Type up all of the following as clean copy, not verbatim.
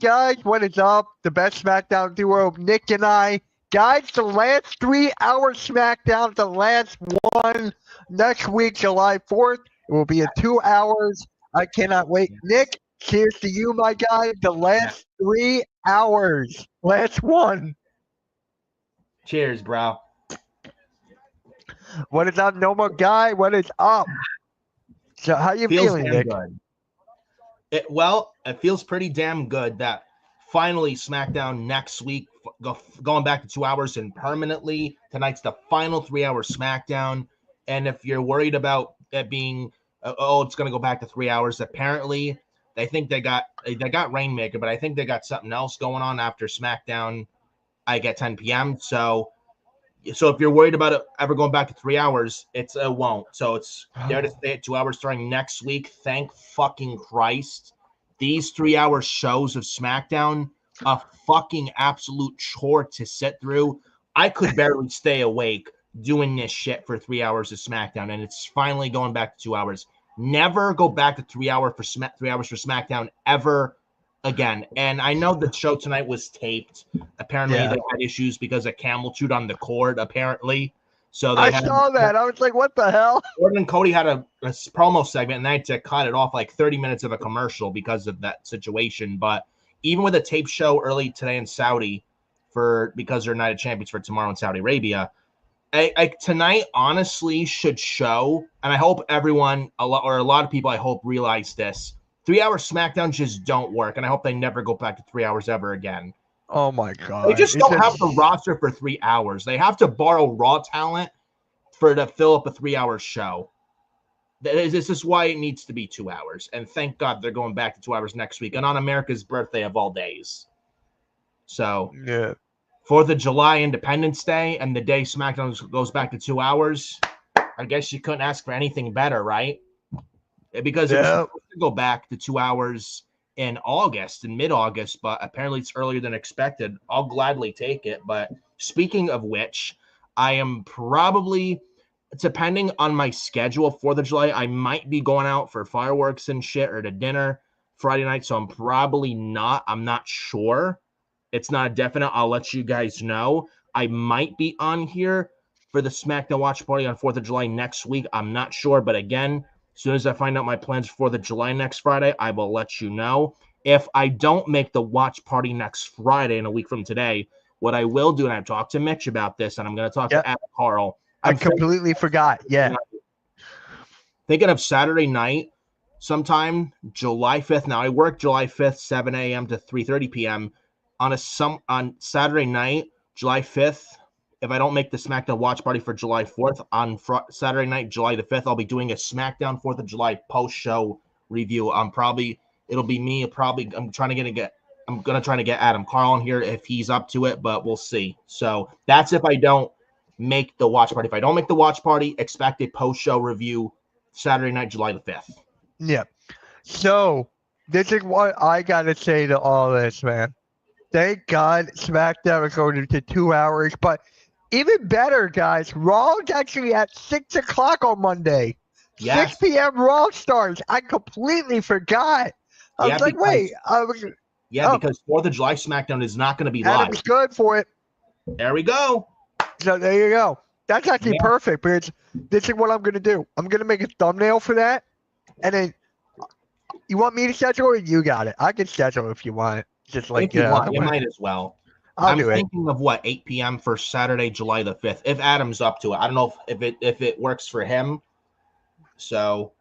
guys? What is up? The best SmackDown duo, Nick and I. Guys, the last 3 hour SmackDown, the last one next week, July 4th. It will be in 2 hours. I cannot wait. Nick, cheers to you, my guy. The last 3 hours. Last one. Cheers, bro. What is up, Noma guy? What is up? So how you Feels feeling, damn Nick? good. It feels pretty damn good that finally SmackDown next week, going back to 2 hours and permanently. Tonight's the final 3 hour SmackDown. And if you're worried about it being, it's going to go back to 3 hours, apparently they think they got Rainmaker, but I think they got something else going on after SmackDown. I get 10 p.m. So if you're worried about it ever going back to 3 hours, it won't. So it's there to stay at 2 hours starting next week. Thank fucking Christ. These 3 hour shows of SmackDown, a fucking absolute chore to sit through. I could barely stay awake doing this shit for 3 hours of SmackDown, and it's finally going back to 2 hours. Never go back to 3 hours for SmackDown ever again. And I know the show tonight was taped. Apparently they had issues because a camel chewed on the cord, apparently. So I saw that. I was like, what the hell? Gordon and Cody had a promo segment, and they had to cut it off like 30 minutes of a commercial because of that situation. But even with a tape show early today in Saudi because they're United Champions for tomorrow in Saudi Arabia, tonight honestly should show, and I hope everyone, a lot of people, I hope realize this. 3 hour SmackDown just don't work, and I hope they never go back to 3 hours ever again. Oh my God. They just don't have the roster for 3 hours. They have to borrow Raw talent to fill up a 3 hour show. This is why it needs to be 2 hours. And thank God they're going back to 2 hours next week. And on America's birthday of all days. So, 4th of July, Independence Day, and the day SmackDown goes back to 2 hours, I guess you couldn't ask for anything better, right? Because it was supposed to go back to 2 hours in mid-August, but apparently it's earlier than expected. I'll gladly take it. But speaking of which, I am probably, depending on my schedule, 4th of July, I might be going out for fireworks and shit or to dinner Friday night, so I'm not sure. It's not definite. I'll let you guys know. I might be on here for the SmackDown watch party on 4th of July next week. I'm not sure, but again, as soon as I find out my plans for 4th of July next Friday, I will let you know. If I don't make the watch party next Friday in a week from today, what I will do, and I've talked to Mitch about this, and I'm going to talk to Adam Carl. I completely forgot. Yeah. Thinking of Saturday night, sometime July 5th. Now, I work July 5th, 7 a.m. to 3:30 p.m. On Saturday night, July 5th. If I don't make the SmackDown watch party for July 4th, on Saturday night, July the 5th, I'll be doing a SmackDown 4th of July post-show review. It'll be me. I'm going to try to get Adam Carl on here if he's up to it, but we'll see. So that's if I don't make the watch party. If I don't make the watch party, expect a post-show review Saturday night, July the 5th. Yeah. So this is what I got to say to all this, man. Thank God SmackDown is going to 2 hours, but even better, guys, Raw is actually at 6 o'clock on Monday. Yes. 6 p.m. Raw starts. I completely forgot. I was like, wait. Because 4th of July SmackDown is not going to be live. Adam's good for it. There we go. So there you go. That's actually perfect, because this is what I'm going to do. I'm going to make a thumbnail for that, and then you want me to schedule it? You got it. I can schedule it if you want it. Just like you might as well. I'm thinking of 8 p.m. for Saturday, July the 5th. If Adam's up to it, I don't know if it works for him. So,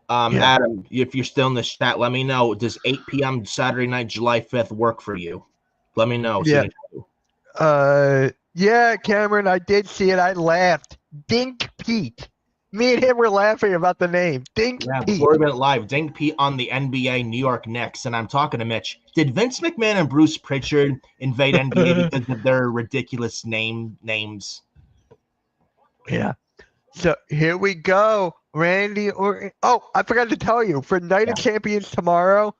Adam, if you're still in the chat, let me know. Does 8 p.m. Saturday night, July 5th work for you? Let me know. Yeah, Cameron, I did see it. I laughed. Dink Pete. Me and him were laughing about the name. Dink Pete. Before we went live, Dink Pete on the NBA New York Knicks, and I'm talking to Mitch. Did Vince McMahon and Bruce Pritchard invade NBA because of their ridiculous names? Yeah. So here we go. Randy Orton. Oh, I forgot to tell you. For Night of Champions tomorrow,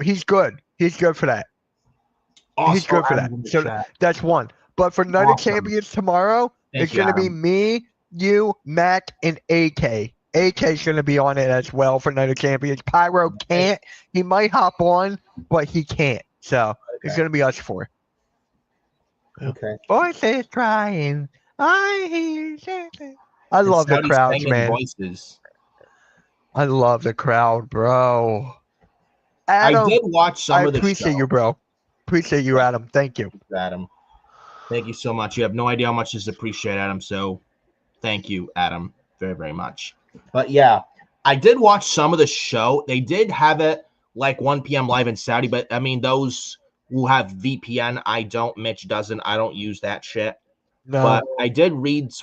he's good. He's good for that. Awesome. He's good for that. So that's one. But for Night of Champions tomorrow, it's going to be me, you, Mac, and AK. AK's going to be on it as well for Night of Champions. Pyro can't. He might hop on, but he can't. So it's going to be us four. Okay. Voices crying. I hear something. I And love the Saudi's crowds, banging man. voices. I love the crowd, bro. I Adam, did watch some I of the appreciate show. you, bro. Appreciate you, Adam. Thank you. Adam. Thank you so much. You have no idea how much this appreciate, Adam. So thank you, Adam, very, very much. But yeah, I did watch some of the show. They did have it like 1 p.m. live in Saudi, but I mean, those who have VPN, I don't. Mitch doesn't. I don't use that shit. No. But I did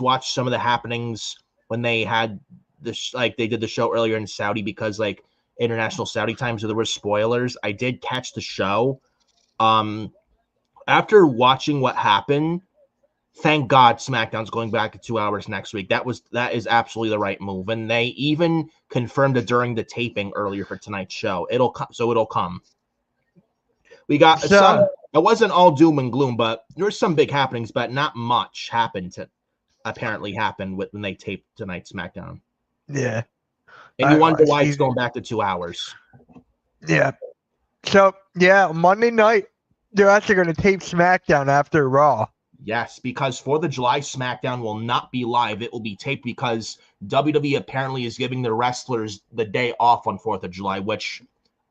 watch some of the happenings when they had this, like they did the show earlier in Saudi because like international Saudi time, so there were spoilers. I did catch the show. After watching what happened, thank God SmackDown's going back to 2 hours next week. That is absolutely the right move, and they even confirmed it during the taping earlier for tonight's show. It'll come. We got some. It wasn't all doom and gloom, but there were some big happenings, but not much happened when they taped tonight's SmackDown. Yeah. And you wonder why it's going back to 2 hours. Yeah. So, yeah, Monday night, they're actually going to tape SmackDown after Raw. Yes, because 4th of July SmackDown will not be live. It will be taped because WWE apparently is giving the wrestlers the day off on 4th of July, which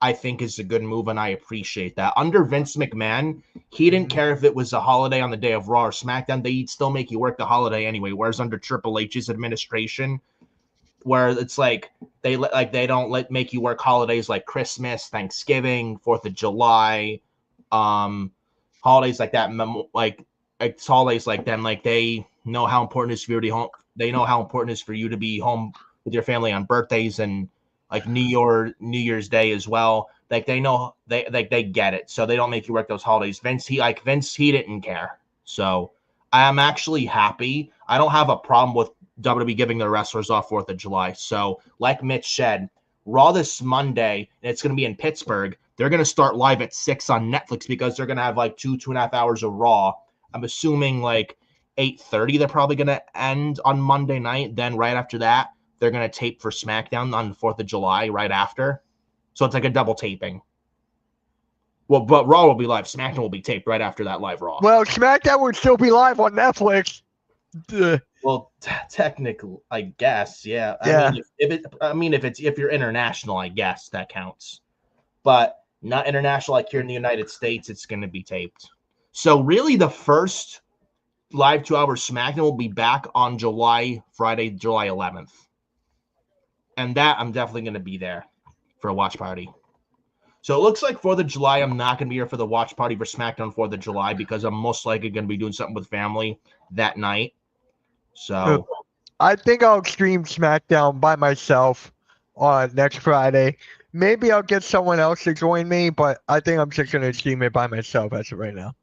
I think is a good move, and I appreciate that. Under Vince McMahon, he didn't care if it was a holiday on the day of Raw or SmackDown. They'd still make you work the holiday anyway, whereas under Triple H's administration, where it's like they don't make you work holidays like Christmas, Thanksgiving, 4th of July, holidays like that, like holidays like them, like they know how important it is for you to be home. They know how important it is for you to be home with your family on birthdays and like New Year's Day as well. Like they know they get it, so they don't make you work those holidays. Vince he didn't care. So I am actually happy. I don't have a problem with WWE giving their wrestlers off 4th of July. So like Mitch said, Raw this Monday, and it's going to be in Pittsburgh. They're going to start live at 6 on Netflix because they're going to have like 2.5 hours of Raw. I'm assuming like 8:30 they're probably going to end on Monday night. Then right after that, they're going to tape for SmackDown on the 4th of July right after. So it's like a double taping. Well, but Raw will be live. SmackDown will be taped right after that live Raw. Well, SmackDown would still be live on Netflix. Well, technically, I guess, yeah. Yeah. If you're international, I guess that counts. But not international, like here in the United States, it's going to be taped. So really, the first live 2 hour SmackDown will be back on Friday, July 11th. And that I'm definitely going to be there for a watch party. So it looks like 4th of July, I'm not going to be here for the watch party for SmackDown 4th of July because I'm most likely going to be doing something with family that night. So I think I'll stream SmackDown by myself on next Friday. Maybe I'll get someone else to join me, but I think I'm just going to stream it by myself as of right now.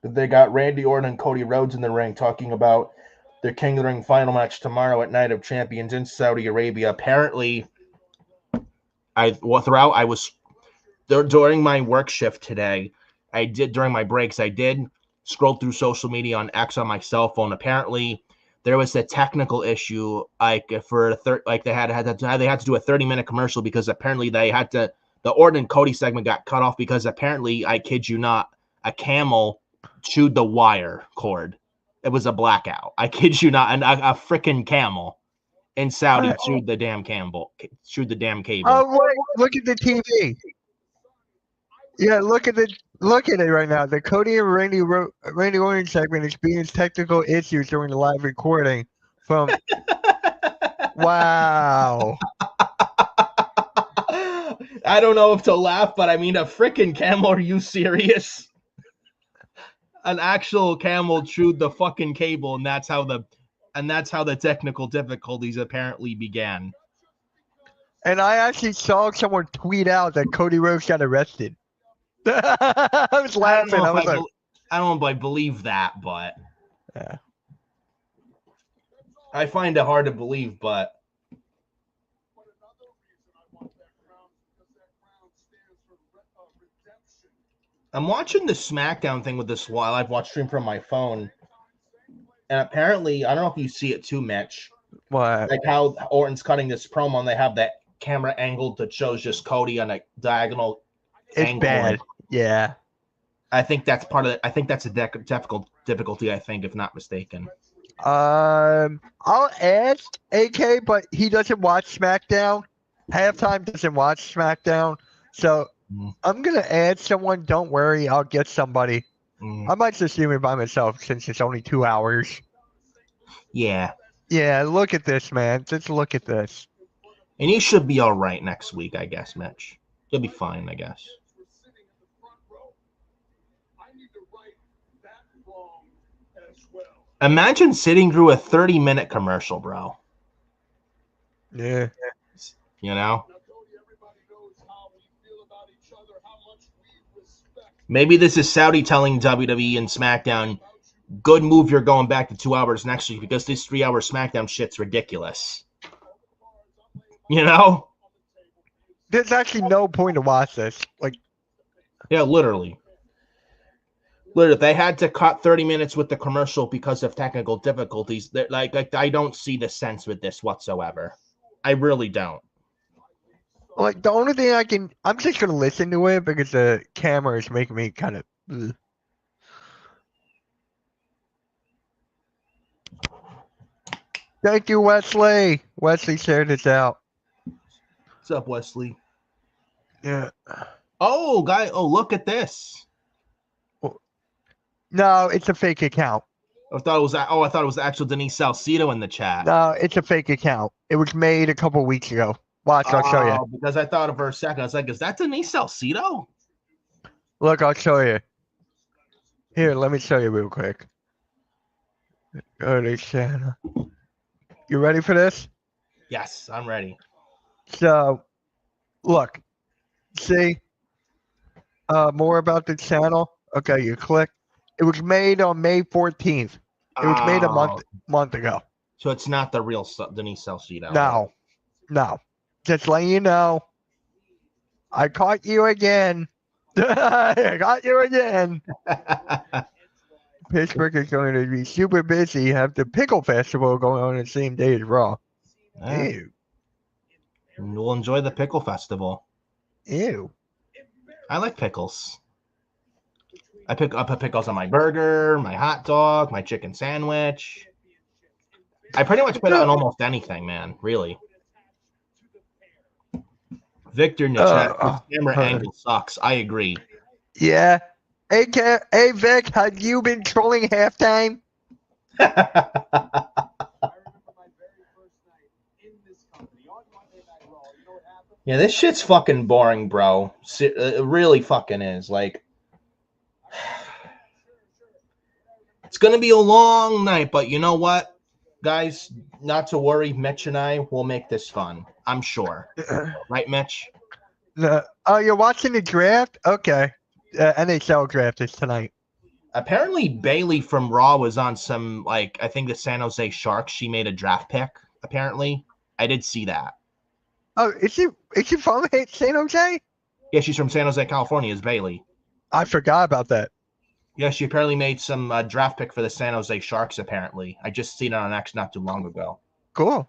They got Randy Orton and Cody Rhodes in the ring talking about their King of the Ring final match tomorrow at Night of Champions in Saudi Arabia. Apparently, during my work shift today, during my breaks, I did scroll through social media on X on my cell phone. Apparently, there was a technical issue, like they had to do a 30-minute commercial because apparently the Orton and Cody segment got cut off because apparently, I kid you not, a camel chewed the wire cord. It was a blackout. I kid you not, and a freaking camel in Saudi chewed the damn cable. Oh, wait, look at the TV. Yeah, look at it right now. The Cody and Randy Orton segment experienced technical issues during the live recording. Wow. I don't know if to laugh, but I mean a freaking camel. Are you serious? An actual camel chewed the fucking cable, and that's how the technical difficulties apparently began. And I actually saw someone tweet out that Cody Rhodes got arrested. I was laughing. I don't know if I believe that, but yeah. I find it hard to believe, but I'm watching the SmackDown thing with this live watch stream from my phone, And apparently, I don't know if you see it too, Mitch. What? Like how Orton's cutting this promo, and they have that camera angled that shows just Cody on a diagonal It's angle. bad. Yeah. I think that's part of it. I think that's a difficulty. I think, if not mistaken. I'll ask AK, but he doesn't watch SmackDown. Halftime doesn't watch SmackDown, so I'm gonna add someone. Don't worry, I'll get somebody. I might just do it by myself since it's only 2 hours. Yeah. Yeah, look at this, man. Just look at this. And he should be all right next week, I guess, Mitch. He'll be fine, I guess. Imagine sitting through a 30-minute commercial, bro. Yeah. You know? Maybe this is Saudi telling WWE and SmackDown, good move, you're going back to 2 hours next week because this 3-hour SmackDown shit's ridiculous. You know? There's actually no point to watch this. Like, yeah, literally. Literally, they had to cut 30 minutes with the commercial because of technical difficulties. Like I don't see the sense with this whatsoever. I really don't. Like the only thing I'm just gonna listen to it because the camera is making me kind of. Ugh. Thank you, Wesley. Wesley shared this out. What's up, Wesley? Yeah. Oh, guy. Oh, look at this. No, it's a fake account. I thought it was actual Denise Salcedo in the chat. No, it's a fake account. It was made a couple weeks ago. Watch, I'll show you. Because I thought of for a second, I was like, is that Denise Salcedo? Look, I'll show you. Here, let me show you real quick. Go to channel. You ready for this? Yes, I'm ready. So, look. See? More about the channel. Okay, you click. It was made on May 14th. It was made a month ago. So it's not the real Denise Salcedo. No. Just letting you know. I caught you again. I got you again. Pittsburgh is going to be super busy. Have the Pickle Festival going on the same day as Raw. Yeah. Ew. We'll enjoy the Pickle Festival. Ew. I like pickles. I put pickles on my burger, my hot dog, my chicken sandwich. I pretty much put it on almost anything, man. Really. Victor in the chat, this camera angle sucks. I agree. Yeah. Hey, Vic, have you been trolling halftime? Yeah, this shit's fucking boring, bro. It really fucking is. Like, it's going to be a long night, but you know what? Guys, not to worry. Mitch and I will make this fun. I'm sure. Right, Mitch? Oh, you're watching the draft? Okay. NHL draft is tonight. Apparently, Bailey from Raw was on some, like, I think the San Jose Sharks. She made a draft pick, apparently. I did see that. Oh, is she from San Jose? Yeah, she's from San Jose, California, is Bailey. I forgot about that. Yeah, she apparently made some draft pick for the San Jose Sharks, apparently. I just seen it on X not too long ago. Cool.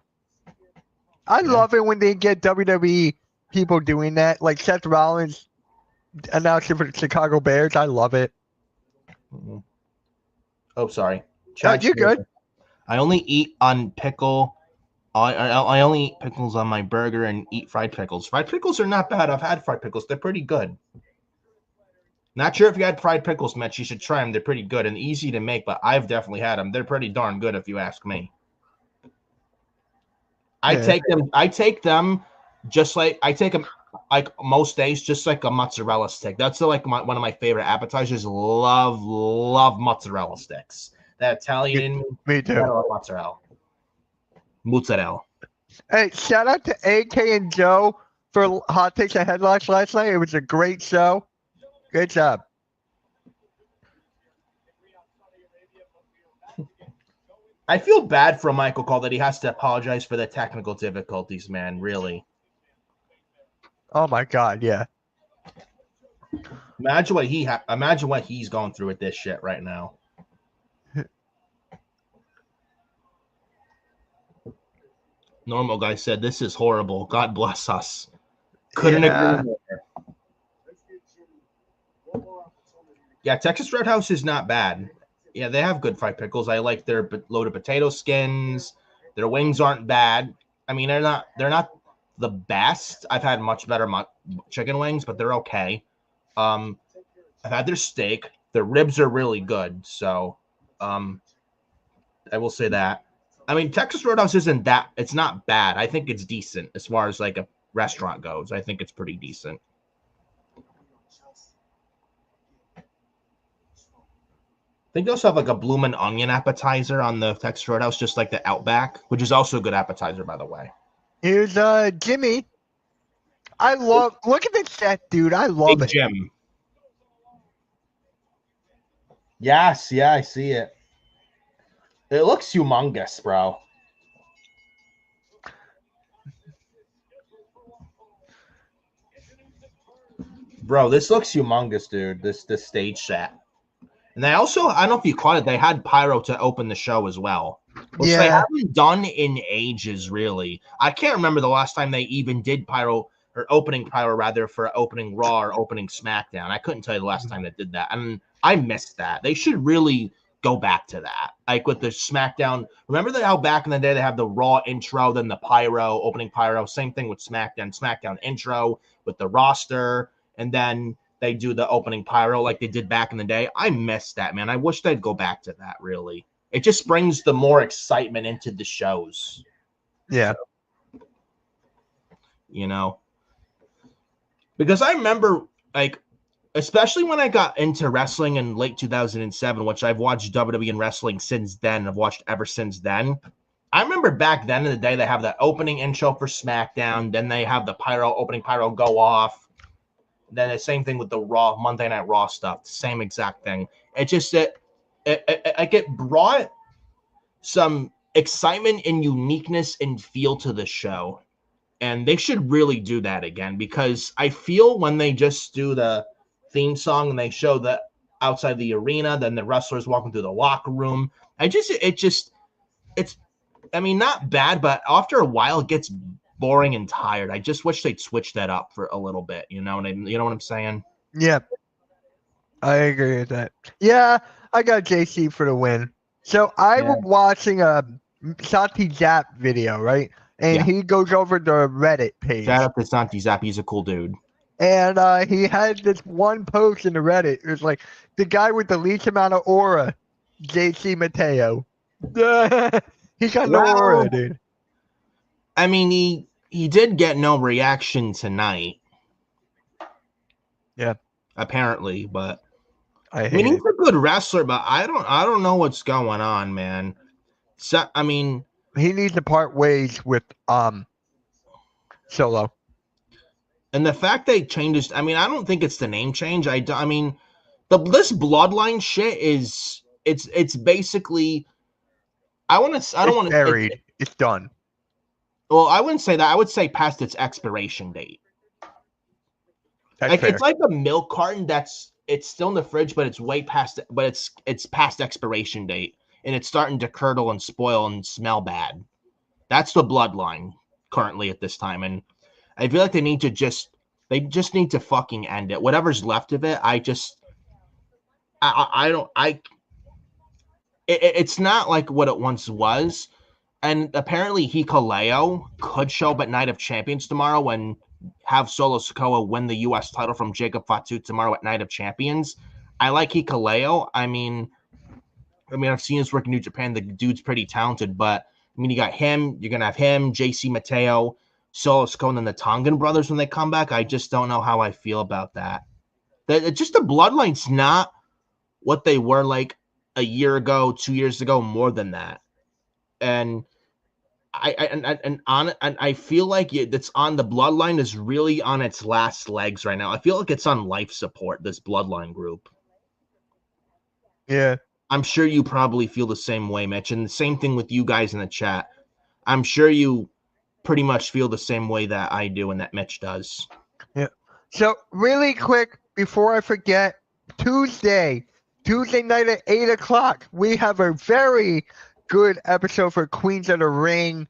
I love it when they get WWE people doing that. Like Seth Rollins announcing for the Chicago Bears. I love it. Mm-hmm. Oh, sorry. You're good. I only eat on pickle. I only eat pickles on my burger and eat fried pickles. Fried pickles are not bad. I've had fried pickles. They're pretty good. Not sure if you had fried pickles, Mitch. You should try them. They're pretty good and easy to make, but I've definitely had them. They're pretty darn good if you ask me. I take them just like I take them like most days, just like a mozzarella stick. That's one of my favorite appetizers. Love mozzarella sticks. That Italian. Me too. I love mozzarella. Mozzarella. Hey, shout out to AK and Joe for Hot Takes and Headlocks last night. It was a great show. Great job. I feel bad for Michael Cole that he has to apologize for the technical difficulties, man. Really. Oh my God, yeah. Imagine what he's going through with this shit right now. Normal guy said, "This is horrible. God bless us." Couldn't agree Yeah. more. Yeah, Texas Roadhouse is not bad. Yeah, they have good fried pickles. I like their loaded potato skins. Their wings aren't bad. I mean, they're not the best. I've had much better chicken wings, but they're okay. I've had their steak. Their ribs are really good. So, I will say that. I mean, Texas Roadhouse it's not bad. I think it's decent as far as like a restaurant goes. I think it's pretty decent. I think they also have like a bloomin' onion appetizer on the Texas Roadhouse, just like the Outback, which is also a good appetizer, by the way. Here's Jimmy. Look at this set, dude. I love Big it. Jim. Yes, yeah, I see it. It looks humongous, bro. Bro, this looks humongous, dude. This stage set. And I don't know if you caught it, they had pyro to open the show as well, which they Yeah. haven't done in ages, really. I can't remember the last time they even did pyro, or opening pyro, rather, for opening Raw or opening SmackDown. I couldn't tell you the last time they did that. And I missed that. They should really go back to that. Like with the SmackDown. Remember how back in the day they have the Raw intro, then the pyro, opening pyro. Same thing with SmackDown. SmackDown intro with the roster, and then they do the opening pyro like they did back in the day. I miss that, man. I wish they'd go back to that, really. It just brings the more excitement into the shows. Yeah. So, you know, because I remember, like, especially when I got into wrestling in late 2007, which I've watched WWE and wrestling since then. I've watched ever since then. I remember back then in the day, they have the opening intro for SmackDown. Then they have the opening pyro go off. Then the same thing with the Raw, Monday Night Raw stuff. Same exact thing. It just, it brought some excitement and uniqueness and feel to the show. And they should really do that again, because I feel when they just do the theme song and they show the outside the arena, then the wrestlers walking through the locker room, it's, I mean, not bad, but after a while it gets boring and tired. I just wish they'd switch that up for a little bit. You know what I'm saying? Yeah. I agree with that. Yeah, I got JC for the win. So I was watching a Santi Zap video, right? And he goes over the Reddit page. Shout out to Santi Zap. He's a cool dude. And he had this one post in the Reddit. It was like, the guy with the least amount of aura, JC Mateo. He got no aura, dude. I mean, he did get no reaction tonight. Yeah. Apparently, but I mean, he's a good wrestler, but I don't know what's going on, man. So, I mean, he needs to part ways with Solo. And the fact they changed, I mean, I don't think it's the name change. I mean, this bloodline shit is it's basically, I don't want to buried. It's done. Well, I wouldn't say that. I would say past its expiration date. It's like a milk carton it's still in the fridge, but it's way past it, but it's past expiration date, and it's starting to curdle and spoil and smell bad. That's the bloodline currently at this time, and I feel like they just need to fucking end it. Whatever's left of it, it's not like what it once was. And apparently Hikuleo could show up at Night of Champions tomorrow and have Solo Sikoa win the U.S. title from Jacob Fatu tomorrow at Night of Champions. I like Hikuleo. I mean, I've seen his work in New Japan. The dude's pretty talented, but I mean, you got him. You're gonna have him, JC Mateo, Solo Sikoa, and then the Tongan brothers when they come back. I just don't know how I feel about that. Just the bloodline's not what they were like a year ago, 2 years ago, more than that. And I feel like it's on the bloodline is really on its last legs right now. I feel like it's on life support, this bloodline group. Yeah. I'm sure you probably feel the same way, Mitch, and the same thing with you guys in the chat. I'm sure you pretty much feel the same way that I do and that Mitch does. Yeah. So really quick, before I forget, Tuesday night at 8 o'clock, we have a very good episode for Queens of the Ring.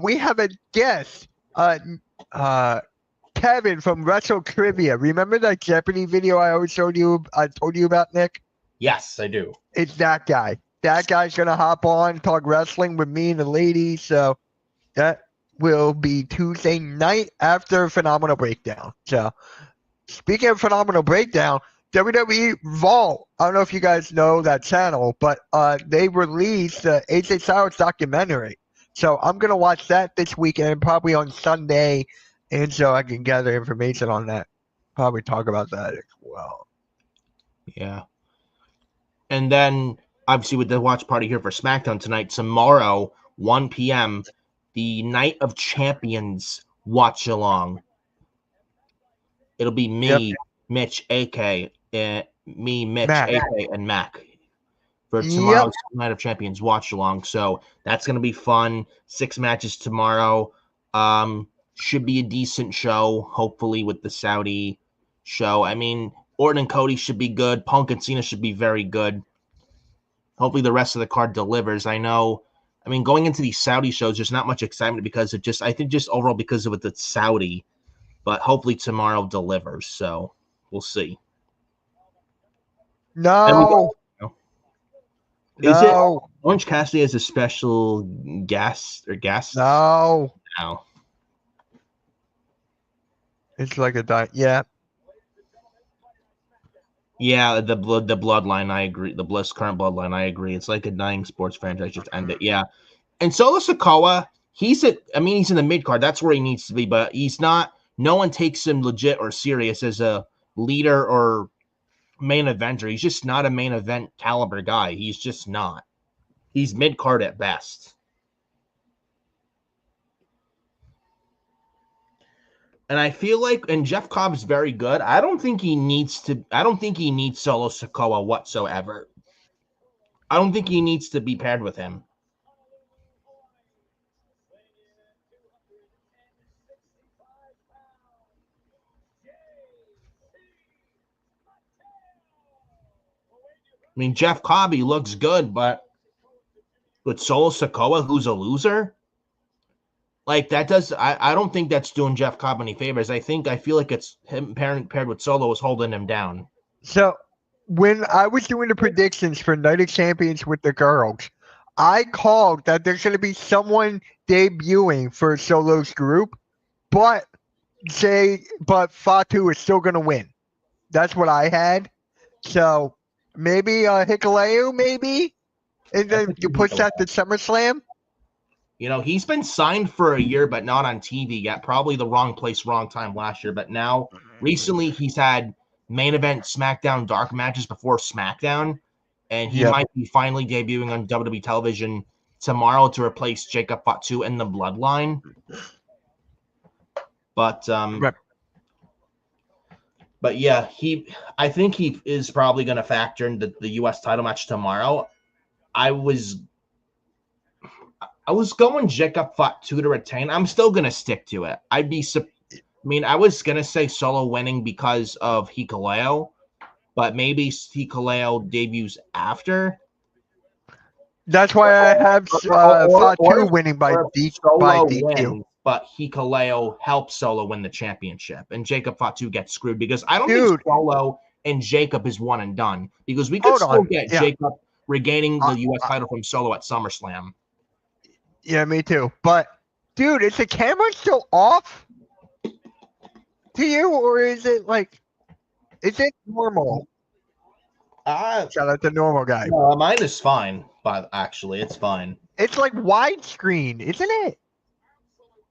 We have a guest, uh, Kevin from Wrestle Trivia. Remember that Jeopardy video I told you about, Nick? Yes, I do. It's that guy. That guy's gonna hop on, talk wrestling with me and the ladies. So that will be Tuesday night after Phenomenal Breakdown. So speaking of Phenomenal Breakdown, WWE Vault. I don't know if you guys know that channel, but they released the AJ Styles documentary. So I'm gonna watch that this weekend, probably on Sunday, and so I can gather information on that. Probably talk about that as well. Yeah. And then, obviously, with the watch party here for SmackDown tonight, tomorrow, 1 p.m., the Night of Champions watch along. It'll be me, Mitch, AK, Mitch, Mac. AK, and Mac for Yep. tomorrow's Night of Champions watch along. So that's going to be fun. 6 matches tomorrow. Should be a decent show, hopefully, with the Saudi show. I mean, Orton and Cody should be good. Punk and Cena should be very good. Hopefully the rest of the card delivers. I mean, going into these Saudi shows, there's not much excitement because I think just overall because of it's Saudi, but hopefully tomorrow delivers. So we'll see. No. Is it Orange Cassidy as a special guest or guest? No. No. It's like a yeah. Yeah, the bloodline, I agree. The current bloodline, I agree. It's like a dying sports franchise, just end it. Yeah. And Solo Sikoa, he's in the mid card. That's where he needs to be, but he's not. No one takes him legit or serious as a leader or main eventer. He's just not a main event caliber guy. He's just not. He's mid card at best. And I feel like, and Jeff Cobb's very good. I don't think he needs Solo Sikoa whatsoever. I don't think he needs to be paired with him. I mean, Jeff Cobb, he looks good, but with Solo Sikoa, who's a loser, like that I don't think that's doing Jeff Cobb any favors. I feel like it's him paired with Solo is holding him down. So when I was doing the predictions for Night of Champions with the girls, I called that there's going to be someone debuting for Solo's group, but Fatu is still going to win. That's what I had. So maybe Hikuleo, maybe, and then you push that to SummerSlam. You know, he's been signed for a year, but not on TV yet. Probably the wrong place, wrong time last year. But now, recently, he's had main event SmackDown dark matches before SmackDown, and he might be finally debuting on WWE television tomorrow to replace Jacob Fatu in the Bloodline. But but yeah, I think he is probably going to factor in the U.S. title match tomorrow. I was going Jacob Fatu to retain. I'm still going to stick to it. I was going to say Solo winning because of Hikuleo, but maybe Hikuleo debuts after. That's why I have Fatu winning by DQ. Wins, but Hikuleo helps Solo win the championship, and Jacob Fatu gets screwed because I don't think Solo and Jacob is one and done, because we could still get Jacob regaining the U.S. title from Solo at SummerSlam. Yeah, me too. But, dude, is the camera still off to you, or is it normal? Shout out to normal guy. No, mine is fine, but actually, it's fine. It's like widescreen, isn't it?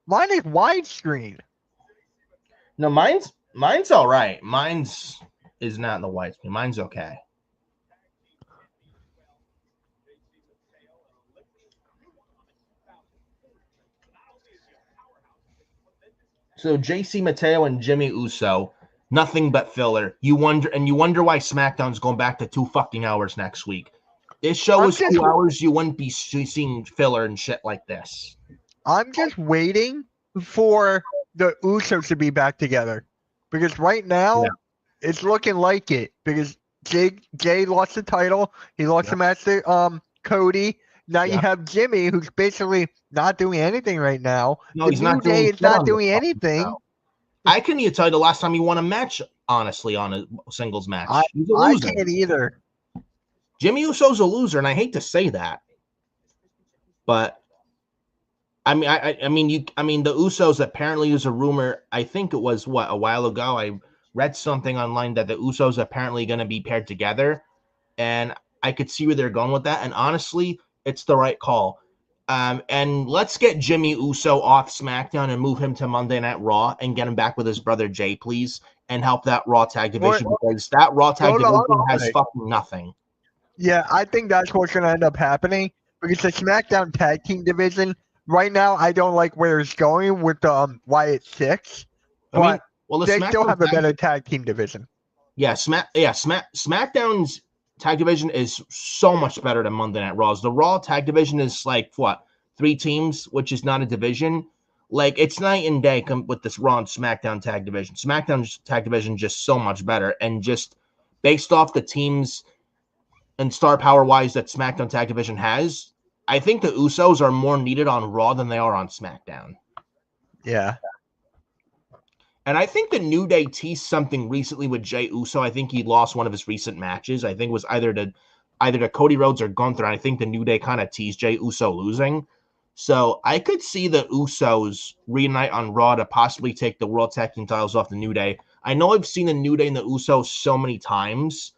Mine is widescreen. No, mine's all right. Mine's is not in the widescreen. Mine's okay. So JC Mateo and Jimmy Uso, nothing but filler. You wonder why SmackDown's going back to 2 fucking hours next week. This show was 2 hours. You wouldn't be seeing filler and shit like this. I'm just waiting for the Usos to be back together, because right now it's looking like it. Because Jay lost the title. He lost the match to Cody. Now you Yeah. have Jimmy, who's basically not doing anything right now. No, The he's New not doing Day shit is not on this doing fucking anything. show. I couldn't even tell you the last time he won a match, honestly, on a singles match. He's a I loser. can't either. Jimmy Uso's a loser, and I hate to say that. But I mean, I mean, the Usos apparently is a rumor. I think it was a while ago. I read something online that the Usos apparently going to be paired together, and I could see where they're going with that. And honestly, it's the right call. And let's get Jimmy Uso off SmackDown and move him to Monday Night Raw and get him back with his brother Jay, please, and help that Raw tag division because that Raw tag division has fucking nothing. Yeah, I think that's what's going to end up happening because the SmackDown tag team division right now, I don't like where it's going with the Wyatt Six, but they still have a better tag team division. Yeah, SmackDown's tag division is so much better than Monday Night Raw's. The Raw tag division is like what, 3 teams, which is not a division. Like it's night and day with this Raw and SmackDown tag division. SmackDown's tag division just so much better, and just based off the teams and star power wise that SmackDown tag division has, I think the Usos are more needed on Raw than they are on SmackDown. Yeah. And I think the New Day teased something recently with Jey Uso. I think he lost one of his recent matches. I think it was either to Cody Rhodes or Gunther. I think the New Day kind of teased Jey Uso losing. So I could see the Usos reunite on Raw to possibly take the World Tag Team titles off the New Day. I know I've seen the New Day and the Usos so many times.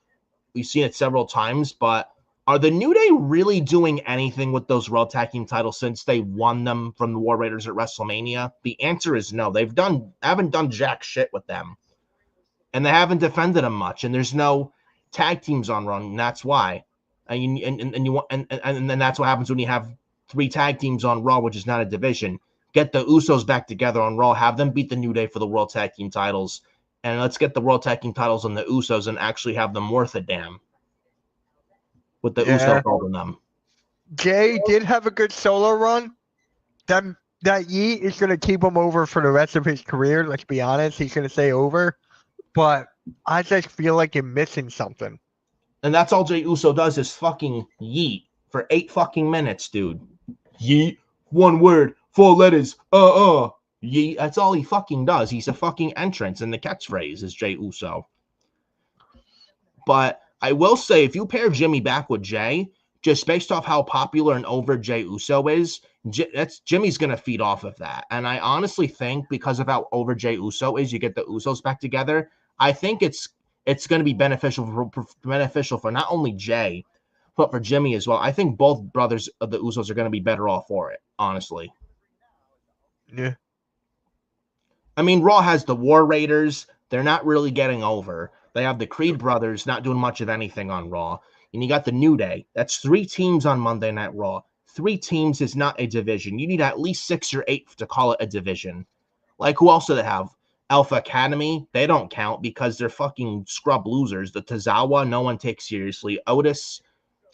We've seen it several times, but are the New Day really doing anything with those World Tag Team titles since they won them from the War Raiders at WrestleMania? The answer is no. They haven't done jack shit with them, and they haven't defended them much. And there's no tag teams on Raw, and that's why. And then that's what happens when you have 3 tag teams on Raw, which is not a division. Get the Usos back together on Raw, have them beat the New Day for the World Tag Team titles, and let's get the World Tag Team titles on the Usos and actually have them worth a damn. With the Usos holding them. Jay did have a good solo run. That Yeet is going to keep him over for the rest of his career. Let's be honest. He's going to stay over. But I just feel like you're missing something. And that's all Jey Uso does is fucking yeet for 8 fucking minutes, dude. Yeet. 1 word. 4 letters. Yeet. That's all he fucking does. He's a fucking entrance, and the catchphrase is Jey Uso. But I will say, if you pair Jimmy back with Jay, just based off how popular and over Jey Uso is, Jimmy's going to feed off of that. And I honestly think because of how over Jey Uso is, you get the Usos back together. I think it's going to be beneficial for not only Jay, but for Jimmy as well. I think both brothers of the Usos are going to be better off for it, honestly. Yeah. I mean, Raw has the War Raiders. They're not really getting over. They have the Creed brothers not doing much of anything on Raw. And you got the New Day. That's 3 teams on Monday Night Raw. 3 teams is not a division. You need at least 6 or 8 to call it a division. Like, who else do they have? Alpha Academy, they don't count because they're fucking scrub losers. The Tozawa, no one takes seriously. Otis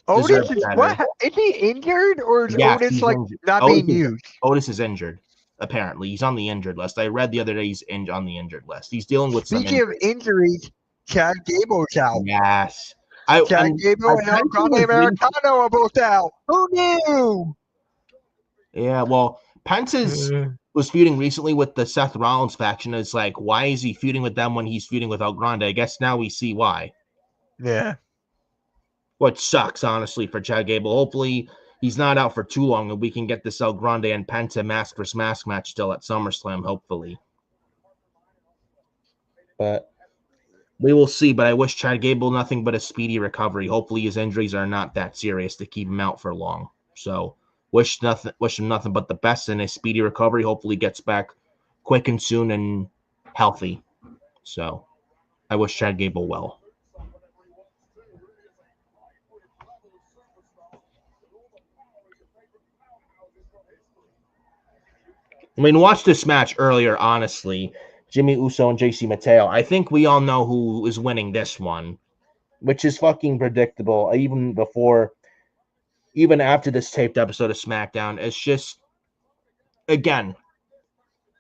is what? Is he injured or is Otis like injured. Not being used? Otis is injured. Apparently, he's on the injured list. I read the other day he's on the injured list. He's dealing with Speaking of injuries, Chad Gable's out. Yes. Chad Gable and El Grande Americano are both out. Who knew? Yeah, well, Pence was feuding recently with the Seth Rollins faction. It's like, why is he feuding with them when he's feuding with El Grande? I guess now we see why. Yeah. Which sucks, honestly, for Chad Gable. Hopefully, he's not out for too long, and we can get this El Grande and Penta mask versus mask match still at SummerSlam, hopefully. But we will see. But I wish Chad Gable nothing but a speedy recovery. Hopefully, his injuries are not that serious to keep him out for long. So, wish him nothing but the best in a speedy recovery. Hopefully, gets back quick and soon and healthy. So, I wish Chad Gable well. I mean, watch this match earlier, honestly. Jimmy Uso and JC Mateo. I think we all know who is winning this one, which is fucking predictable. Even after this taped episode of SmackDown, it's just, again,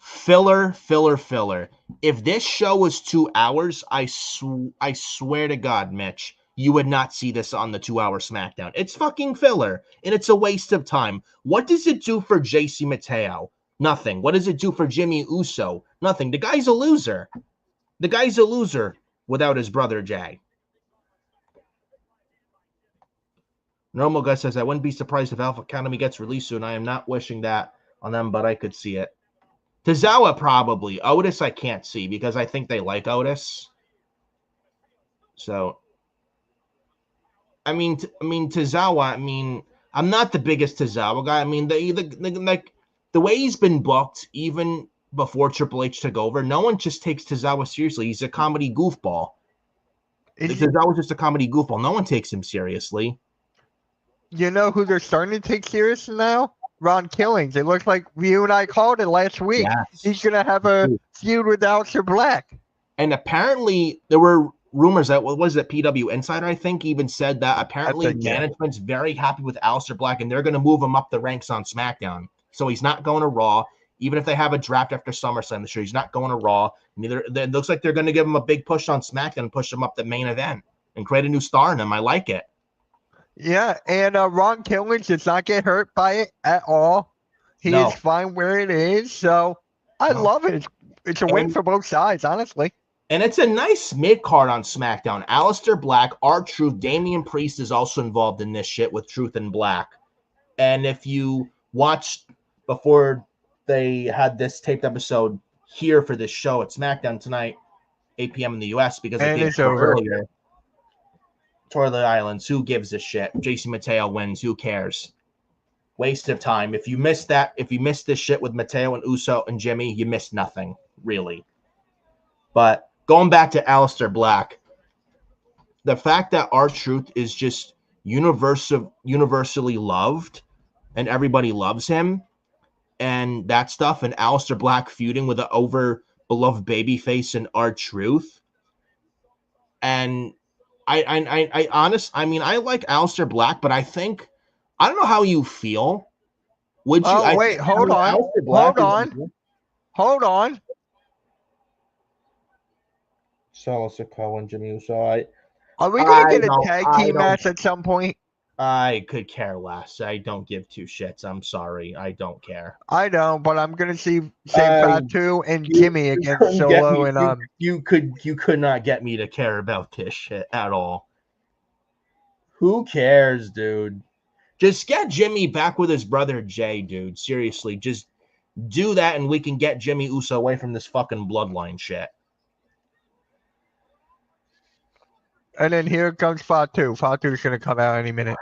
filler. If this show was 2 hours, I swear to God, Mitch, you would not see this on the 2-hour SmackDown. It's fucking filler, and it's a waste of time. What does it do for JC Mateo? Nothing. What does it do for Jimmy Uso? Nothing. The guy's a loser. The guy's a loser without his brother Jay. Normal Guy says, I wouldn't be surprised if Alpha Academy gets released soon. I am not wishing that on them, but I could see it. Tozawa probably. Otis I can't see because I think they like Otis. So, I mean, Tozawa, I'm not the biggest Tozawa guy. I mean, the way he's been booked, even before Triple H took over, no one just takes Tozawa seriously. He's a comedy goofball. Tozawa's just a comedy goofball. No one takes him seriously. You know who they're starting to take serious now? Ron Killings. It looks like you and I called it last week. Yes. He's going to have a feud with Aleister Black. And apparently there were rumors that, what was it, PW Insider, I think, even said that apparently management's very happy with Aleister Black, and they're going to move him up the ranks on SmackDown. So he's not going to Raw. Even if they have a draft after SummerSlam this year, he's not going to Raw. Neither. It looks like they're going to give him a big push on SmackDown and push him up the main event and create a new star in him. I like it. Yeah, and Ron Killings does not get hurt by it at all. He is fine where it is, so I love it. It's a win for both sides, honestly. And it's a nice mid-card on SmackDown. Aleister Black, R-Truth, Damian Priest is also involved in this shit with Truth and Black. And if you watched before they had this taped episode here for this show at SmackDown tonight, 8 p.m. in the U.S., because it came earlier. Toilet Islands, who gives a shit? JC Mateo wins, who cares? Waste of time. If you missed that, if you missed this shit with Mateo and Uso and Jimmy, you missed nothing, really. But going back to Aleister Black, the fact that R-Truth is just universally loved and everybody loves him and that stuff, and Aleister Black feuding with an over-beloved babyface and R-Truth, and I like Aleister Black, but I don't know how you feel. Would you? Oh, wait, hold on. Solo Sikoa and Jimmy Uso. Are we going to get a tag team match at some point? I could care less. I don't give two shits. I'm sorry. I don't care. I know, but I'm going to see Fatu and Jimmy against Solo and You could not get me to care about this shit at all. Who cares, dude? Just get Jimmy back with his brother Jay, dude. Seriously, just do that and we can get Jimmy Uso away from this fucking bloodline shit. And then here comes Fatu. Fatu's going to come out any minute.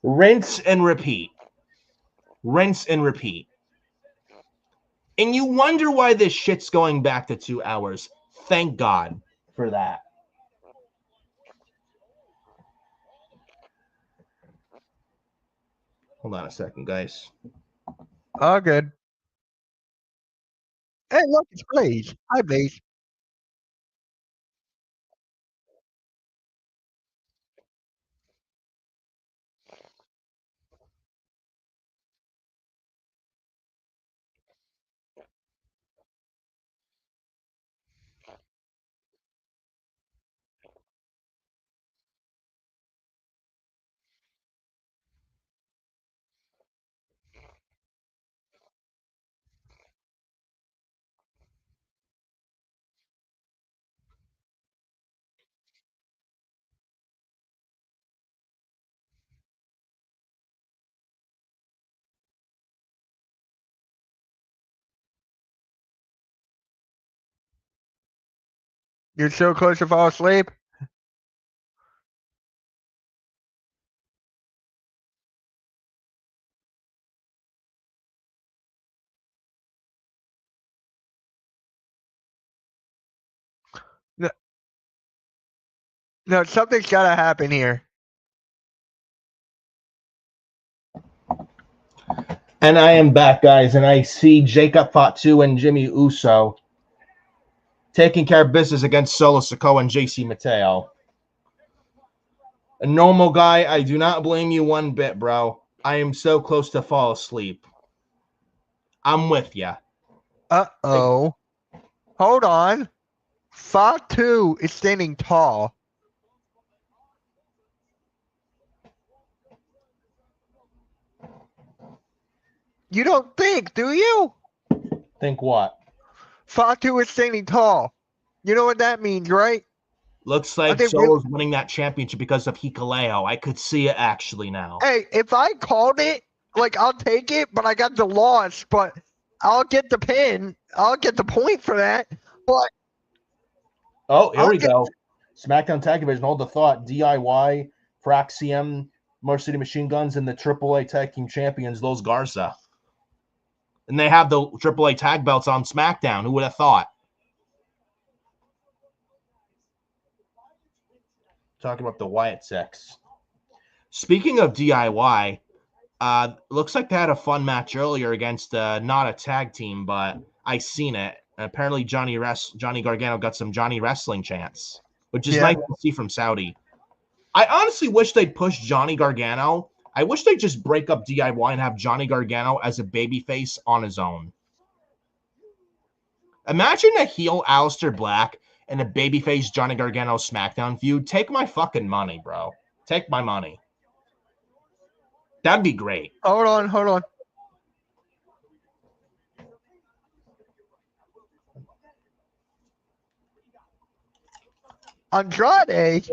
Rinse and repeat. Rinse and repeat. And you wonder why this shit's going back to 2 hours. Thank God for that. Hold on a second, guys. Oh, good. Hey, look, it's Blaze. Hi, Blaze. You're so close to fall asleep? No, something's got to happen here. And I am back, guys, and I see Jacob Fatu and Jimmy Uso taking care of business against Solo Sikoa and JC Mateo. A normal guy, I do not blame you one bit, bro. I am so close to fall asleep. I'm with you. Uh-oh. Hold on. Fatu is standing tall. You don't think, do you? Think what? Fatu is standing tall. You know what that means, right? Looks I like think we, Solo's winning that championship because of Hikaleo. I could see it actually now. hey, if I called it, like I'll take it, but I got the loss, but I'll get the pin. I'll get the point for that. But Oh, here I'll we get go. SmackDown Tag Division, hold the thought. DIY, Fraxium, Motor City Machine Guns, and the AAA Tag Team Champions, Los Garza. And they have the AAA tag belts on SmackDown. Who would have thought? Talking about the Wyatt Six. Speaking of DIY, looks like they had a fun match earlier against not a tag team, but I seen it. Apparently, Johnny Gargano got some Johnny Wrestling chants, which is nice to see from Saudi. I honestly wish they'd push Johnny Gargano. I wish they'd just break up DIY and have Johnny Gargano as a babyface on his own. Imagine a heel Aleister Black and a babyface Johnny Gargano SmackDown feud. Take my fucking money, bro. Take my money. That'd be great. Hold on. Andrade.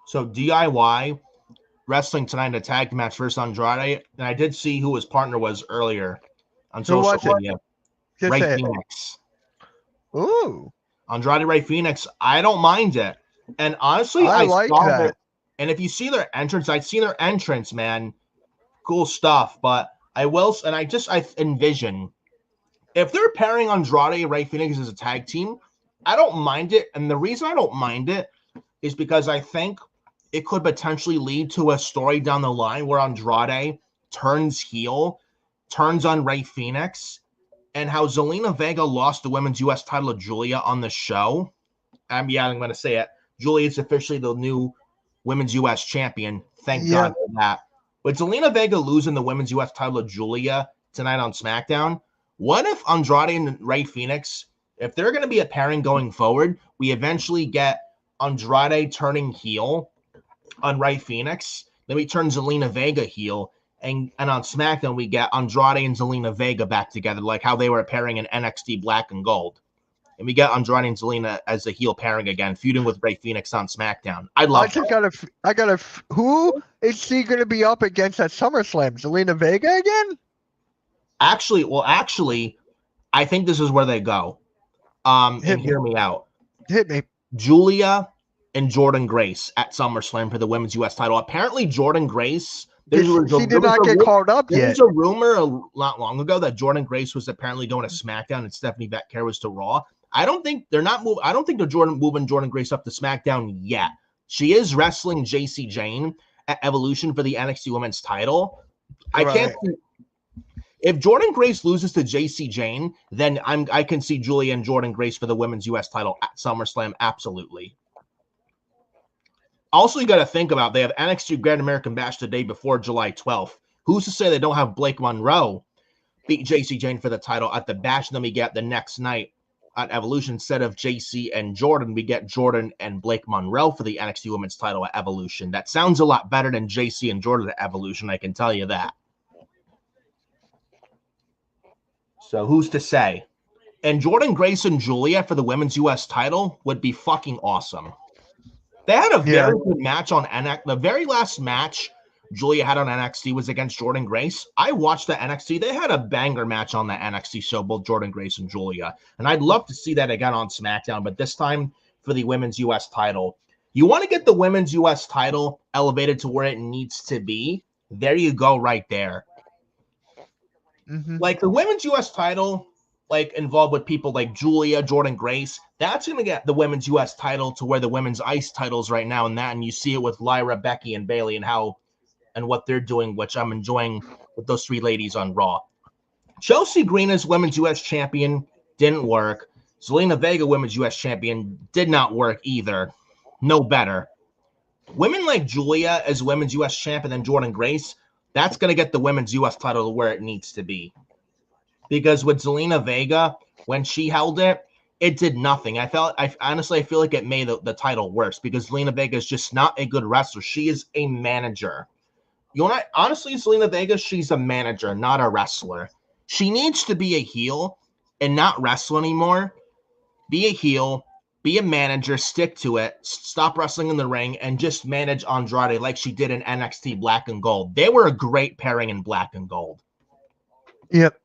So DIY wrestling tonight in a tag match versus Andrade, and I did see who his partner was earlier on social media. Ray Phoenix. Ooh. Andrade Ray Phoenix. I don't mind it. And honestly, I like saw that. their, and if you see their entrance, I've seen their entrance, man. Cool stuff. But I envision if they're pairing Andrade and Ray Phoenix as a tag team, I don't mind it. And the reason I don't mind it is because I think it could potentially lead to a story down the line where Andrade turns heel, turns on Ray Phoenix, and how Zelina Vega lost the women's U.S. title to Julia on the show. I'm going to say it. Julia is officially the new women's U.S. champion. Thank God for that. With Zelina Vega losing the women's U.S. title to Julia tonight on SmackDown, what if Andrade and Ray Phoenix, if they're going to be a pairing going forward, we eventually get Andrade turning heel on Ray Phoenix, then we turn Zelina Vega heel, and on SmackDown we get Andrade and Zelina Vega back together, like how they were pairing in NXT Black and Gold. And we get Andrade and Zelina as a heel pairing again, feuding with Ray Phoenix on SmackDown. I love that. Who is she going to be up against at SummerSlam? Zelina Vega again? Actually, I think this is where they go. Hear me out. Hit me. Julia and Jordynne Grace at SummerSlam for the women's U.S. title. Apparently, Jordynne Grace. She did not get called up yet. There was a rumor not long ago that Jordynne Grace was apparently going to SmackDown and Stephanie Becker was to Raw. I don't think they're moving Jordynne Grace up to SmackDown yet. She is wrestling JC Jane at Evolution for the NXT Women's title. Right. I can't. If Jordynne Grace loses to JC Jane, then I can see Julia and Jordynne Grace for the women's U.S. title at SummerSlam. Absolutely. Also, you got to think about they have NXT Grand American Bash the day before July 12th. Who's to say they don't have Blake Monroe beat JC Jane for the title at the Bash, and then we get the next night at Evolution instead of JC and Jordan, we get Jordan and Blake Monroe for the NXT Women's title at Evolution. That sounds a lot better than JC and Jordan at Evolution, I can tell you that. So who's to say? And Jordynne Grace and Julia for the women's U.S. title would be fucking awesome. They had a very good match on NXT. The very last match Julia had on NXT was against Jordynne Grace. I watched the NXT. They had a banger match on the NXT show, both Jordynne Grace and Julia. And I'd love to see that again on SmackDown, but this time for the women's U.S. title. You want to get the women's U.S. title elevated to where it needs to be? There you go right there. Mm-hmm. Like the women's U.S. title, like involved with people like Julia, Jordynne Grace, that's going to get the women's U.S. title to where the women's ICE titles right now, and you see it with Lyra, Becky, and Bayley and what they're doing, which I'm enjoying with those three ladies on Raw. Chelsea Green as women's U.S. champion didn't work. Zelina Vega, women's U.S. champion, did not work either. No better. Women like Julia as women's U.S. champion and Jordynne Grace, that's going to get the women's U.S. title to where it needs to be. Because with Zelina Vega, when she held it, it did nothing. I honestly feel like it made the title worse because Zelina Vega is just not a good wrestler. She is a manager. You know what? Honestly, Zelina Vega, she's a manager, not a wrestler. She needs to be a heel and not wrestle anymore. Be a heel, be a manager, stick to it, stop wrestling in the ring, and just manage Andrade like she did in NXT Black and Gold. They were a great pairing in Black and Gold. Yep.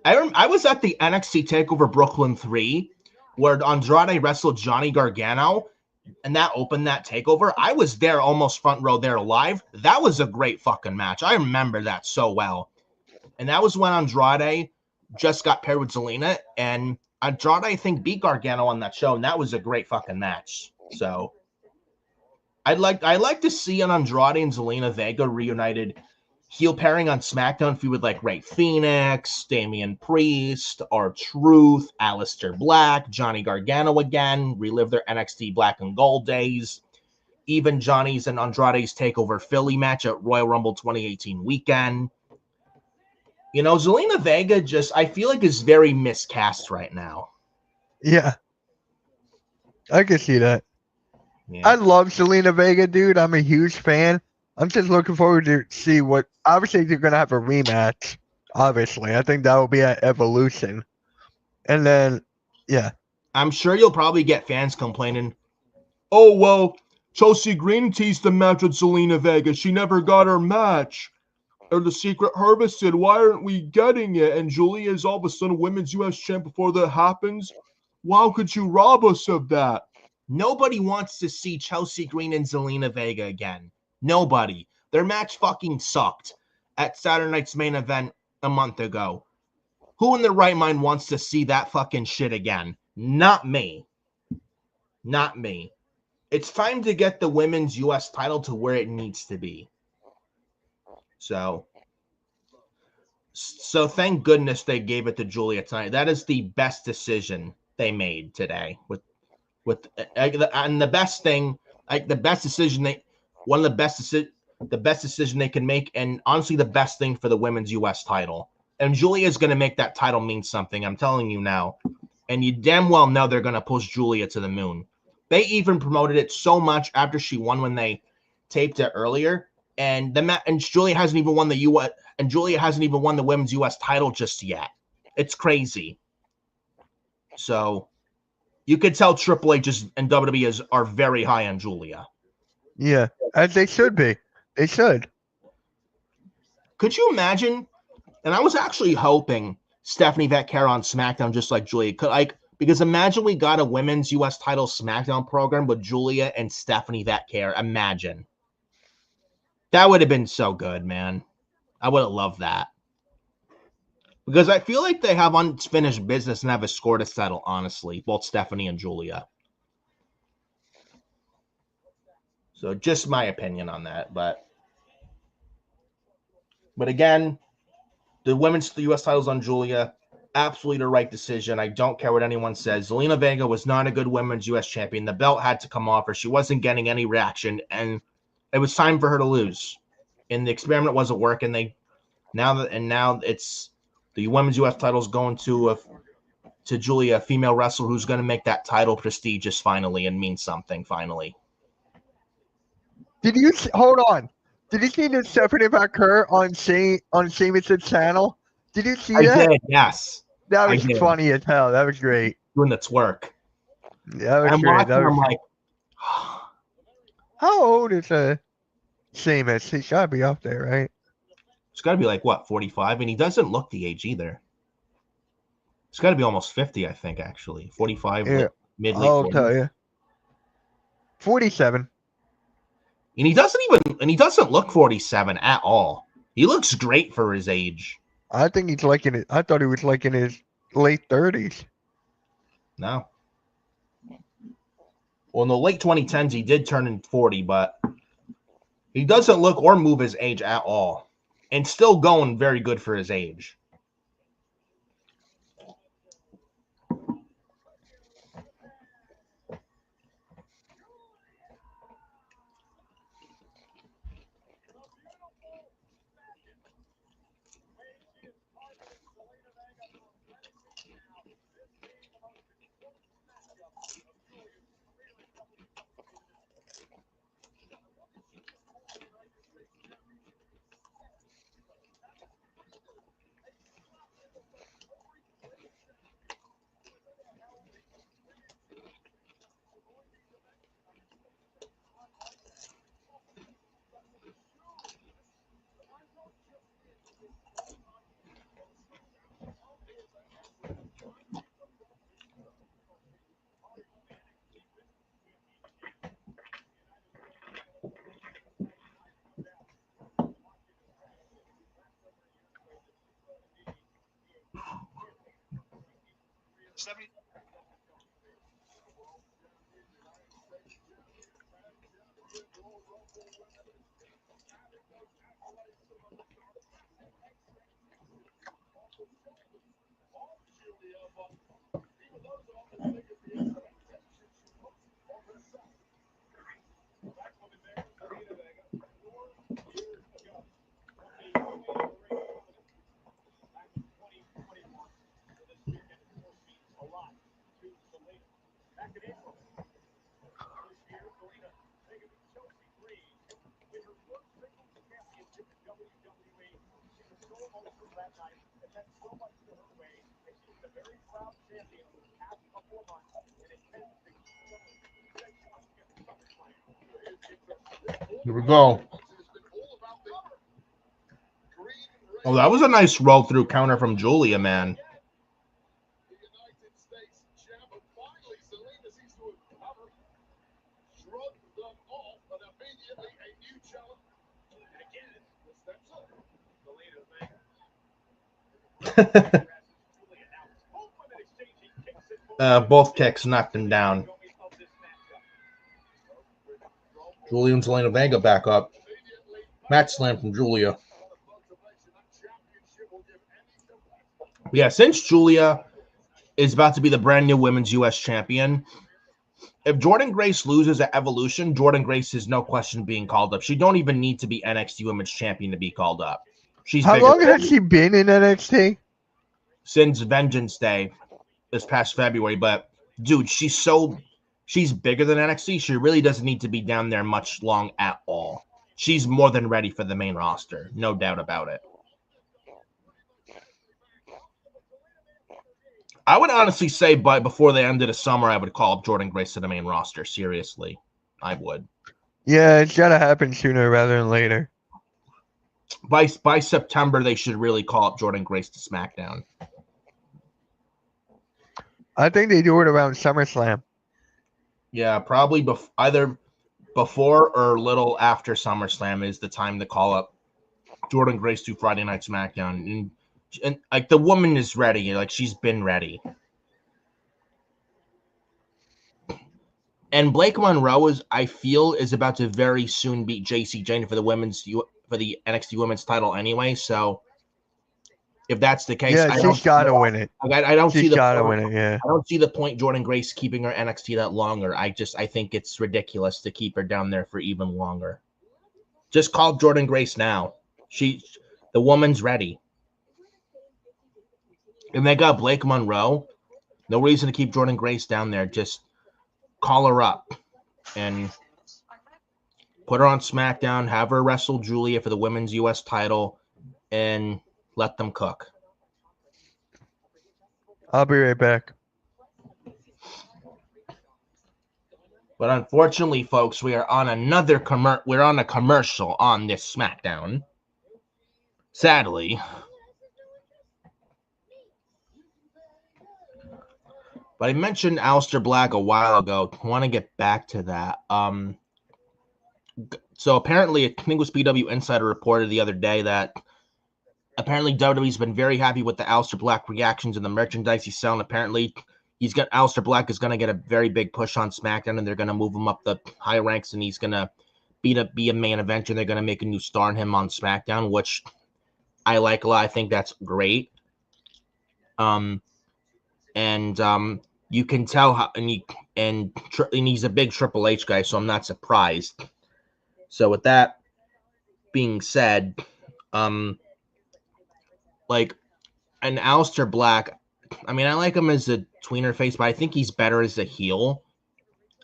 I was at the NXT TakeOver Brooklyn 3 where Andrade wrestled Johnny Gargano, and that opened that TakeOver. I was there almost front row there live. That was a great fucking match. I remember that so well. And that was when Andrade just got paired with Zelina, and Andrade, I think, beat Gargano on that show, and that was a great fucking match. So I'd like to see an Andrade and Zelina Vega reunited heel pairing on SmackDown feud with like Rey Fenix, Damian Priest, R-Truth, Aleister Black, Johnny Gargano again, relive their NXT Black and Gold days. Even Johnny's and Andrade's TakeOver Philly match at Royal Rumble 2018 weekend. You know, Zelina Vega I feel like is very miscast right now. Yeah. I can see that. Yeah. I love Zelina Vega, dude. I'm a huge fan. I'm just looking forward to see what. Obviously, they're gonna have a rematch. Obviously, I think that will be at Evolution, and then, yeah, I'm sure you'll probably get fans complaining, oh, well, Chelsea Green teased the match with Zelina Vega. She never got her match. Or the Secret Harvested. Why aren't we getting it? And Julia is all of a sudden women's U.S. champ before that happens. How could you rob us of that? Nobody wants to see Chelsea Green and Zelina Vega again. Nobody. Their match fucking sucked at Saturday Night's Main Event a month ago. Who in their right mind wants to see that fucking shit again? Not me. Not me. It's time to get the women's U.S. title to where it needs to be. So thank goodness they gave it to Julia tonight. That is the best decision they made today. And the best thing, like the best decision the best decision they can make, and honestly the best thing for the women's U.S. title. And Julia is going to make that title mean something. I'm telling you now. And you damn well know they're going to push Julia to the moon. They even promoted it so much after she won when they taped it earlier. And Julia hasn't even won the women's U.S. title just yet. It's crazy. So you could tell Triple H and WWE are very high on Julia. yeah, as they should be. They should. Could you imagine? And I was actually hoping Stephanie Vaquero on SmackDown just like Julia could, because imagine we got a women's U.S. title SmackDown program with Julia and Stephanie Vaquero. Imagine. That would have been so good, man. I would have loved that. Because I feel like they have unfinished business and have a score to settle, honestly, both Stephanie and Julia. So just my opinion on that. But again, the women's U.S. titles on Julia, absolutely the right decision. I don't care what anyone says. Zelina Vega was not a good women's U.S. champion. The belt had to come off her. She wasn't getting any reaction, and it was time for her to lose. And the experiment wasn't working. Now it's the women's U.S. titles going to Julia, a female wrestler who's going to make that title prestigious finally and mean something finally. Hold on? Did you see the Stephanie Vaquero on Sheamus' channel? Did you see that? I did, yes. That was funny as hell. That was great. Doing the twerk. That was great. I'm like, how old is Sheamus? He's got to be up there, right? It's got to be like, what, 45? And he doesn't look the age either. It's got to be almost 50, I think, actually. 45, yeah. mid-late I'll 40s. tell you. 47. And he doesn't look 47 at all. He looks great for his age. I think he's I thought he was like in his late 30s. No. Well, in the late 2010s, he did turn in 40, but he doesn't look or move his age at all. And still going very good for his age. Here we go. Oh, that was a nice roll through counter from Julia, man. Both kicks knocked him down. Julia and Zelina Vega back up. Match slam from Julia. Yeah, since Julia is about to be the brand new women's U.S. champion, if Jordynne Grace loses at Evolution, Jordynne Grace is no question being called up. She don't even need to be NXT Women's Champion to be called up. She's How long has she been in NXT? Since Vengeance Day this past February. But, dude, she's bigger than NXT. She really doesn't need to be down there much long at all. She's more than ready for the main roster. No doubt about it. I would honestly say before the end of the summer, I would call up Jordynne Grace to the main roster. Seriously, I would. Yeah, it's got to happen sooner rather than later. By September, they should really call up Jordynne Grace to SmackDown. I think they do it around SummerSlam. Yeah, probably either before or a little after SummerSlam is the time to call up Jordynne Grace to Friday Night SmackDown. And like the woman is ready, like she's been ready. And Blake Monroe I feel is about to very soon beat JC Jane for the NXT Women's title anyway. So if that's the case, yeah, she's got to win it. I don't see the point. Win it, yeah. I don't see the point Jordynne Grace keeping her NXT that longer. I think it's ridiculous to keep her down there for even longer. Just call Jordynne Grace now. The woman's ready. And they got Blake Monroe. No reason to keep Jordynne Grace down there. Just call her up and put her on SmackDown. Have her wrestle Julia for the women's U.S. title and let them cook. I'll be right back. But unfortunately, folks, we are on we're on a commercial on this SmackDown. Sadly. But I mentioned Aleister Black a while ago. I want to get back to that. So apparently, I think it was PW Insider reported the other day that apparently WWE's been very happy with the Aleister Black reactions and the merchandise he's selling. Apparently, Aleister Black is going to get a very big push on SmackDown, and they're going to move him up the high ranks, and he's going to be a main eventer, and they're going to make a new star in him on SmackDown, which I like a lot. I think that's great. You can tell how, and he's a big Triple H guy, so I'm not surprised. So with that being said, like an Aleister Black, I mean, I like him as a tweener face, but I think he's better as a heel.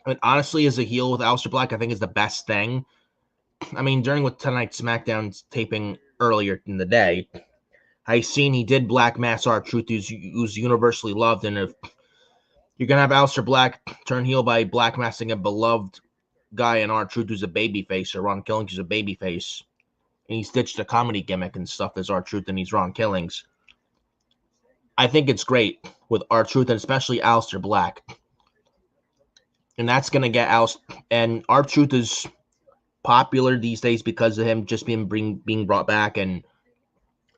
I mean, honestly, as a heel with Aleister Black, I think is the best thing. I mean, with tonight's SmackDown taping earlier in the day, I seen he did Black Mass R-Truth, who's universally loved, and if you're gonna have Aleister Black turn heel by Black Massing a beloved guy in R-Truth who's a babyface, or Ron Killings who's a babyface, and he's ditched a comedy gimmick and stuff as R-Truth, and he's Ron Killings. I think it's great with R-Truth, and especially Aleister Black. And that's going to get and R-Truth is popular these days because of him just being brought back and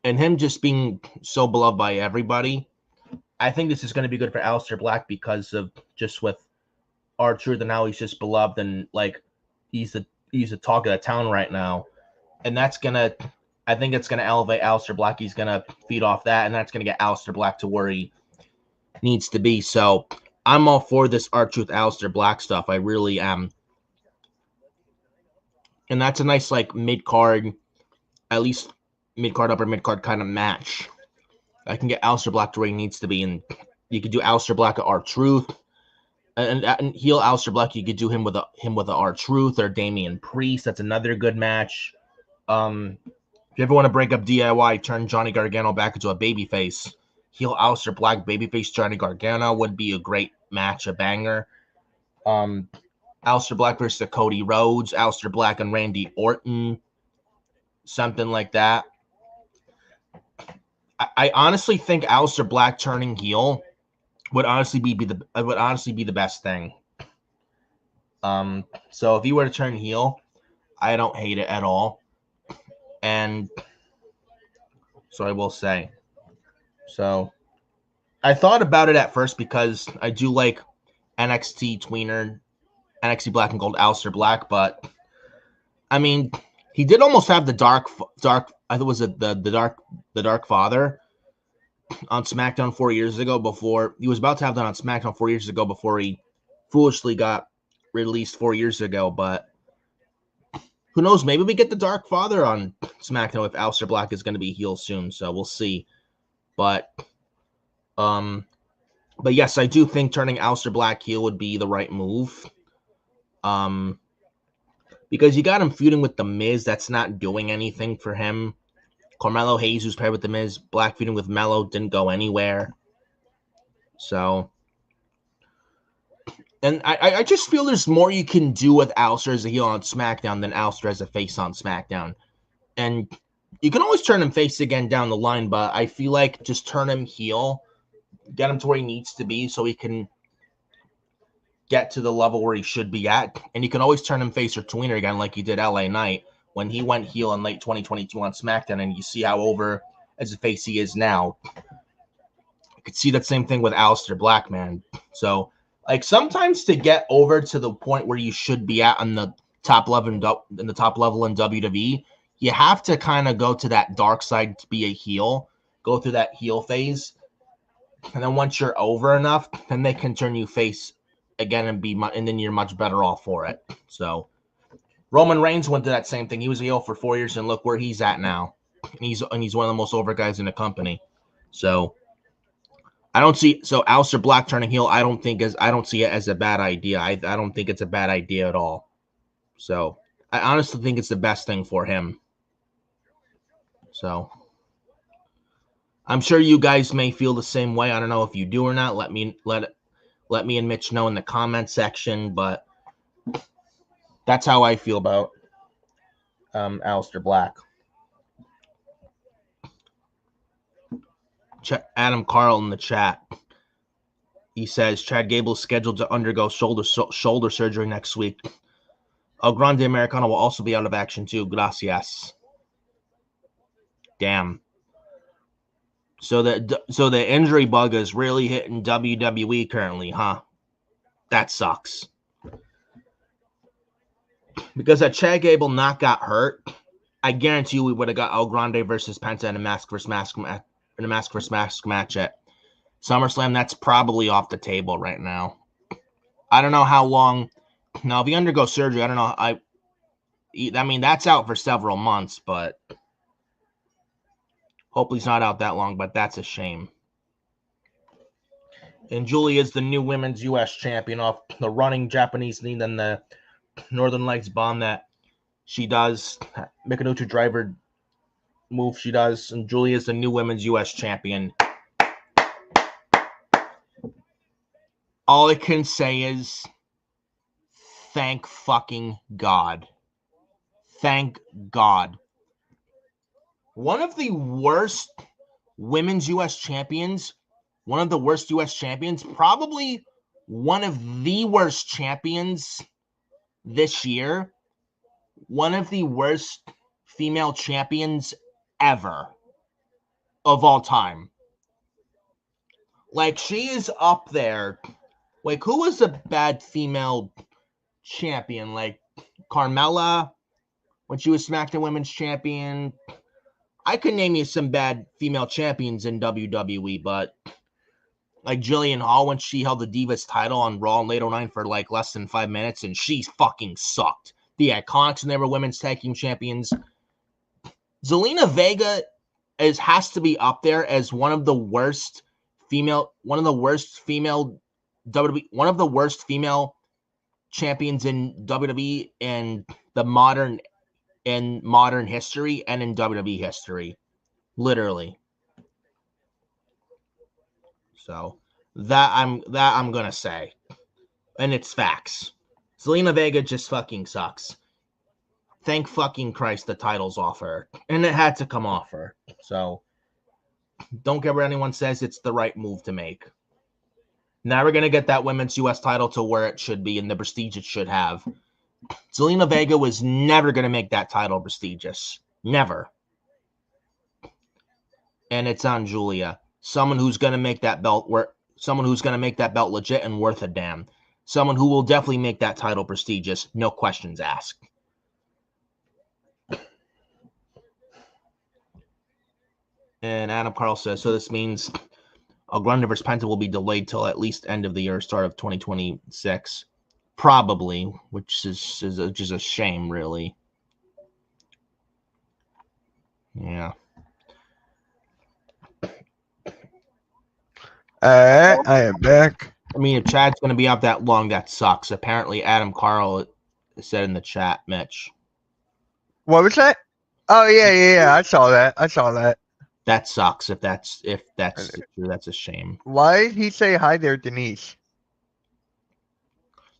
him just being so beloved by everybody. I think this is going to be good for Aleister Black because of just with R-Truth and how he's just beloved and like he's the talk of the town right now, and I think it's gonna elevate Aleister Black. He's gonna feed off that, and that's gonna get Aleister Black to where he needs to be. So I'm all for this R-Truth Aleister Black stuff. I really am, and that's a nice like mid card, at least mid card upper mid card kind of match. I can get Aleister Black to where he needs to be, and you could do Aleister Black at R-Truth. And heel Aleister Black, you could do him with a R-Truth or Damian Priest. That's another good match. If you ever want to break up DIY, turn Johnny Gargano back into a babyface. Heel Aleister Black, babyface Johnny Gargano would be a great match, a banger. Aleister Black versus Cody Rhodes, Aleister Black and Randy Orton, something like that. I honestly think Aleister Black turning heel would honestly be the best thing. So if he were to turn heel, I don't hate it at all. And so I will say. So I thought about it at first because I do like NXT tweener, NXT Black and Gold Aleister Black, but I mean, he did almost have the dark. I think it was the Dark Father on SmackDown 4 years ago. Before he was about to have that on SmackDown 4 years ago, before he foolishly got released 4 years ago. But who knows? Maybe we get the Dark Father on SmackDown if Aleister Black is going to be heel soon. So we'll see. But yes, I do think turning Aleister Black heel would be the right move. Because you got him feuding with The Miz, that's not doing anything for him. Carmelo Hayes, who's paired with The Miz, Black feuding with Melo, didn't go anywhere. So, and I just feel there's more you can do with Aleister as a heel on SmackDown than Aleister as a face on SmackDown. And you can always turn him face again down the line, but I feel like just turn him heel, get him to where he needs to be so he can get to the level where he should be at. And you can always turn him face or tweener again like he did LA Knight when he went heel in late 2022 on SmackDown, and you see how over as a face he is now. You could see that same thing with Aleister Black, man. So, like, sometimes to get over to the point where you should be at on the top level in WWE, you have to kind of go to that dark side to be a heel, go through that heel phase, and then once you're over enough, then they can turn you face again and then you're much better off for it. So Roman Reigns went to that same thing. He was a heel for 4 years, and look where he's at now. And he's one of the most over guys in the company. So Aleister Black turning heel, I don't see it as a bad idea. I don't think it's a bad idea at all. So I honestly think it's the best thing for him. So I'm sure you guys may feel the same way. I don't know if you do or not. Let me and Mitch know in the comment section, but that's how I feel about Aleister Black. Adam Carl in the chat. He says Chad Gable is scheduled to undergo shoulder surgery next week. El Grande Americano will also be out of action too. Gracias. Damn. So the injury bug is really hitting WWE currently, huh? That sucks. Because had Chad Gable not got hurt, I guarantee you we would have got El Grande versus Penta in a mask versus mask match at SummerSlam. That's probably off the table right now. I don't know how long. Now, if he undergoes surgery, I don't know. I mean, that's out for several months, but hopefully he's not out that long, but that's a shame. And Julie is the new women's U.S. champion off the running Japanese knee and the Northern Lights bomb that she does. Mikanuchi driver move she does. And Julie is the new women's U.S. champion. All I can say is thank fucking God. Thank God. One of the worst women's U.S. champions, one of the worst U.S. champions, probably one of the worst champions this year, one of the worst female champions ever of all time. Like, she is up there. Like, who was a bad female champion? Like, Carmella, when she was SmackDown Women's Champion. I could name you some bad female champions in WWE, but like Jillian Hall when she held the Divas title on Raw in late 09 for like less than 5 minutes, and she fucking sucked. The Iconics, and they were women's tag team champions. Zelina Vega has to be up there as one of the worst female champions in WWE in the modern history and in WWE history, literally. So that I'm gonna say, and it's facts. Zelina Vega just fucking sucks. Thank fucking Christ the title's off her, and it had to come off her. So don't care what anyone says, it's the right move to make. Now we're gonna get that women's US title to where it should be and the prestige it should have. Zelina Vega was never gonna make that title prestigious. Never. And it's on Julia. Someone who's going to make that belt legit and worth a damn. Someone who will definitely make that title prestigious, no questions asked. And Adam Carl says, so this means Algrande vs. Penta will be delayed till at least end of the year, start of 2026. Probably, which is a shame, really. Yeah. I am back. I mean, if Chad's going to be out that long, that sucks. Apparently, Adam Carl said in the chat, Mitch. What was that? Oh, yeah. I saw that. That sucks. If that's true, that's a shame. Why did he say hi there, Denise?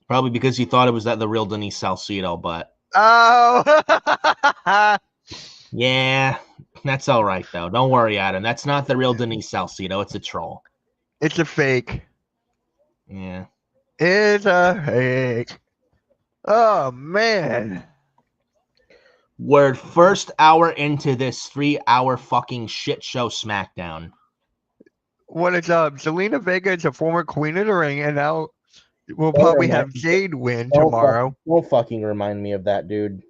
Probably because he thought it was the real Denise Salcedo, but... Oh! Yeah, that's all right, though. Don't worry, Adam. That's not the real Denise Salcedo. It's a troll. It's a fake. Yeah. It's a fake. Oh, man. We're first hour into this 3-hour fucking shit show Smackdown. What is up? Zelina Vega is a former queen of the ring, and now we'll probably have Jade win tomorrow. Don't fucking remind me of that, dude.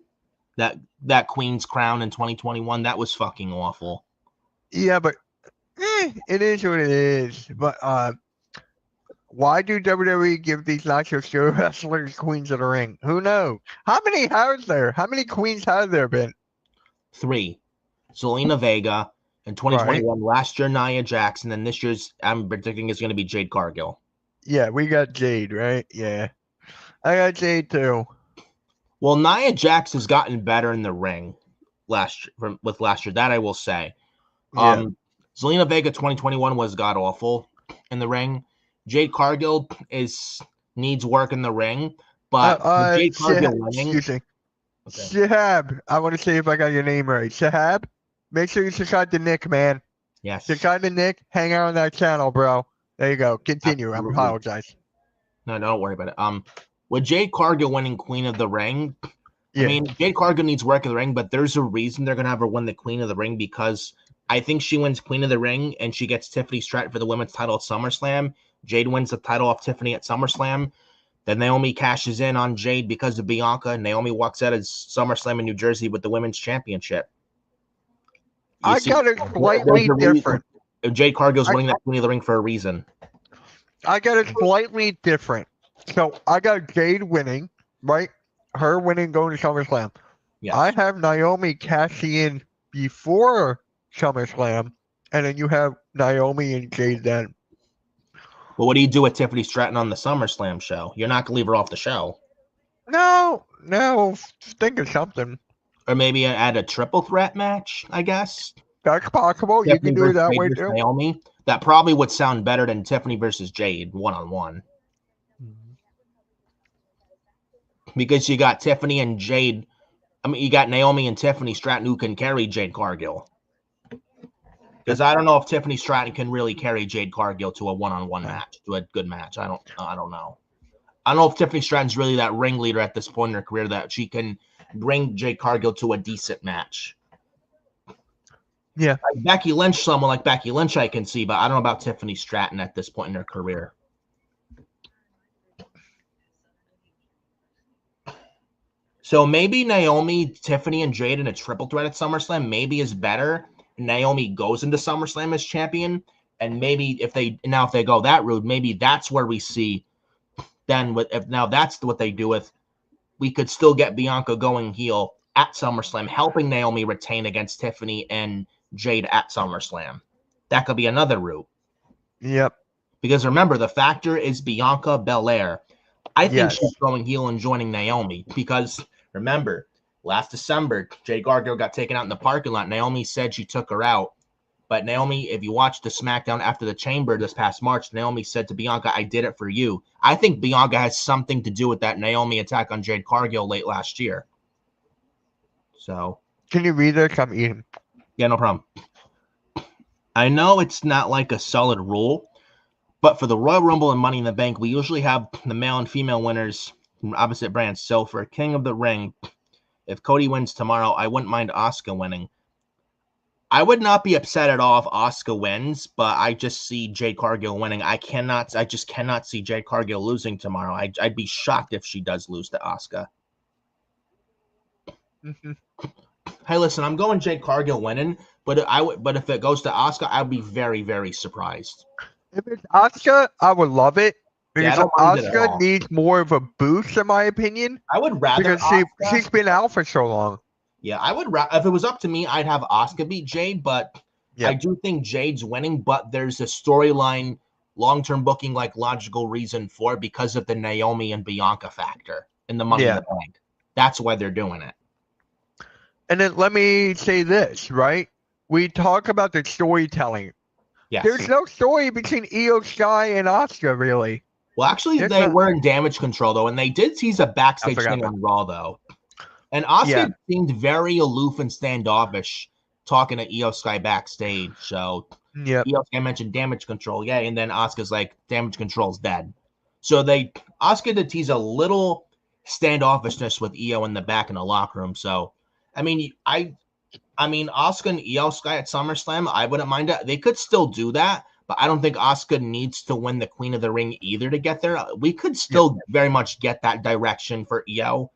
That Queen's Crown in 2021, that was fucking awful. Yeah, but it is what it is. But why do WWE give these nacho show wrestlers queens of the ring? Who knows? How many queens have there been? 3. Zelina Vega in 2021. Right. Last year, Nia Jax, and then this year's, I'm predicting, is going to be Jade Cargill. Yeah, we got Jade, right? Yeah. I got Jade too. Well, Nia Jax has gotten better in the ring last year. That I will say. Yeah. Zelina Vega 2021 was god awful in the ring. Jade Cargill needs work in the ring, but Jade Cargill winning. Excuse me. Okay. Shahab, I want to see if I got your name right. Shahab, make sure you subscribe to Nick, man. Yes. Subscribe to Nick. Hang out on that channel, bro. There you go. Continue. Absolutely. I apologize. No, don't worry about it. With Jade Cargill winning Queen of the Ring, yeah. I mean, Jade Cargill needs work in the ring, but there's a reason they're going to have her win the Queen of the Ring, because I think she wins Queen of the Ring and she gets Tiffany Stratton for the women's title at SummerSlam. Jade wins the title off Tiffany at SummerSlam. Then Naomi cashes in on Jade because of Bianca. Naomi walks out of SummerSlam in New Jersey with the women's championship. I got it slightly different. Jade Cargill's winning that Queen of the Ring for a reason. I got it slightly different. So I got Jade winning, right? Her winning going to SummerSlam. Yes. I have Naomi cashing in before SummerSlam, and then you have Naomi and Jade then. Well, what do you do with Tiffany Stratton on the SummerSlam show? You're not going to leave her off the show. No. Think of something. Or maybe add a triple threat match, I guess. That's possible. Tiffany, you can do it that way too. Naomi. That probably would sound better than Tiffany versus Jade one-on-one. Because you got Tiffany and Jade. I mean, you got Naomi and Tiffany Stratton who can carry Jade Cargill. Because I don't know if Tiffany Stratton can really carry Jade Cargill to a one-on-one match, to a good match. I don't know. I don't know if Tiffany Stratton's really that ringleader at this point in her career that she can bring Jade Cargill to a decent match. Yeah. Like Becky Lynch, someone like Becky Lynch, I can see, but I don't know about Tiffany Stratton at this point in her career. So maybe Naomi, Tiffany, and Jade in a triple threat at SummerSlam maybe is better. Naomi goes into SummerSlam as champion, and maybe if they go that route, maybe that's where we see. Then if now that's what they do with, we could still get Bianca going heel at SummerSlam, helping Naomi retain against Tiffany and Jade at SummerSlam. That could be another route. Yep. Because remember, the factor is Bianca Belair. I think Yes. she's going heel and joining Naomi because remember, last December, Jade Cargill got taken out in the parking lot. Naomi said she took her out. But Naomi, if you watch the Smackdown after the Chamber this past March, Naomi said to Bianca, I did it for you. I think Bianca has something to do with that Naomi attack on Jade Cargill late last year. So. Can you read it? I'm eating. Yeah, no problem. I know it's not like a solid rule, but for the Royal Rumble and Money in the Bank, we usually have the male and female winners from opposite brands. So for King of the Ring, if Cody wins tomorrow, I wouldn't mind Asuka winning. I would not be upset at all if Asuka wins, but I just see Jade Cargill winning. I just cannot see Jade Cargill losing tomorrow. I'd be shocked if she does lose to Asuka. Mm-hmm. Hey, listen, I'm going Jade Cargill winning, but if it goes to Asuka, I'd be very, very surprised. If it's Asuka, I would love it. Because Asuka needs more of a boost, in my opinion. I would rather because she's been out for so long. Yeah, I would. If it was up to me, I'd have Asuka beat Jade, but I do think Jade's winning. But there's a storyline, long-term booking, like logical reason for it because of the Naomi and Bianca factor in the Money in the Bank. That's why they're doing it. And then let me say this, right? We talk about the storytelling. Yes. There's no story between Io Sky and Asuka, really. Well, actually, they were in Damage Control, though, and they did tease a backstage thing on Raw, though. And Asuka seemed very aloof and standoffish talking to Io Sky backstage. So Io Sky mentioned Damage Control, and then Asuka's like, Damage Control's dead. So Asuka did tease a little standoffishness with Io in the back in the locker room. So, I mean, Asuka and Io Sky at SummerSlam, I wouldn't mind it. They could still do that, but I don't think Asuka needs to win the Queen of the Ring either to get there. We could still very much get that direction for Io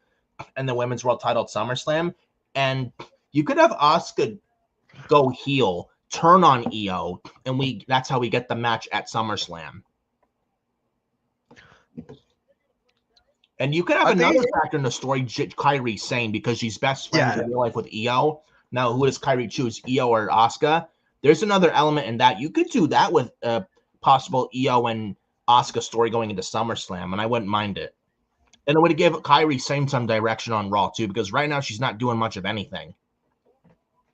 and the Women's World Title at SummerSlam. And you could have Asuka go heel, turn on Io, and that's how we get the match at SummerSlam. And you could have another factor in the story, Kairi Sane, because she's best friends in real life with Io. Now, who does Kairi choose, Io or Asuka? There's another element in that. You could do that with a possible Io and Asuka story going into SummerSlam, and I wouldn't mind it. And it would give Kairi Sane some direction on Raw, too, because right now she's not doing much of anything.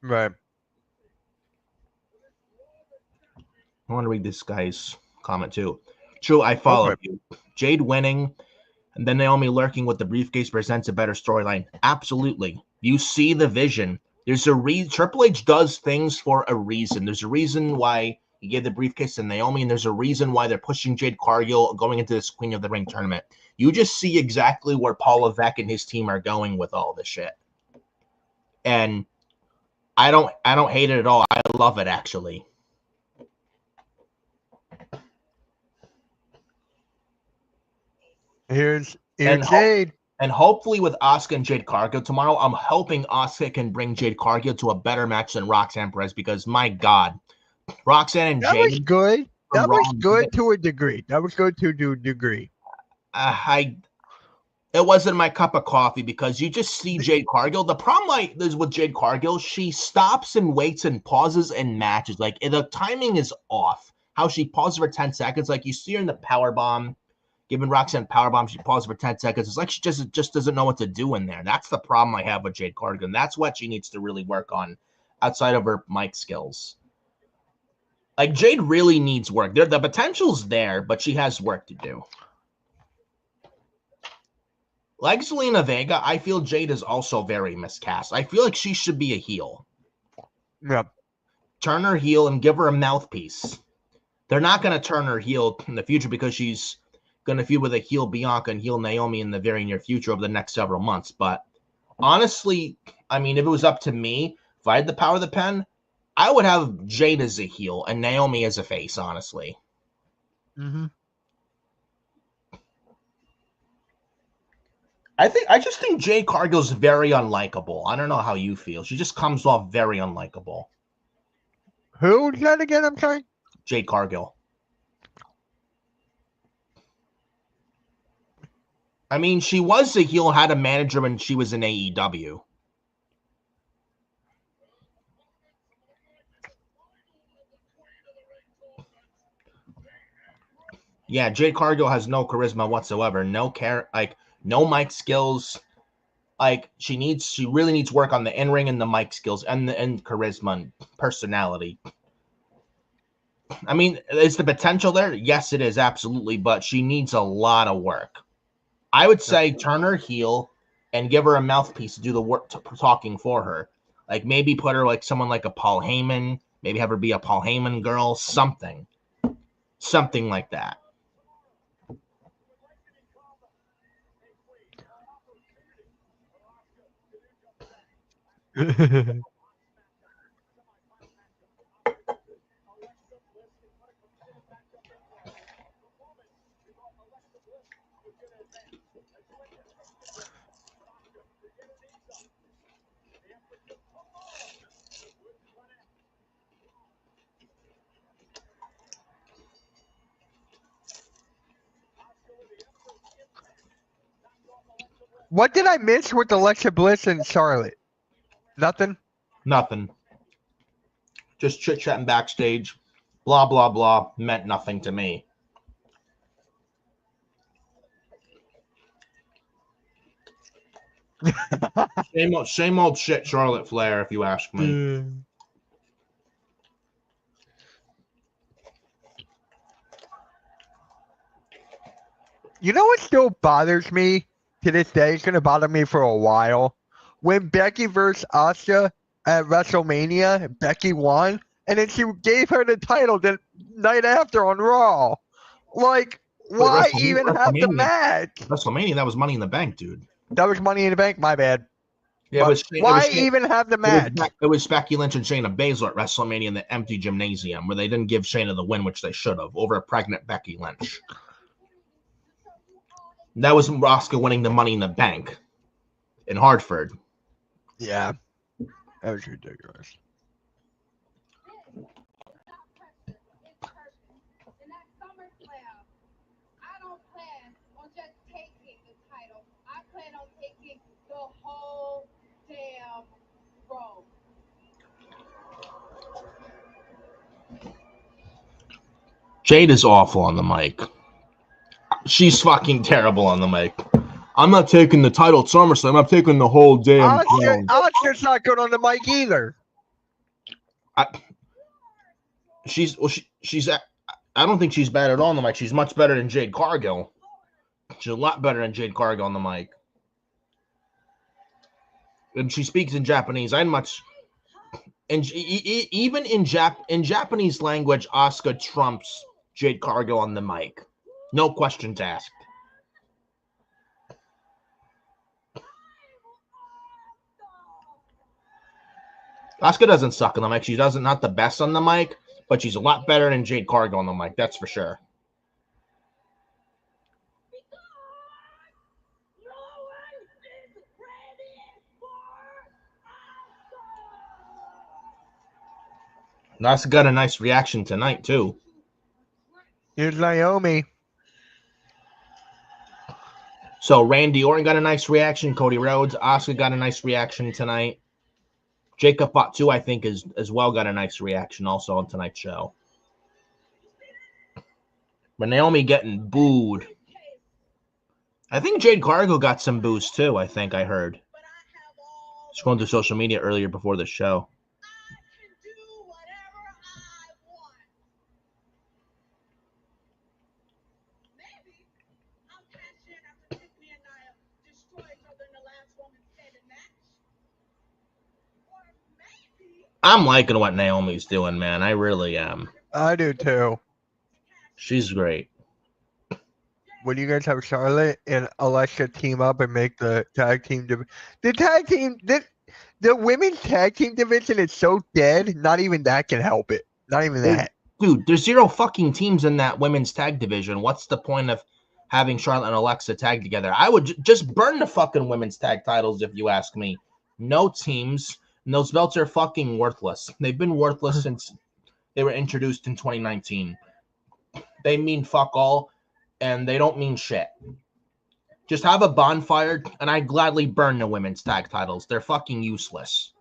Right. I want to read this guy's comment, too. True, I follow you. Jade winning, and then Naomi lurking with the briefcase presents a better storyline. Absolutely. You see the vision. There's a reason. Triple H does things for a reason. There's a reason why he gave the briefcase to Naomi, and there's a reason why they're pushing Jade Cargill going into this Queen of the Ring tournament. You just see exactly where Paul Levesque and his team are going with all this shit. And I don't hate it at all. I love it, actually. Here's Jade. And hopefully with Asuka and Jade Cargill tomorrow, I'm hoping Asuka can bring Jade Cargill to a better match than Roxanne Perez because, my God, Roxanne and Jade. That was good. That was good to a degree. It wasn't my cup of coffee because you just see Jade Cargill. The problem is with Jade Cargill, she stops and waits and pauses in matches. Like, the timing is off. How she pauses for 10 seconds. Like, you see her in the powerbomb. Giving Roxanne powerbomb, she pauses for 10 seconds. It's like she just doesn't know what to do in there. That's the problem I have with Jade Cargill. And that's what she needs to really work on outside of her mic skills. Like, Jade really needs work. The potential's there, but she has work to do. Like Zelina Vega, I feel Jade is also very miscast. I feel like she should be a heel. Yep. Turn her heel and give her a mouthpiece. They're not going to turn her heel in the future because she's going to feud with a heel Bianca and heel Naomi in the very near future over the next several months. But honestly, I mean, if it was up to me, if I had the power of the pen, I would have Jade as a heel and Naomi as a face, honestly. Mm-hmm. I just think Jade Cargill's very unlikable. I don't know how you feel. She just comes off very unlikable. Who's that again? I'm sorry. Jade Cargill. I mean, she was a heel and had a manager when she was in AEW. Yeah, Jade Cargill has no charisma whatsoever. No mic skills. Like she really needs work on the in-ring and the mic skills and charisma and personality. I mean, is the potential there? Yes, it is, absolutely, but she needs a lot of work. I would say turn her heel and give her a mouthpiece to do the work talking for her. Like maybe put her like someone like a Paul Heyman, maybe have her be a Paul Heyman girl, something like that. What did I miss with Alexa Bliss and Charlotte? Nothing. Nothing. Just chit-chatting backstage. Blah, blah, blah. Meant nothing to me. Same old shit, Charlotte Flair, if you ask me. You know what still bothers me to this day? It's going to bother me for a while. When Becky versus Asuka at WrestleMania, Becky won, and then she gave her the title the night after on Raw. Like, why even have the match? WrestleMania, that was Money in the Bank, dude. That was Money in the Bank, my bad. Yeah, why even have the match? It was Becky Lynch and Shayna Baszler at WrestleMania in the empty gymnasium where they didn't give Shayna the win, which they should have, over a pregnant Becky Lynch. That was Asuka winning the Money in the Bank in Hartford. Yeah, that was ridiculous. Jade is awful on the mic. She's fucking terrible on the mic. I'm not taking the title at SummerSlam. I'm taking the whole damn crown. Asuka's not good on the mic either. I don't think she's bad at all on the mic. She's much better than Jade Cargill. She's a lot better than Jade Cargill on the mic. And she speaks in Japanese. Even in Japanese language, Asuka trumps Jade Cargill on the mic. No questions asked. Asuka doesn't suck on the mic. She doesn't not the best on the mic, but she's a lot better than Jade Cargill on the mic. That's for sure. Asuka got a nice reaction tonight too. Here's Naomi. So Randy Orton got a nice reaction. Cody Rhodes, Asuka got a nice reaction tonight. Jacob Fatu, I think, as well got a nice reaction also on tonight's show. But Naomi getting booed. I think Jade Cargill got some boos too, I think I heard. Scrolling through social media earlier before the show. I'm liking what Naomi's doing, man. I really am. I do too. She's great. When you guys have Charlotte and Alexa team up and make the tag team, the tag team, The women's tag team division is so dead. Not even that can help it. Not even that. Dude, there's 0 fucking teams in that women's tag division. What's the point of having Charlotte and Alexa tag together? I would just burn the fucking women's tag titles if you ask me. No teams. And those belts are fucking worthless. They've been worthless since they were introduced in 2019. They mean fuck all, and they don't mean shit. Just have a bonfire, and I'd gladly burn the women's tag titles. They're fucking useless.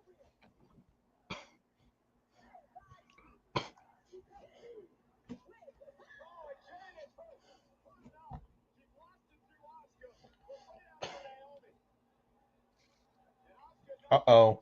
Uh-oh.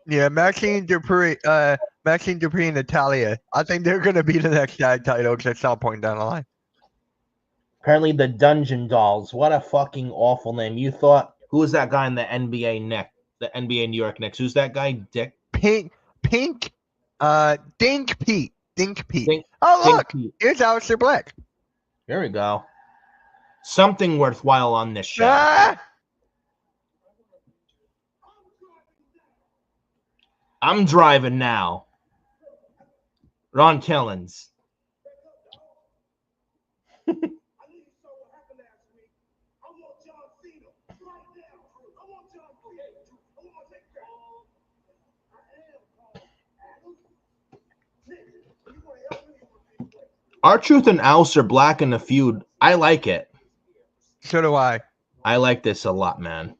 Yeah, Maxine Dupree and Natalia. I think they're gonna be the next tag titles at some point down the line. Apparently the Dungeon Dolls. What a fucking awful name. You thought, who was that guy in the NBA Knicks? The NBA New York Knicks. Who's that guy? Dink Pete. Dink Pete. Dink, Oh, look, Pete. here's Aleister Black. There we go. Something worthwhile on this show. Ah! I'm driving now. Ron Killens. R-Truth and Aleister Black in the feud. I like it. So do I. I like this a lot, man.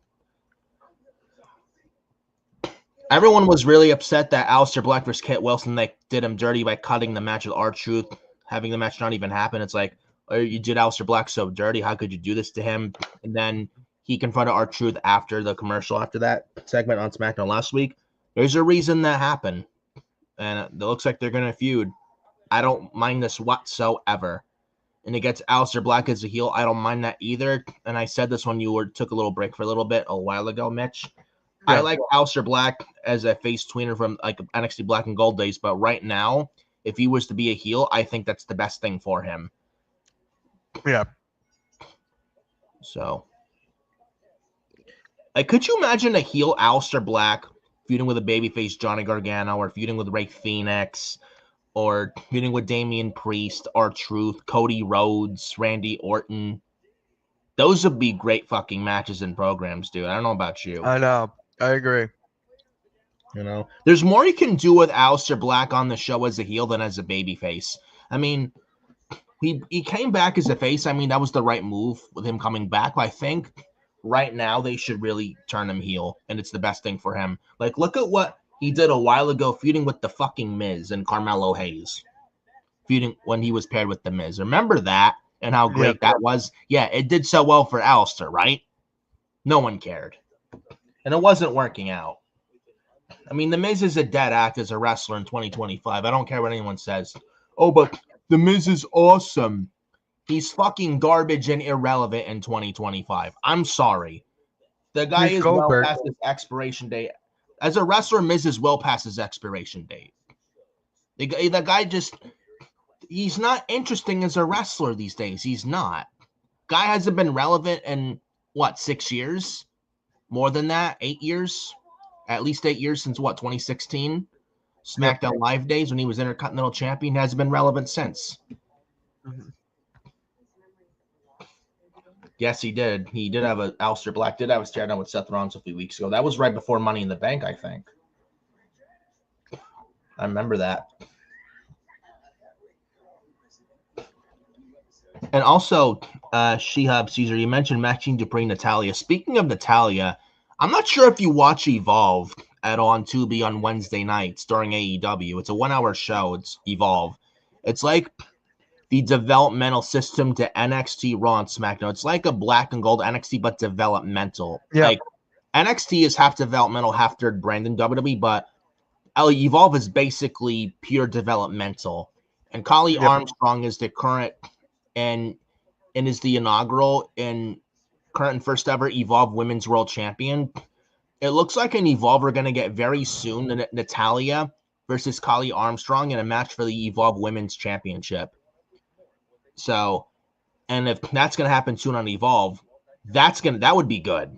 Everyone was really upset that Aleister Black versus Kit Wilson, they did him dirty by cutting the match with R-Truth, having the match not even happen. It's like, oh, you did Aleister Black so dirty. How could you do this to him? And then he confronted R-Truth after the commercial, after that segment on SmackDown last week. There's a reason that happened. And it looks like they're going to feud. I don't mind this whatsoever. And it gets Aleister Black as a heel. I don't mind that either. And I said this when you took a little break for a little bit a while ago, Mitch. Yeah. I like Aleister Black as a face tweener from like NXT Black and Gold days, but right now, if he was to be a heel, I think that's the best thing for him. Yeah. So, like, could you imagine a heel Aleister Black feuding with a babyface Johnny Gargano, or feuding with Rey Fenix, or feuding with Damian Priest, R-Truth, Cody Rhodes, Randy Orton? Those would be great fucking matches and programs, dude. I don't know about you. I know. I agree. You know, there's more you can do with Aleister Black on the show as a heel than as a babyface. I mean, he came back as a face. I mean, that was the right move with him coming back. But I think right now they should really turn him heel, and it's the best thing for him. Like, look at what he did a while ago, feuding with the fucking Miz and Carmelo Hayes. Feuding when he was paired with the Miz. Remember that and how great that was? Yeah, it did so well for Aleister, right? No one cared. And it wasn't working out. I mean, The Miz is a dead act as a wrestler in 2025. I don't care what anyone says. Oh, but The Miz is awesome. He's fucking garbage and irrelevant in 2025. I'm sorry. The guy is well past his expiration date. As a wrestler, Miz is well past his expiration date. The guy just, he's not interesting as a wrestler these days. He's not. Guy hasn't been relevant in, what, 6 years? More than that? 8 years? At least 8 years since, what, 2016? SmackDown Live days when he was Intercontinental Champion. Hasn't been relevant since. Mm-hmm. Yes, he did. He did have Aleister Black did have a stare down with Seth Rollins a few weeks ago. That was right before Money in the Bank, I think. I remember that. And also, Shehab Caesar, you mentioned Maxine Dupree, Natalia. Speaking of Natalia, I'm not sure if you watch Evolve on Tubi on Wednesday nights during AEW. It's a 1-hour show. It's Evolve. It's like the developmental system to NXT, Raw, and SmackDown. It's like a black and gold NXT, but developmental. Yeah. Like NXT is half developmental, half third brand in WWE, but Evolve is basically pure developmental. And Kali Armstrong is the current and is the inaugural and current and first ever Evolve Women's World Champion. It looks like an Evolve we're going to get very soon, Natalia versus Kali Armstrong in a match for the Evolve Women's Championship. So, and if that's going to happen soon on Evolve, that would be good.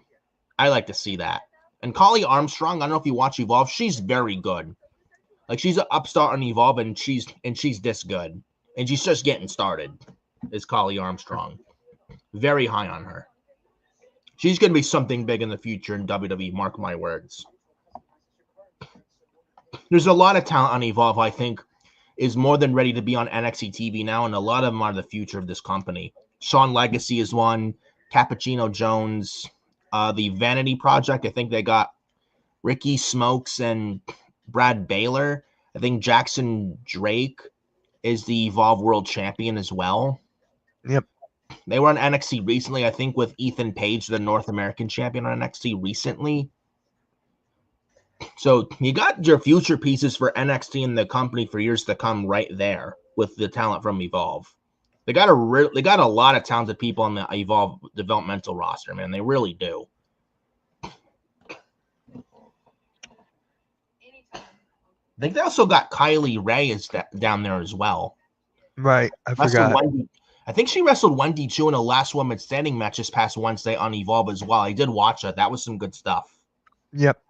I like to see that. And Kali Armstrong, I don't know if you watch Evolve, she's very good. Like she's an upstart on Evolve, and she's this good, and she's just getting started. Is Kali Armstrong very high on her? She's going to be something big in the future in WWE. Mark my words. There's a lot of talent on Evolve. I think is more than ready to be on NXT TV now, and a lot of them are the future of this company. Sean Legacy is one. Cappuccino Jones, the Vanity Project. I think they got Ricky Smokes and Brad Baylor. I think Jackson Drake is the Evolve World Champion as well. Yep. They were on NXT recently, I think, with Ethan Page, the North American champion on NXT recently. So you got your future pieces for NXT and the company for years to come right there with the talent from Evolve. They got a lot of talented people on the Evolve developmental roster, man. They really do. I think they also got Kylie Ray down there as well. Right, I forgot. I think she wrestled Wendy Chu in a last woman standing match this past Wednesday on Evolve as well. I did watch that. That was some good stuff. Yep.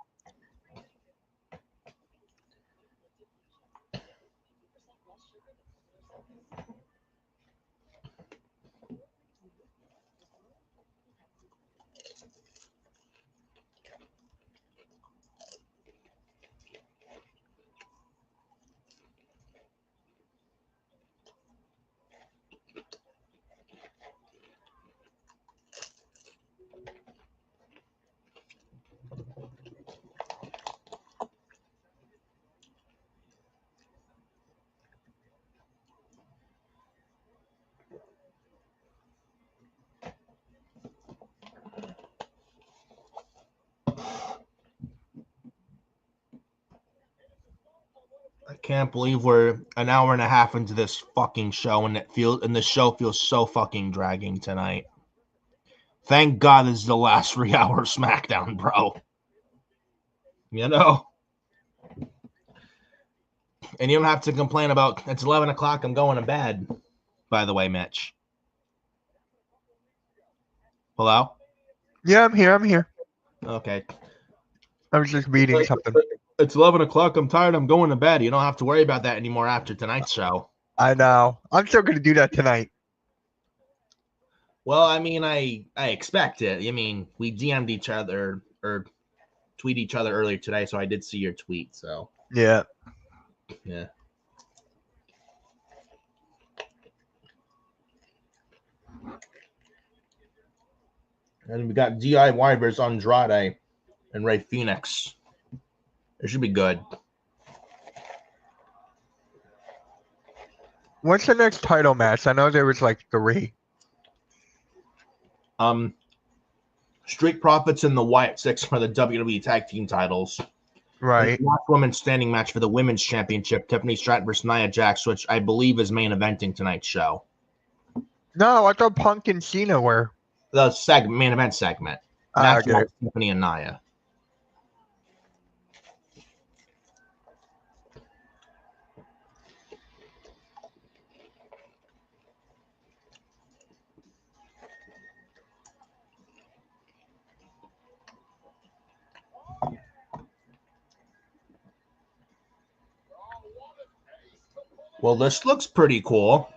I can't believe we're an hour and a half into this fucking show, and the show feels so fucking dragging tonight. Thank God this is the last 3 hour Smackdown, bro. You know? And you don't have to complain about it's 11 o'clock, I'm going to bed. By the way, Mitch. Hello? Yeah, I'm here. Okay. I was just reading something. It's 11 o'clock, I'm tired, I'm going to bed. You don't have to worry about that anymore after tonight's show. I know. I'm still going to do that tonight. Well, I mean, I expect it. I mean, we DM'd each other or tweet each other earlier today, so I did see your tweet. So yeah. And we got DIY versus Andrade and Rey Fenix. It should be good. What's the next title match? I know there was like 3. Street Profits and the Wyatt Six for the WWE Tag Team titles. Right. Last women's standing match for the Women's Championship, Tiffany Stratton versus Nia Jax, which I believe is main eventing tonight's show. No, I thought Punk and Cena were. The main event segment. Match with Tiffany and Nia. Well, this looks pretty cool.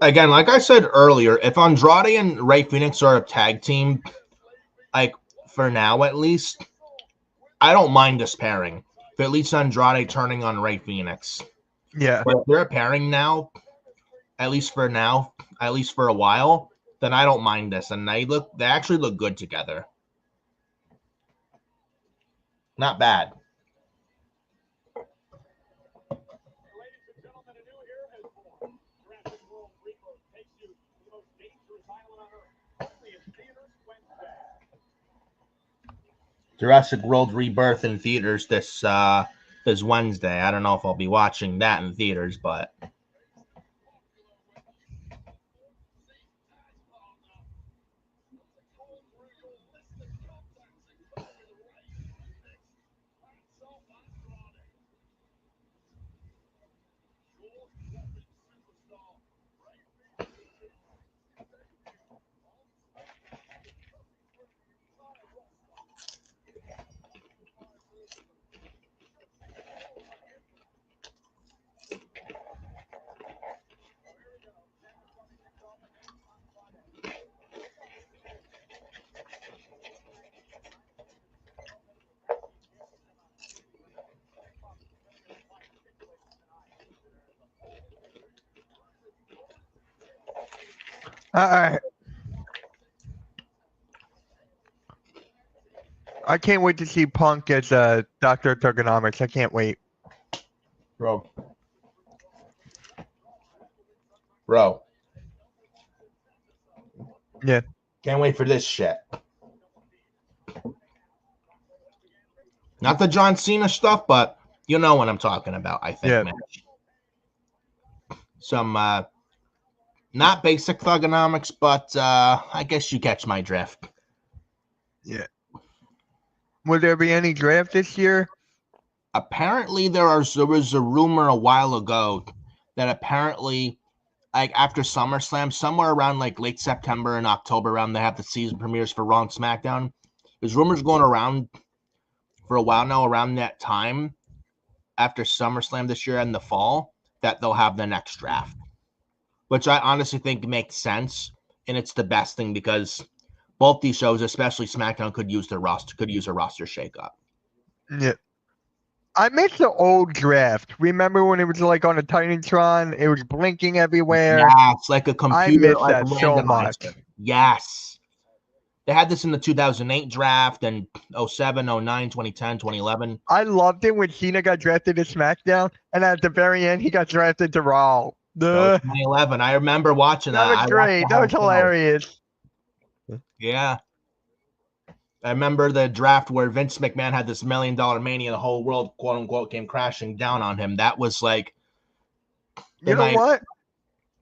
again, like I said earlier, if Andrade and Rey Fenix are a tag team, like for now at least, I don't mind this pairing. If at least Andrade turning on Rey Fenix. Yeah. But if they're a pairing now, at least for now, at least for a while, then I don't mind this. And they actually look good together. Not bad. Jurassic World Rebirth in theaters this Wednesday. I don't know if I'll be watching that in theaters, but All right. I can't wait to see Punk as Doctor of Thugonomics. I can't wait. Bro. Yeah. Can't wait for this shit. Not the John Cena stuff, but you know what I'm talking about, I think, Yeah. man. Some not basic thugonomics, but I guess you catch my drift. Yeah. Will there be any draft this year? Apparently there was a rumor a while ago that apparently like after SummerSlam, somewhere around like late September and October around they have the season premieres for Raw and SmackDown. There's rumors going around for a while now around that time after SummerSlam this year in the fall that they'll have the next draft, which I honestly think makes sense. And it's the best thing because both these shows, especially SmackDown, could use a roster shakeup. Yeah. I miss the old draft. Remember when it was like on a Titantron? It was blinking everywhere. Yeah, it's like a computer. I miss like that so much. Yes. They had this in the 2008 draft and 07, 09, 2010, 2011. I loved it when Cena got drafted to SmackDown, and at the very end, he got drafted to Raw. 2011. I remember watching that. That was great. That was hilarious. Yeah. I remember the draft where Vince McMahon had this $1 million mania, the whole world, quote unquote, came crashing down on him. That was like, you know what?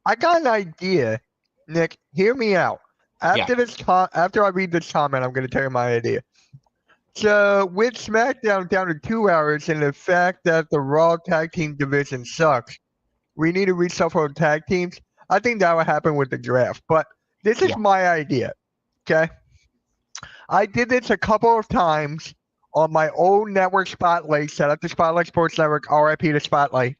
I got an idea, Nick. Hear me out. After I read this comment, I'm going to tell you my idea. So with SmackDown down to 2 hours, and the fact that the Raw tag team division sucks, we need to reshuffle tag teams. I think that would happen with the draft. But this is my idea. Okay. I did this a couple of times on my old network Spotlight, set up the Spotlight Sports Network, RIP to Spotlight.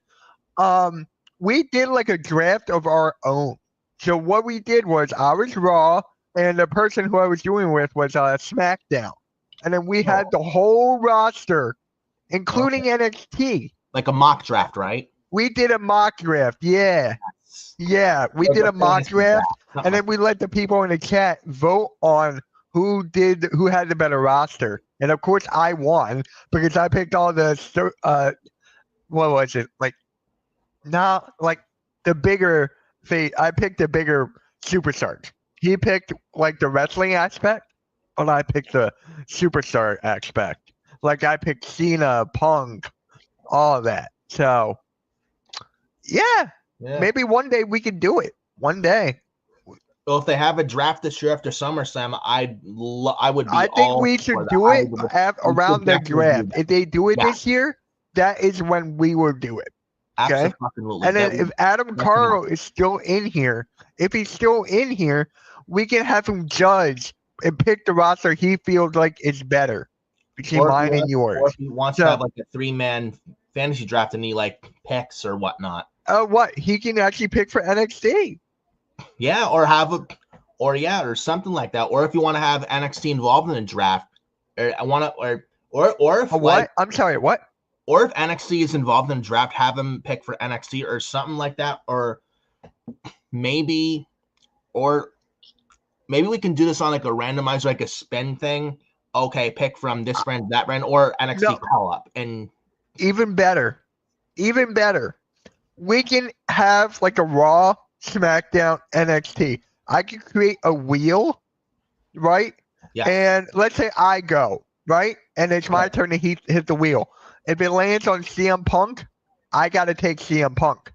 We did like a draft of our own. So what we did was I was Raw, and the person who I was doing with was SmackDown. And then we had the whole roster, including NXT. Like a mock draft, right? We did a mock draft, yeah. Yeah, we did a mock draft, and then we let the people in the chat vote on who had the better roster. And of course I won because I picked all the what was it? Like the bigger I picked the bigger superstars. He picked like the wrestling aspect, and I picked the superstar aspect. Like I picked Cena, Punk, all of that. So yeah, maybe one day we could do it. One day. Well, if they have a draft this year after SummerSlam, I would be. I think we should do it around the draft. If they do it this year, that is when we will do it. Okay. Absolutely. And then if Adam Carl is still in here, we can have him judge and pick the roster he feels like is better between mine and yours. Or if he wants to have like a 3-man fantasy draft and he like picks or whatnot. He can actually pick for NXT. Yeah, or something like that. Or if you want to have NXT involved in the draft, or I want to, or if A what? I'm sorry, what? or if NXT is involved in the draft, have them pick for NXT or something like that. Or maybe, or maybe we can do this on like a randomizer, like a spin thing. Okay, pick from this brand, that brand, or NXT No, call up, and even better. Even better. We can have like a Raw, SmackDown, NXT. I can create a wheel, right? yes, And let's say I go, right? And it's my turn to hit the wheel. If it lands on CM Punk, I got to take CM Punk.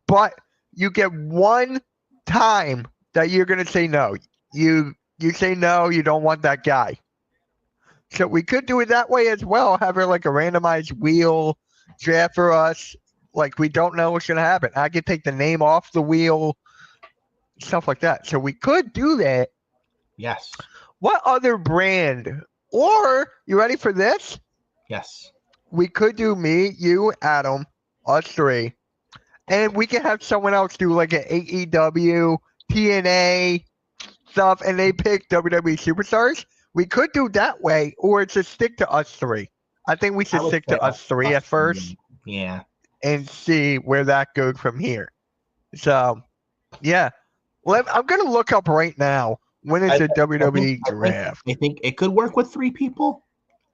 But you get one time that you're going to say no. You say no, you don't want that guy. So we could do it that way as well, have it like a randomized wheel draft for us. Like we don't know what's gonna happen. I could take the name off the wheel, stuff like that. So we could do that. yes, What other brand? Or you ready for this? yes. We could do me, you, Adam, us three, and we can have someone else do like an AEW, TNA stuff, and they pick WWE superstars. We could do that way, or just stick to us three. I think we I should would stick say to us three at first Yeah. and see where that goes from here. So, yeah. Well, I'm going to look up right now when is the WWE draft. I think it could work with 3 people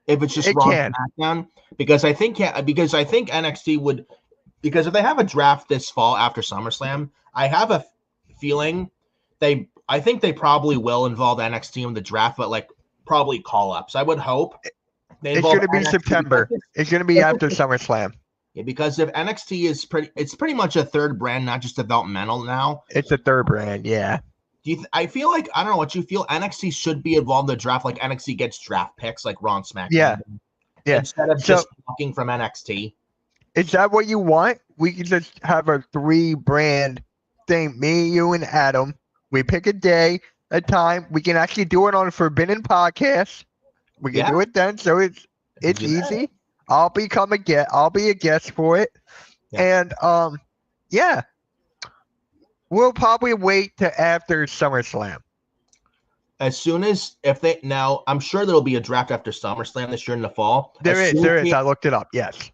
if it's just It Raw can. and SmackDown. Because I think NXT would, because if they have a draft this fall after SummerSlam, I have a feeling I think they probably will involve NXT in the draft, but like probably call ups. I would hope they It's involve going to be NXT September. It's going to be after SummerSlam. Yeah, because if NXT is it's pretty much a third brand, not just developmental now. It's a third brand, yeah. I feel like, I don't know what you feel, NXT should be involved in the draft, like NXT gets draft picks like Raw and SmackDown. Yeah. Yeah. Instead of just talking from NXT. Is that what you want? We can just have a 3-brand thing. Me, you, and Adam. We pick a day, a time. We can actually do it on a Forbidden podcast. We can do it then, so it's easy. I'll become a guest. I'll be a guest for it, and yeah, we'll probably wait to after SummerSlam. As soon as I'm sure there'll be a draft after SummerSlam this year in the fall. There is. I looked it up. Yes.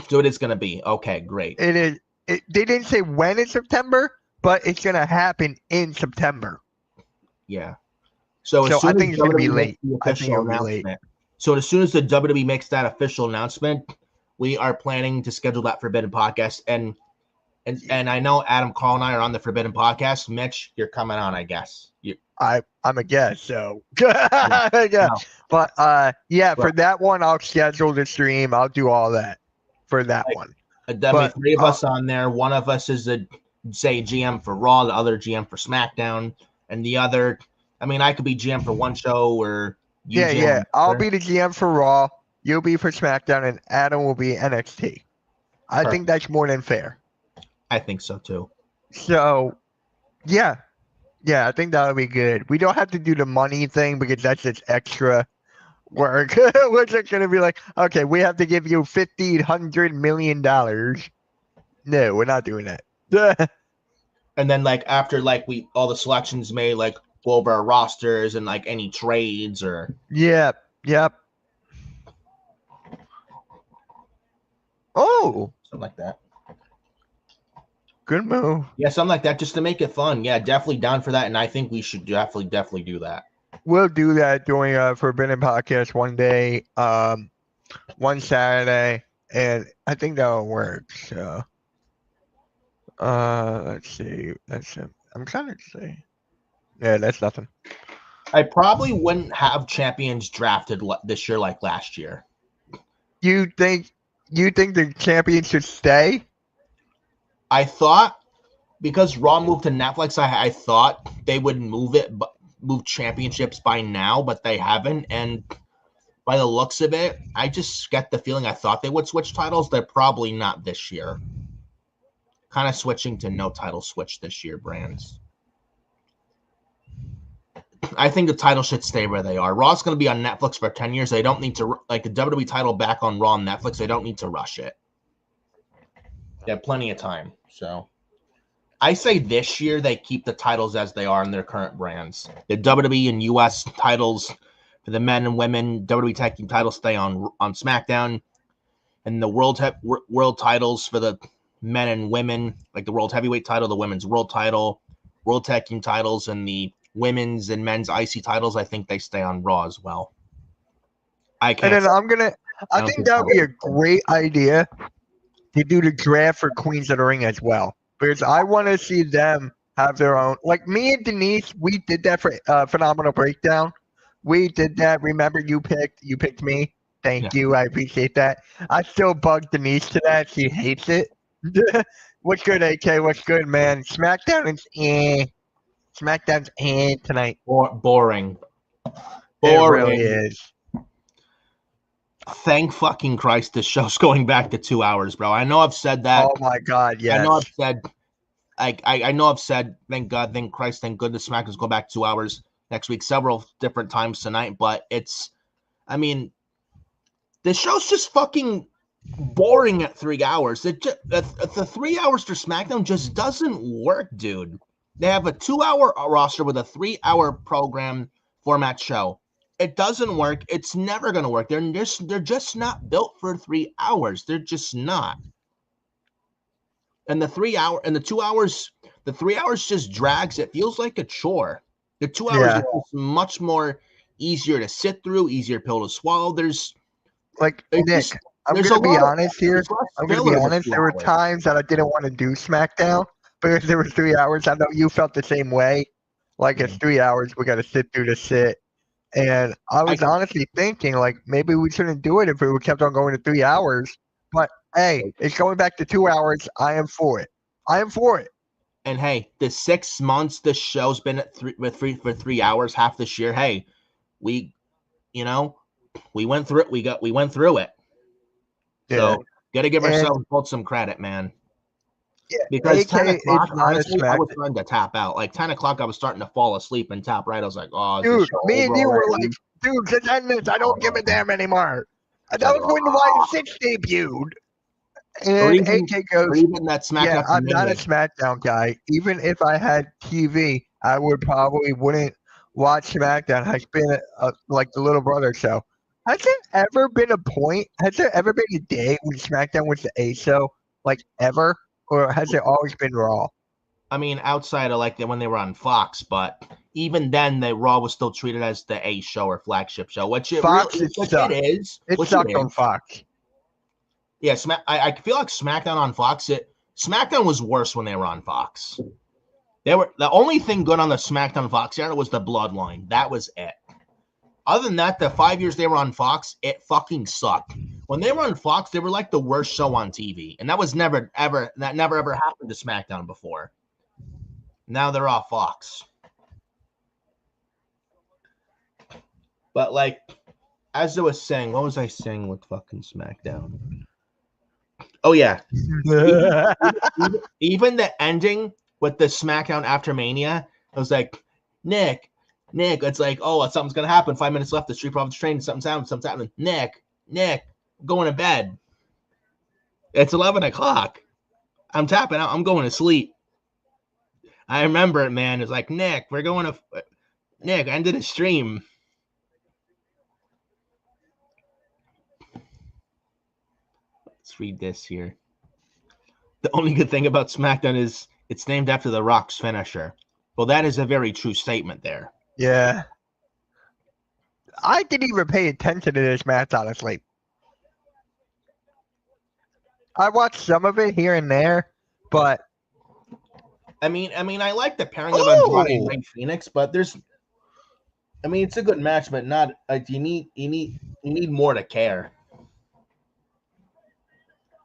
So it is going to be okay. Great. It is. They didn't say when in September, but it's going to happen in September. Yeah. So I think it's going to be late. So as soon as the WWE makes that official announcement, we are planning to schedule that Forbidden podcast. And I know Adam, Call, and I are on the Forbidden podcast. Mitch, you're coming on, I guess. I'm a guest, so yeah. No. But for that one, I'll schedule the stream. I'll do all that for that one. Definitely 3 of us on there. One of us is say GM for Raw, the other GM for SmackDown, and the other. I mean, I could be GM for one show, or I'll be the GM for Raw. You'll be for SmackDown, and Adam will be NXT. I think that's more than fair. I think so too. So, yeah, I think that'll be good. We don't have to do the money thing because that's just extra work. We're just gonna be like, okay, we have to give you $1,500 million. No, we're not doing that. And then, like, after all the selections made, like, go over our rosters and like any trades or Yep. Oh, something like that. Good move. Yeah, something like that, just to make it fun. Yeah, definitely down for that, and I think we should definitely do that. We'll do that during a Forbidden podcast one day, one Saturday, and I think that'll work. So, let's see. I'm trying to see. Yeah, that's nothing. I probably wouldn't have champions drafted this year like last year. You think the champions should stay? I thought because Raw moved to Netflix, I thought they would move championships by now, but they haven't. And by the looks of it, I just get the feeling I thought they would switch titles. They're probably not this year. Kind of switching to no title switch this year brands. I think the title should stay where they are. Raw's going to be on Netflix for 10 years. They don't need to, like the WWE title back on Raw and Netflix, they don't need to rush it. They have plenty of time. So, I say this year they keep the titles as they are in their current brands. The WWE and US titles for the men and women, WWE Tag Team titles stay on SmackDown, and the world titles for the men and women, like the World Heavyweight title, the Women's World title, World Tag Team titles, and the women's and men's IC titles, I think they stay on Raw as well. I And can't. then I think that would be a great idea to do the draft for Queens of the Ring as well, because I want to see them have their own. Like me and Denise, we did that for Phenomenal Breakdown. We did that. Remember, you picked me. Thank you. I appreciate that. I still bug Denise to that. She hates it. What's good, AK? What's good, man? SmackDown is SmackDown's tonight. Boring. It really is. Thank fucking Christ this show's going back to 2 hours, bro. I know I've said that. Oh my God, yes. I know I've said thank God, thank Christ, thank goodness SmackDown's go back 2 hours next week, several different times tonight, but this show's just fucking boring at 3 hours. The 3 hours for SmackDown just doesn't work, dude. They have a 2 hour roster with a 3 hour program format show. It doesn't work. It's never going to work. They're just not built for 3 hours. They're just not. And the 3 hours just drags. It feels like a chore. The 2 hours is much more easier to sit through, easier pill to swallow. There's like Nick. I'm going to be honest here. I'm going to be honest. There were times that I didn't want to do SmackDown because there was 3 hours. I know you felt the same way. Like it's 3 hours. We got to sit through the sit. And I was honestly thinking, like, maybe we shouldn't do it if we kept on going to 3 hours. But, hey, it's going back to 2 hours. I am for it. And, hey, the 6 months the show's been at for 3 hours, half this year, hey, we went through it. We went through it. Yeah. So, got to give ourselves both some credit, man. Yeah, because 10 o'clock, honestly, I was starting to tap out. Like 10 o'clock, I was starting to fall asleep and tap right. I was like, oh, dude, me and you were like, dude, attendance, I don't give a damn anymore. That was when the Y6 debuted. And AK goes, even that SmackDown. Yeah, I'm not a SmackDown guy. Even if I had TV, I wouldn't watch SmackDown. It's been like the Little Brother show. Has there ever been a day when SmackDown was the A show, like ever? Or has it always been Raw? I mean, outside of like when they were on Fox, but even then, the Raw was still treated as the A show or flagship show, which it is. It sucked on Fox. Yeah, I feel like SmackDown on Fox. SmackDown was worse when they were on Fox. The only thing good on the SmackDown Fox era was the Bloodline. That was it. Other than that, the 5 years they were on Fox, it fucking sucked. When they were on Fox, they were like the worst show on TV. And that was never ever happened to SmackDown before. Now they're off Fox. But like, as I was saying, what was I saying with fucking SmackDown? Oh yeah. even the ending with the SmackDown after Mania, I was like, Nick, it's like, oh, something's gonna happen. 5 minutes left. The Street Profits train. Something's happening. Nick, going to bed. It's 11 o'clock. I'm tapping out. I'm going to sleep. I remember it, man. It's like, Nick, end of the stream. Let's read this here. The only good thing about SmackDown is it's named after The Rock's finisher. Well, that is a very true statement there. Yeah. I didn't even pay attention to this match, honestly. I watched some of it here and there, but I mean, I like the pairing of Andrade and Rey Fenix, but it's a good match, but not. You need more to care.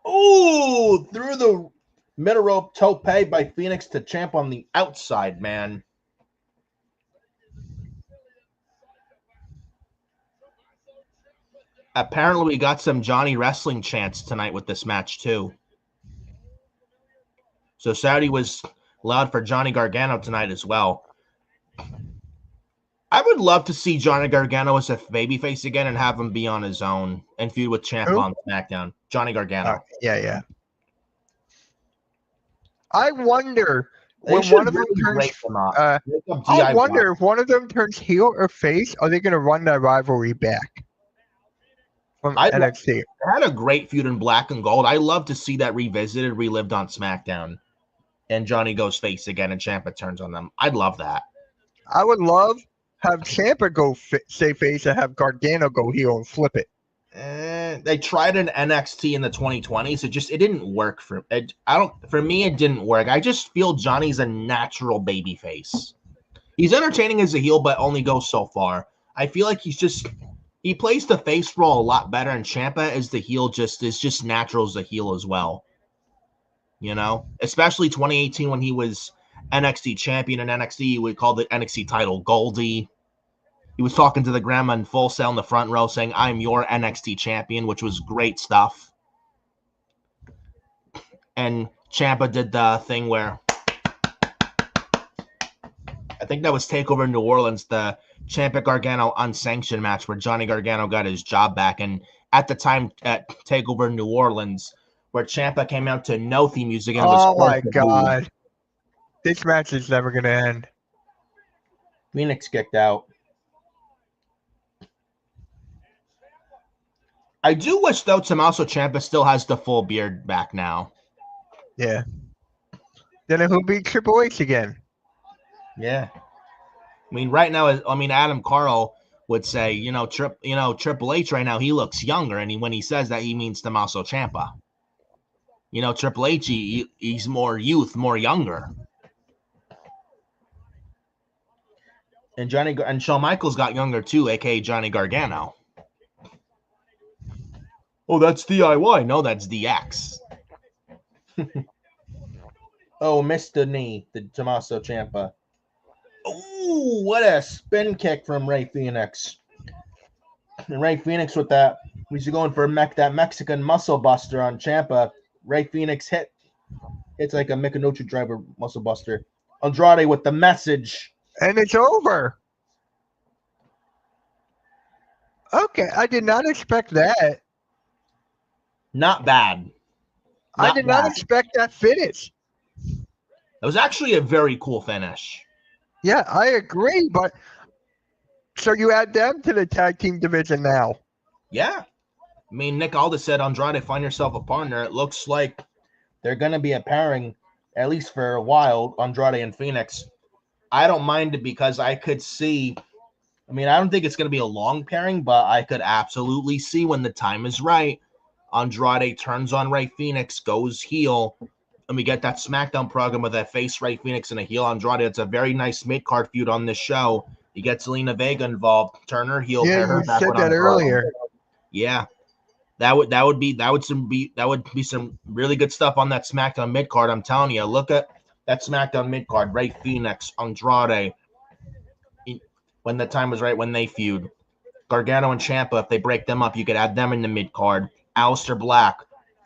Oh, through the middle rope tope by Phoenix to Champ on the outside, man. Apparently, we got some Johnny Wrestling chants tonight with this match, too. So Saudi was allowed for Johnny Gargano tonight as well. I would love to see Johnny Gargano as a babyface again and have him be on his own and feud with Champ on SmackDown. Johnny Gargano. Yeah. I wonder, They when one should of them really turns, break them up. uh, Break up I DIY. wonder if one of them turns heel or face. Are they going to run that rivalry back from I NXT? had a great feud in Black and Gold. I love to see that revisited, relived on SmackDown. And Johnny goes face again, and Ciampa turns on them. I'd love that. I would love have Ciampa go say face and have Gargano go heel and flip it. They tried an NXT in the 2020s. It didn't work for it. For me, it didn't work. I just feel Johnny's a natural baby face. He's entertaining as a heel, but only goes so far. I feel like he plays the face role a lot better, and Ciampa as the heel is just natural as a heel as well. You know, especially 2018 when he was NXT champion in NXT, we called the NXT title Goldie. He was talking to the grandma in Full Sail in the front row saying, "I'm your NXT champion," which was great stuff. And Ciampa did the thing where I think that was TakeOver New Orleans, the Ciampa Gargano unsanctioned match where Johnny Gargano got his job back. And at the time at TakeOver New Orleans, where Ciampa came out to no theme music and it was Oh my God. This match is never going to end. Phoenix kicked out. I do wish, though, Tommaso Ciampa still has the full beard back now. Yeah. Then who'll beat Triple H again? Yeah. I mean, right now, Adam Carl would say, Triple H right now, he looks younger. And when he says that, he means Tommaso Ciampa. Triple H, he's more youth, more younger. And Shawn Michaels got younger too, aka Johnny Gargano. Oh, that's DIY. No, that's DX. Oh, missed the knee, the Tommaso Ciampa. Oh, what a spin kick from Rey Fenix. And Rey Fenix with that. He's going for that Mexican muscle buster on Ciampa. Rey Fenix hits like a Michinoku driver muscle buster. Andrade with the message. And it's over. Okay, I did not expect that. Not bad. I did not expect that finish. It was actually a very cool finish. Yeah, I agree. But so you add them to the tag team division now? Yeah. I mean, Nick Aldis said, Andrade, find yourself a partner. It looks like they're going to be a pairing, at least for a while, Andrade and Phoenix. I don't mind it because I could see, I don't think it's going to be a long pairing, but I could absolutely see when the time is right, Andrade turns on Rey Fenix, goes heel, and we get that SmackDown program with that face Rey Fenix and a heel Andrade. It's a very nice mid-card feud on this show. You get Zelina Vega involved, turn her heel, Yeah, pair her you back said with that Andrade. earlier. Yeah. That would be some really good stuff on that SmackDown mid card. I'm telling you, look at that SmackDown mid card. Rey Fenix, Andrade. When the time was right, when they feud, Gargano and Ciampa. If they break them up, you could add them in the mid card. Aleister Black,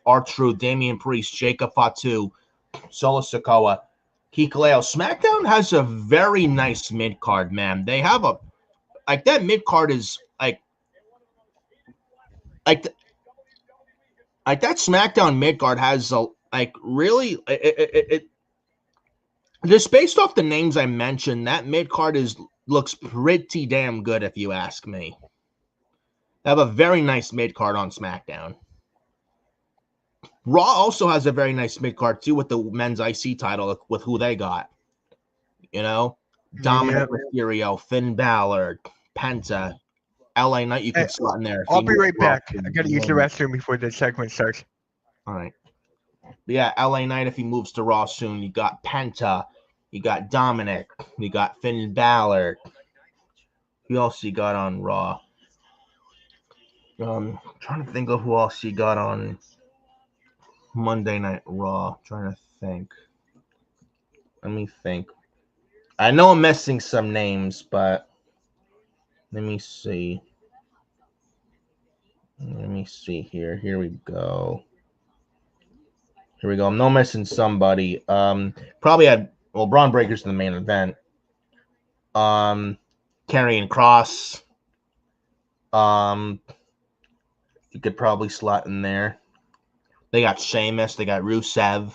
R-Truth, Damian Priest, Jacob Fatu, Solo Sikoa, Hikuleo. SmackDown has a very nice mid card, man. They have that mid card is like that SmackDown midcard has really just based off the names I mentioned, that midcard looks pretty damn good if you ask me. They have a very nice midcard on SmackDown. Raw also has a very nice midcard too with the men's IC title with who they got. Dominic Mysterio, Finn Balor, Penta, LA Knight. You could slot in there. I'll be right back. I gotta use the restroom before the segment starts. All right. Yeah, LA Knight, if he moves to Raw soon, you got Penta, you got Dominic, you got Finn Balor. Who else you got on Raw? Trying to think of who else you got on Monday Night Raw. Trying to think. Let me think. I know I'm missing some names, but let me see. Let me see here. Here we go. I'm not missing somebody. Probably had Braun Breaker's in the main event. Karrion Kross. You could probably slot in there. They got Sheamus. They got Rusev.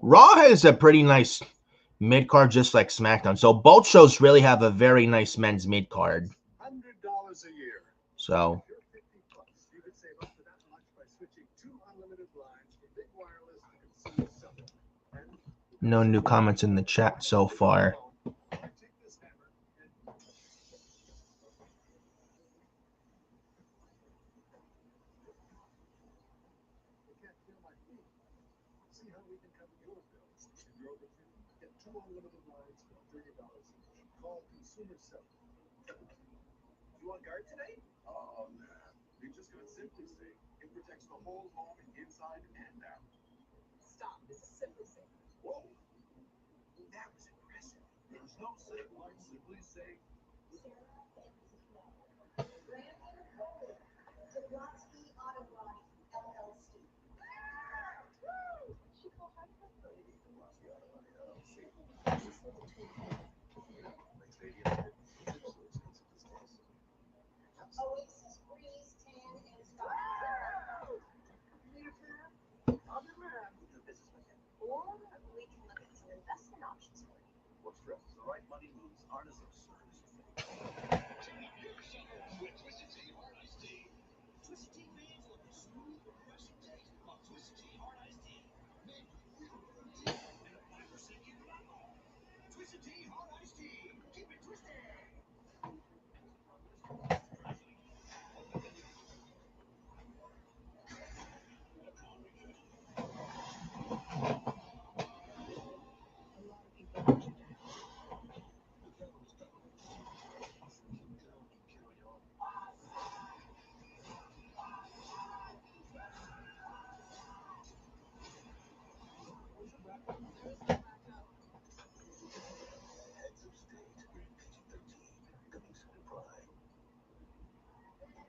Raw has a pretty nice mid card, just like SmackDown. So both shows really have a very nice men's mid card. So no new comments in the chat so far.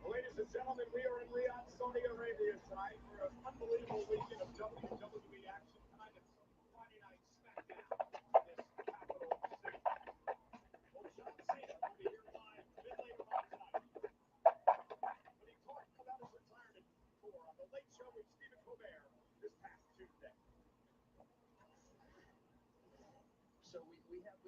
Ladies and gentlemen, we are in Riyadh, Saudi Arabia tonight for an unbelievable weekend of WWE action. Tonight it's Friday Night Smackdown in this capital city. Well, John Cena will be here live a bit later on tonight. But he talked about his retirement tour on The Late Show with Stephen Colbert this past Tuesday. So we have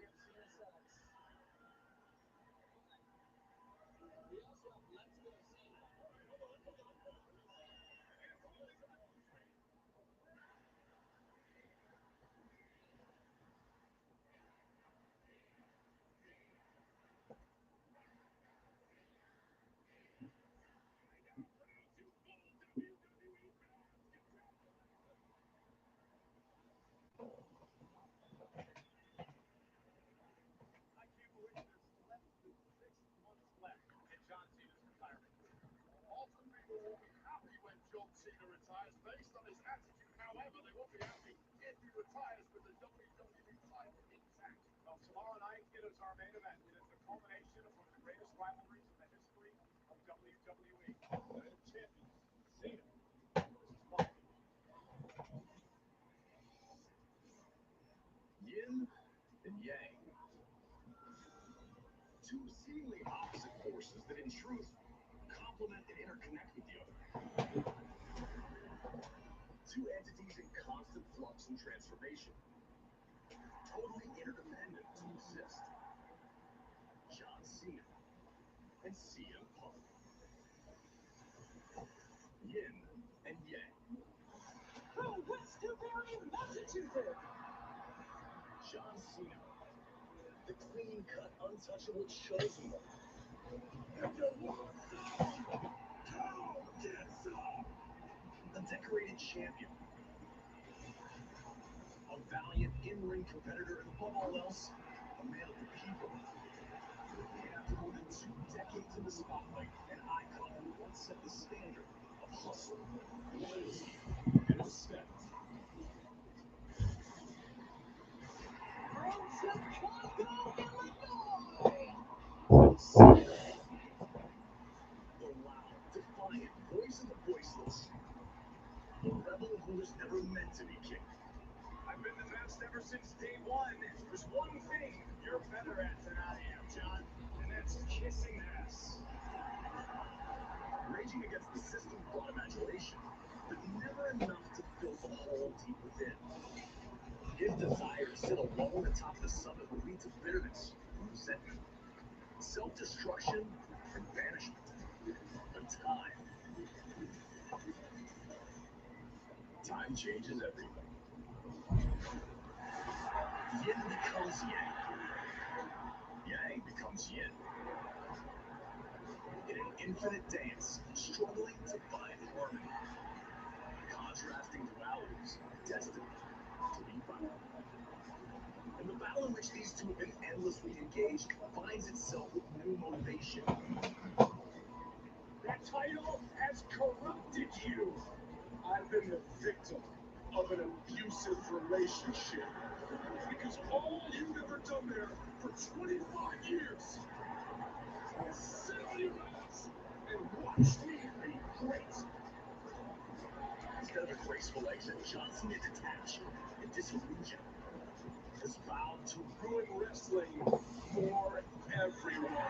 Cena's based on his attitude. However, they won't be happy if he retires with the WWE title intact. Well, tomorrow night, it is our main event. It is the culmination of one of the greatest rivalries in the history of WWE. Champions, Cena versus Punk. Yin and Yang. Two seemingly opposite forces that, in truth, complement and interconnect with the other. Two entities in constant flux and transformation, totally interdependent to exist. John Cena and CM Punk. Yin and Yang. From Westbury, Massachusetts. John Cena, the clean-cut, untouchable chosen one. The decorated champion. A valiant in-ring competitor, and above all else, a man of the people. And after more than 2 decades in the spotlight, an icon who once set the standard of hustle, loyalty, and respect. From Chicago, Illinois. The loud, defiant voice of the voiceless. The rebel who was never meant to be king. I've been the best ever since day one. There's one thing you're better at than I am, John, and that's kissing ass. Raging against the system brought him adulation, but never enough to fill the hole deep within. His desire to sit alone atop the summit would lead to bitterness, resentment, self-destruction, and banishment. But time changes everything. Yin becomes yang. Yang becomes yin. In an infinite dance, struggling to find harmony. Contrasting dualities, destined to be found. And the battle in which these two have been endlessly engaged finds itself with new motivation. That title has corrupted you. I've been the victim of an abusive relationship. Because all you've ever done there for 25 years is sit on your ass and watch me be great. Instead of a graceful exit, Johnson is detached and disillusioned. Has vowed to ruin wrestling for everyone.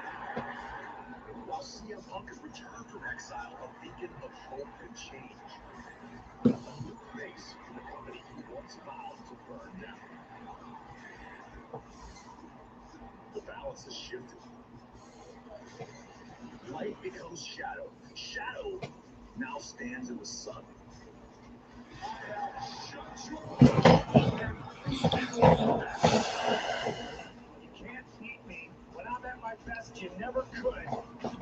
While CM Punk has returned from exile, a beacon of hope and change. A new face for the company he once vowed to burn down. The balance has shifted. Light becomes shadow. Shadow now stands in the sun. I have shut your You can't beat me. When I'm at my best, you never could.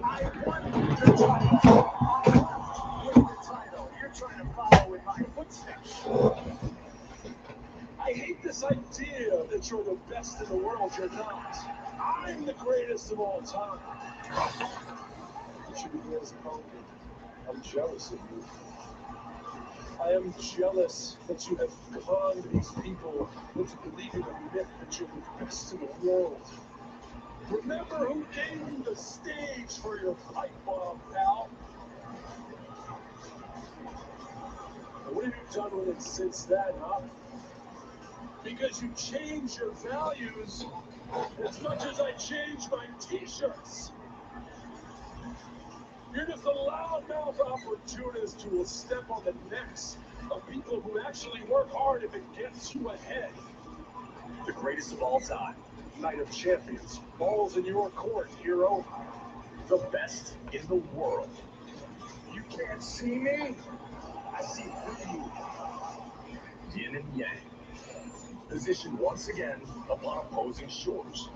I won the title. I left with the title. You're trying to follow in my footsteps. I hate this idea that you're the best in the world. You're not. I'm the greatest of all time. You should be disappointed. I'm jealous of you. I am jealous that you have conned these people into believing a myth that you're the best in the world. Remember who gave you the stage for your pipe bomb, pal? And what have you done with it since then, huh? Because you changed your values as much as I changed my t-shirts. You're just a loudmouth opportunist who will step on the necks of people who actually work hard if it gets you ahead. The greatest of all time, Night of Champions, balls in your court, hero. The best in the world. You can't see me? I see through you. Yin and yang. Positioned once again upon opposing shores.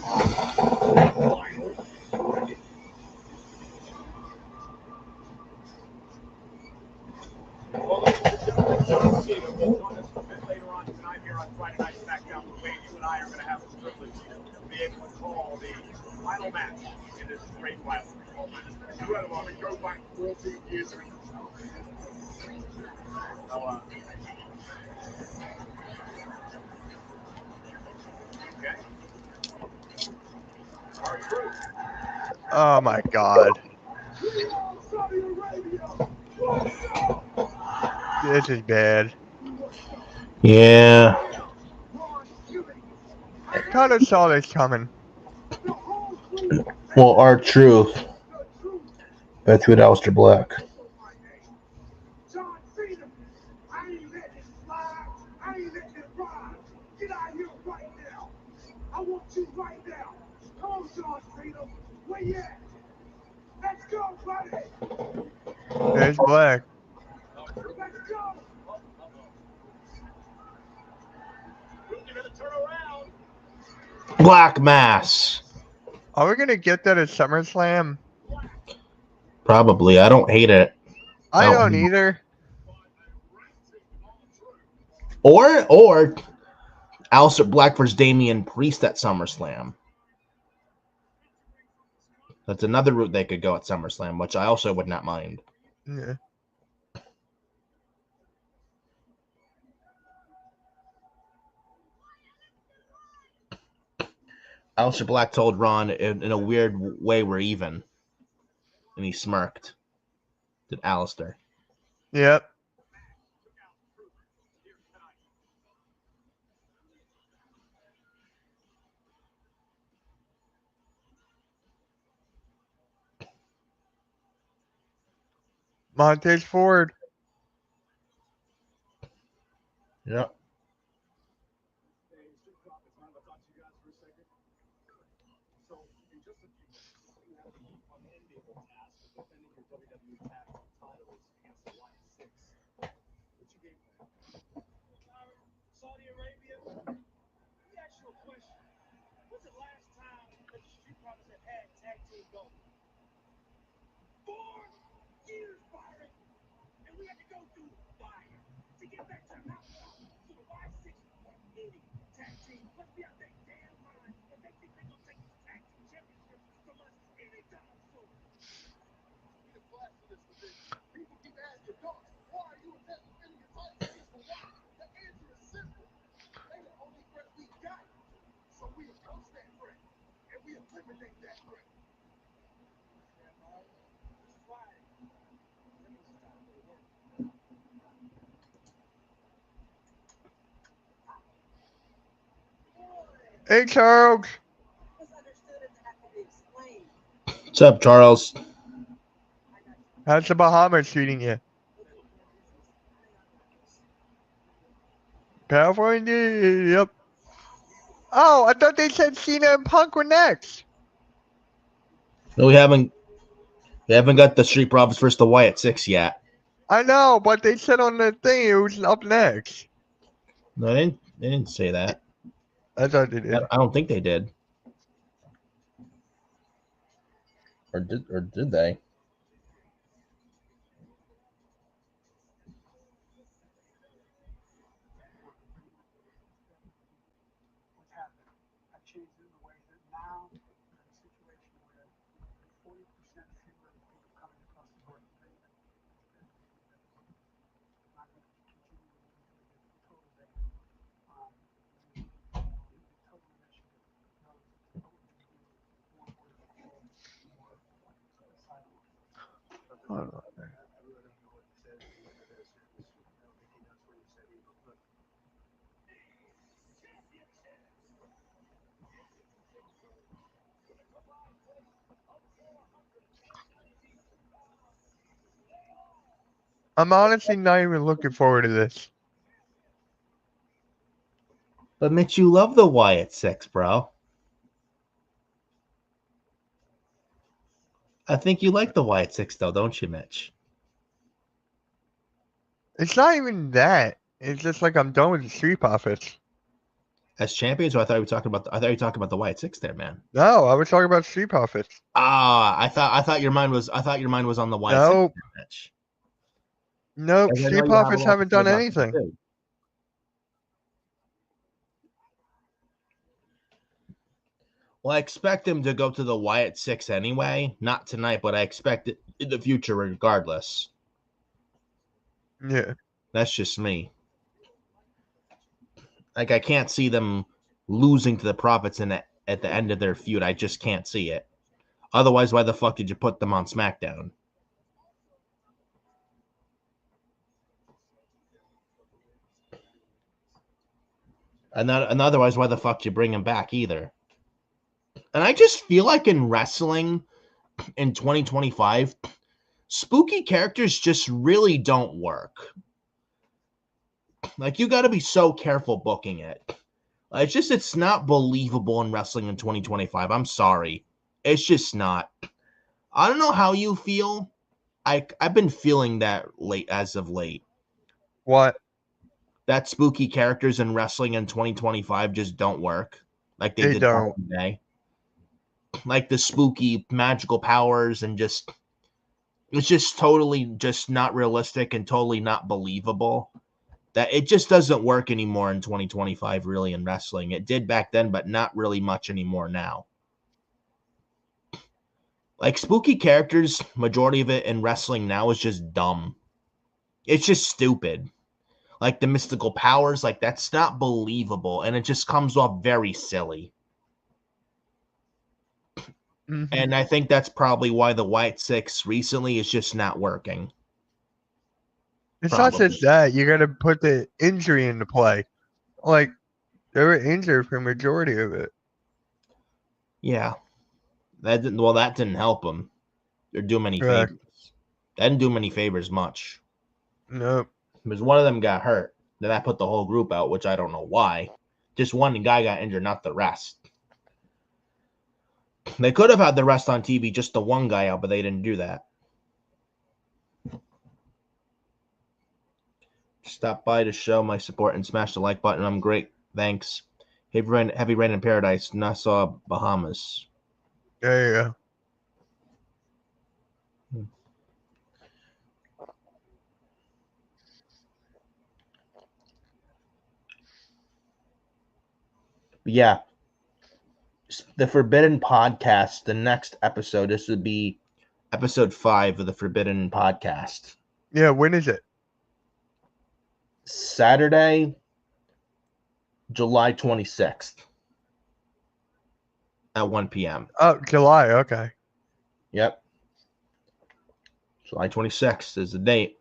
Final ready. Well, ladies and gentlemen, John Cena will join us a bit later on tonight here on Friday Night Smackdown. Wade, you and I are going to have the privilege to be able to call the final match in this great rivalry. Incredible. I mean, go back 14 years ago. Okay. Our truth. Oh my God. Saudi Arabia. This is bad. Yeah. Kind of saw this coming. Well, our truth. That's with Aleister Black. John Cena, I ain't letting it slide. I ain't letting it ride. Get out here right now. I want you right now. Come on, John Cena. Where you at? Let's go, buddy. There's Black. Let's go. You're gonna turn around. Black Mass. Are we gonna get that at SummerSlam? Probably. I don't hate it. I don't either. Or Aleister Black versus Damian Priest at SummerSlam. That's another route they could go at SummerSlam, which I also would not mind. Yeah. Aleister Black told Ron in a weird way we're even. And he smirked. Did Aleister. Yep. Montez Ford. Yeah. Hey, Street Profits, mind if I talk to you guys for a second? So, in just a few minutes, you have the unenviable task of defending your WWE tag team titles against the Wyatt Six. What's your game plan? Saudi Arabia, let me ask you a question. When's the last time that the Street Profits have had tag team gold? 4 years, Byron. And we had to go through fire to get back to the mountaintop. So the Y6 want any tag team. Let's be out that damn mind if they think they're going to take this tag team championship from us anytime soon. We the class for this division. People keep asking, Doc, why are you defending your titles against the Y? The answer is simple. They the only threat we got. So we approach that threat. And we eliminate that threat. Yeah, man. This Friday. That means it's time to go to work. Hey, Charles. What's up, Charles? How's the Bahamas treating you? California, yep. Oh, I thought they said Cena and Punk were next. No, we haven't got the Street Profits versus the Wyatt Six yet. I know, but they said on the thing it was up next. No, they didn't say that. I thought they did. I don't think they did. Or did they? What's happened? I changed it in a way that now we're in a situation where 40% fewer people coming across the door to pay them. Not going to continue to get the total there. The total initiative knows what we can do more border control, more asylum. Hold on. I really don't know what he said. I don't think he knows what he said either. Look, I'm honestly not even looking forward to this. But Mitch, you love the Wyatt Six, bro. I think you like the Wyatt Six, though, don't you, Mitch? It's not even that. It's just like I'm done with the Street Profits. As champions, or I thought you were talking about the Wyatt Six there, man. No, I was talking about Street Profits. Ah, I thought your mind was on the Wyatt Nope. Six, Mitch. Nope, 'Cause I know Street you have a Profits lot to haven't say done about them, anything. too. Well, I expect him to go to the Wyatt Six anyway. Not tonight, but I expect it in the future regardless. Yeah. That's just me. Like, I can't see them losing to the Profits at the end of their feud. I just can't see it. Otherwise, why the fuck did you put them on SmackDown? And otherwise, why the fuck did you bring them back either? And I just feel like in wrestling in 2025, spooky characters just really don't work. Like, you got to be so careful booking it. It's not believable in wrestling in 2025. I'm sorry. It's just not. I don't know how you feel. I've been feeling that as of late. What? That spooky characters in wrestling in 2025 just don't work like They did back in the day. Like the spooky magical powers and just it's just totally just not realistic and totally not believable. That it just doesn't work anymore in 2025 really in wrestling. It did back then, but not really much anymore now. Like spooky characters, majority of it in wrestling now is just dumb. It's just stupid. Like the mystical powers, like that's not believable and it just comes off very silly. Mm-hmm. And I think that's probably why the Wyatt Six recently is just not working. It's Probably. not just that. You got to put the injury into play. Like, they were injured for majority of it. Yeah. That didn't help them. Or do many favors. That didn't do many favors much. Nope. Because one of them got hurt. Then that put the whole group out, which I don't know why. Just one guy got injured, not the rest. They could have had the rest on TV, just the one guy out, but they didn't do that. Stop by to show my support and smash the like button. I'm great. Thanks. Heavy rain in paradise, Nassau, Bahamas. There you go. Yeah. The Forbidden Podcast, the next episode, this would be episode 5 of the Forbidden Podcast. Yeah, when is it? Saturday, July 26th at 1 p.m. Oh, July. Okay. Yep. July 26th is the date.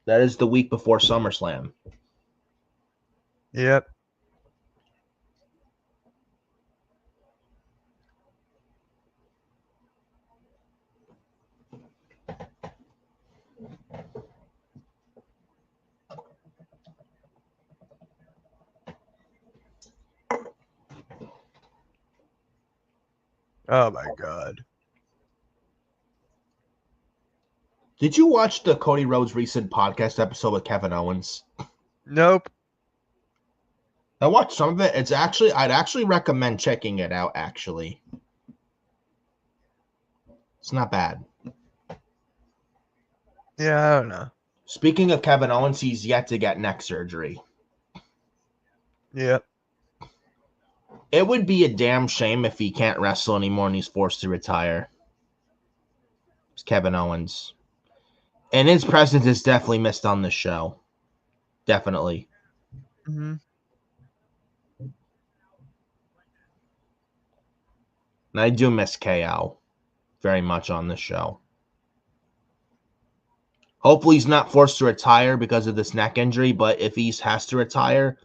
That is the week before SummerSlam. Yep. Oh my God. Did you watch the Cody Rhodes recent podcast episode with Kevin Owens? Nope. I watched some of it. I'd actually recommend checking it out, actually. It's not bad. Yeah, I don't know. Speaking of Kevin Owens, he's yet to get neck surgery. Yep. It would be a damn shame if he can't wrestle anymore and he's forced to retire. It's Kevin Owens. And his presence is definitely missed on this show. Definitely. Mm-hmm. And I do miss KO very much on this show. Hopefully he's not forced to retire because of this neck injury, but if he has to retire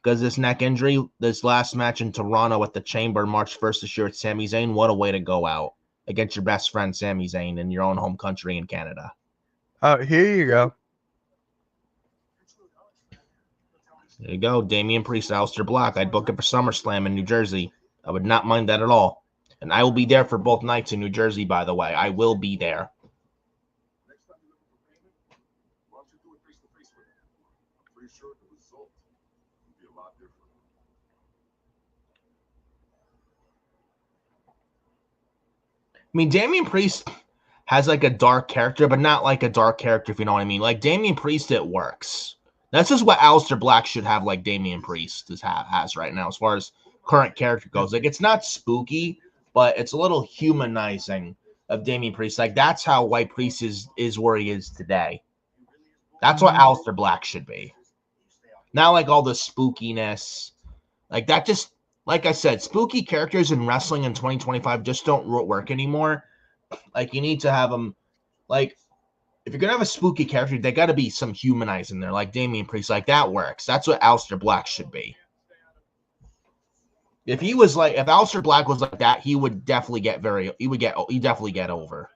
because of this neck injury, this last match in Toronto at the Chamber March 1st this year at Sami Zayn, what a way to go out against your best friend Sami Zayn in your own home country in Canada. Oh, here you go. There you go. Damian Priest, Aleister Black. I'd book it for SummerSlam in New Jersey. I would not mind that at all. And I will be there for both nights in New Jersey, by the way. I will be there. Next time you're looking for payment, why don't you do it face to face with him? I'm pretty sure the result will be a lot different. I mean, Damian Priest has like a dark character, but not like a dark character, if you know what I mean. Like Damian Priest, it works. That's just what Aleister Black should have, like Damian Priest has right now, as far as current character goes. Like, it's not spooky, but it's a little humanizing of Damian Priest. Like, that's how White Priest is where he is today. That's what Aleister Black should be. Not like all the spookiness. Like, that just, like I said, spooky characters in wrestling in 2025 just don't work anymore. Like, you need to have them, like, if you're going to have a spooky character, they got to be some humanizing there, like Damian Priest. Like, that works. That's what Aleister Black should be. If Aleister Black was like that, he would definitely get over.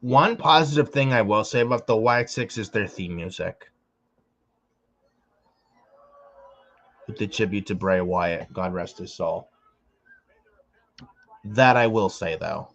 One positive thing I will say about the Wyatt Six is their theme music. With the tribute to Bray Wyatt, God rest his soul. That I will say, though.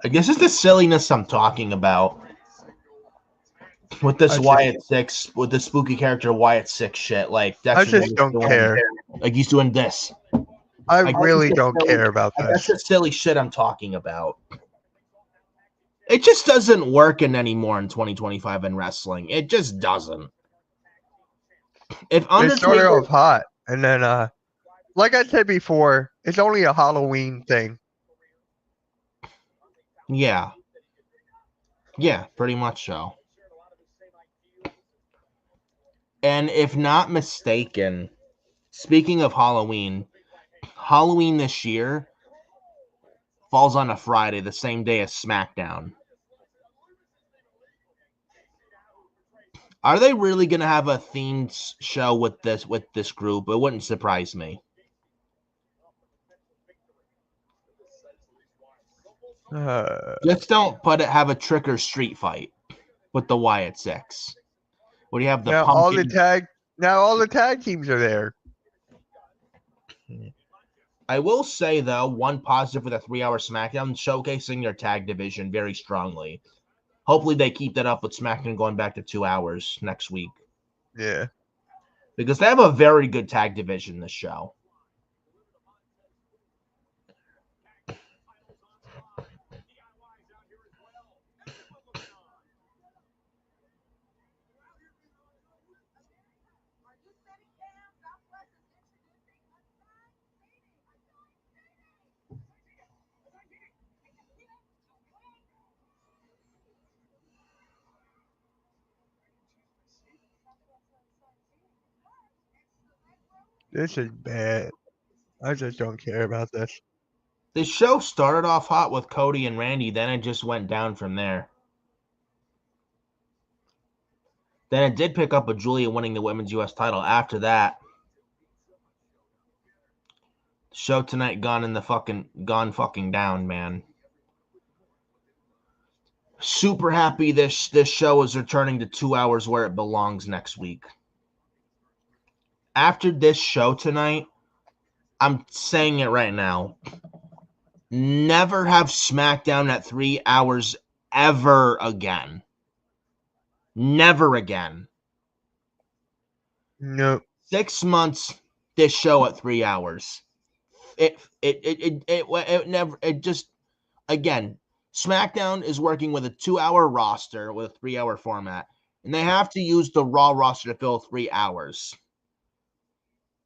I guess it's the silliness I'm talking about with this Wyatt Six, with the spooky character Wyatt Six shit. Like I just don't care. Like he's doing this. I really don't care about That's this. the silly shit I'm talking about. It just doesn't work anymore in 2025 in wrestling. It just doesn't. If They started off hot, and then, like I said before, it's only a Halloween thing. Yeah, pretty much so. And if not mistaken, speaking of Halloween this year falls on a Friday, the same day as Smackdown. Are they really going to have a themed show with this group? It wouldn't surprise me. Just don't have a trick or street fight with the Wyatt Six. What do you have? Now all the tag teams are there. I will say though, one positive for the 3-hour SmackDown, showcasing their tag division very strongly. Hopefully they keep that up with SmackDown going back to 2 hours next week. Yeah. Because they have a very good tag division this show. This is bad. I just don't care about this. The show started off hot with Cody and Randy, then it just went down from there. Then it did pick up with Julia winning the Women's U.S. title. After that, the show tonight gone fucking down, man. Super happy this show is returning to 2 hours where it belongs next week. After this show tonight, I'm saying it right now. Never have SmackDown at 3 hours ever again. Never again. No. 6 months, this show at 3 hours. It never, it just, again, SmackDown is working with a 2-hour roster with a 3-hour format, and they have to use the Raw roster to fill 3 hours.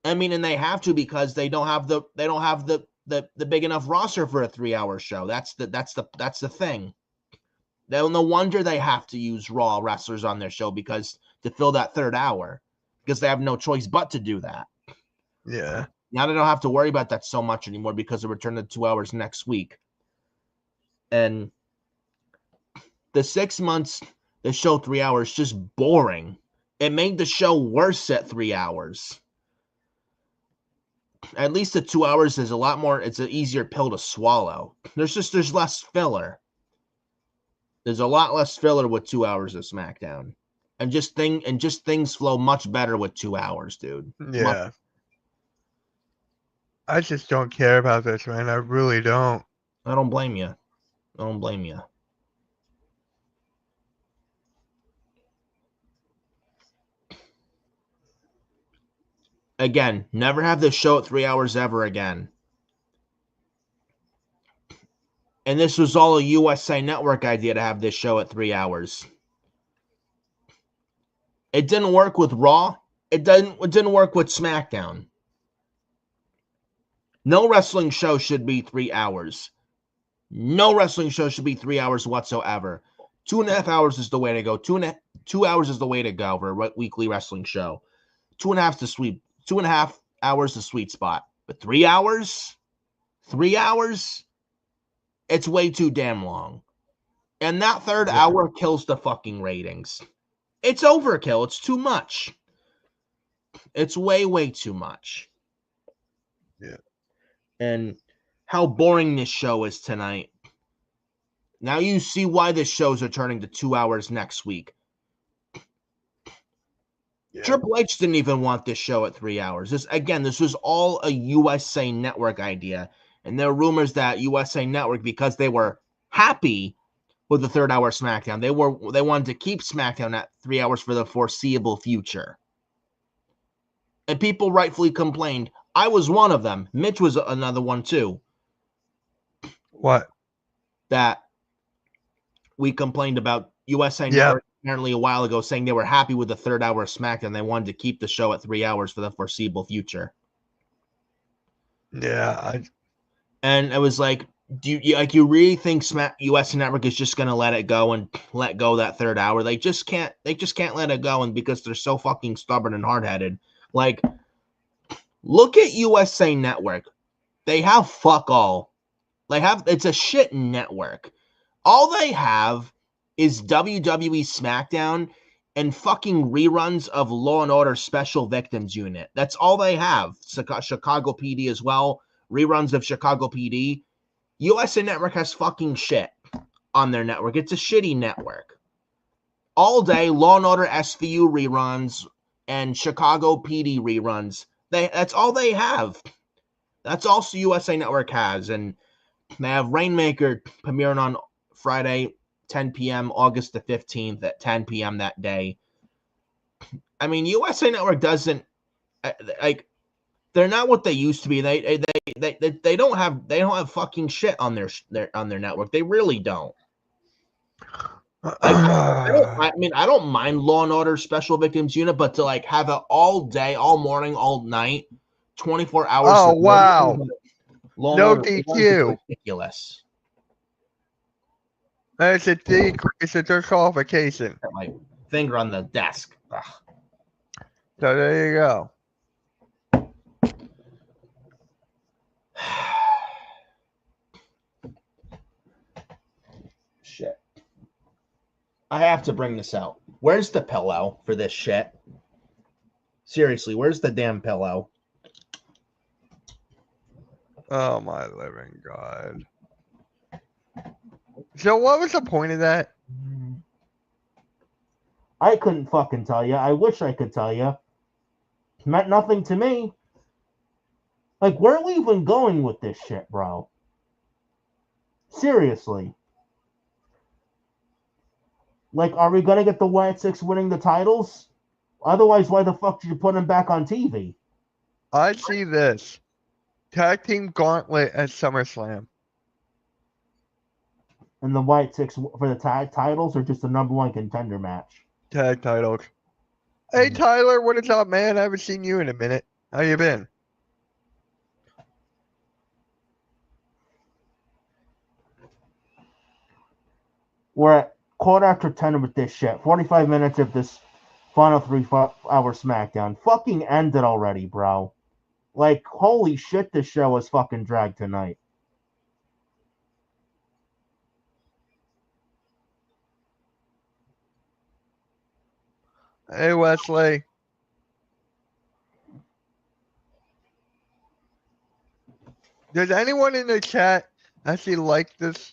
I mean, and they have to because they don't have the big enough roster for a 3-hour show. That's the thing. No wonder they have to use Raw wrestlers on their show because to fill that 3rd hour, because they have no choice but to do that. Yeah. Now they don't have to worry about that so much anymore because they return to 2 hours next week. And the 6 months, the show 3 hours, just boring. It made the show worse at 3 hours. At least the 2 hours is a lot more, it's an easier pill to swallow. There's less filler. There's a lot less filler with 2 hours of SmackDown. And just things flow much better with 2 hours, dude. Yeah. I just don't care about this, man. I really don't. I don't blame you. I don't blame you. Again, never have this show at 3 hours ever again. And this was all a USA Network idea to have this show at 3 hours. It didn't work with Raw. It didn't work with SmackDown. No wrestling show should be 3 hours. No wrestling show should be 3 hours whatsoever. 2.5 hours is the way to go. 2 hours is the way to go for a weekly wrestling show. 2.5 to sweep. 2.5 hours the sweet spot. But 3 hours? 3 hours? It's way too damn long. And that third hour kills the fucking ratings. It's overkill. It's too much. It's way, way too much. Yeah. And how boring this show is tonight. Now you see why the shows are turning to 2 hours next week. Yeah. Triple H didn't even want this show at 3 hours. This was all a USA Network idea. And there are rumors that USA Network, because they were happy with the third hour SmackDown, they wanted to keep SmackDown at 3 hours for the foreseeable future. And people rightfully complained. I was one of them. Mitch was another one too. What? That we complained about USA Network apparently a while ago, saying they were happy with the third hour of SmackDown. They wanted to keep the show at 3 hours for the foreseeable future. Yeah. And it was like, do you really think USA Network is just gonna let it go and let go that third hour? They just can't let it go, and because they're so fucking stubborn and hard-headed. Like, look at USA Network. They have fuck all. It's a shit network. All they have is WWE SmackDown and fucking reruns of Law and Order Special Victims Unit. That's all they have. Chicago PD as well. Reruns of Chicago PD. USA Network has fucking shit on their network. It's a shitty network. All day, Law and Order SVU reruns and Chicago PD reruns. That's all they have. That's all USA Network has. And they have Rainmaker premiering on Friday, 10 p.m., August the 15th at 10 p.m. that day. I mean, USA Network doesn't, like, they're not what they used to be. They don't have fucking shit on their network. They really don't. I don't mind Law and Order Special Victims Unit, but to like have it all day, all morning, all night, 24 hours. Oh, wow. Law No Order, DQ. Ridiculous. It's a disqualification. My finger on the desk. Ugh. So there you go. Shit. I have to bring this out. Where's the pillow for this shit? Seriously, where's the damn pillow? Oh, my living God. So what was the point of that? I couldn't fucking tell you. I wish I could tell you. It meant nothing to me. Like, where are we even going with this shit, bro? Seriously. Like, are we going to get the White Six winning the titles? Otherwise, why the fuck did you put them back on TV? I see this. Tag Team Gauntlet at SummerSlam. And the White Six for the tag titles, or just the number one contender match? Tag titles. Hey, Tyler, what is up, man? I haven't seen you in a minute. How you been? We're at quarter after 10 with this shit. 45 minutes of this final 3 hour SmackDown. Fucking end it already, bro. Like, holy shit, this show was fucking dragged tonight. Hey, Wesley. Does anyone in the chat actually like this?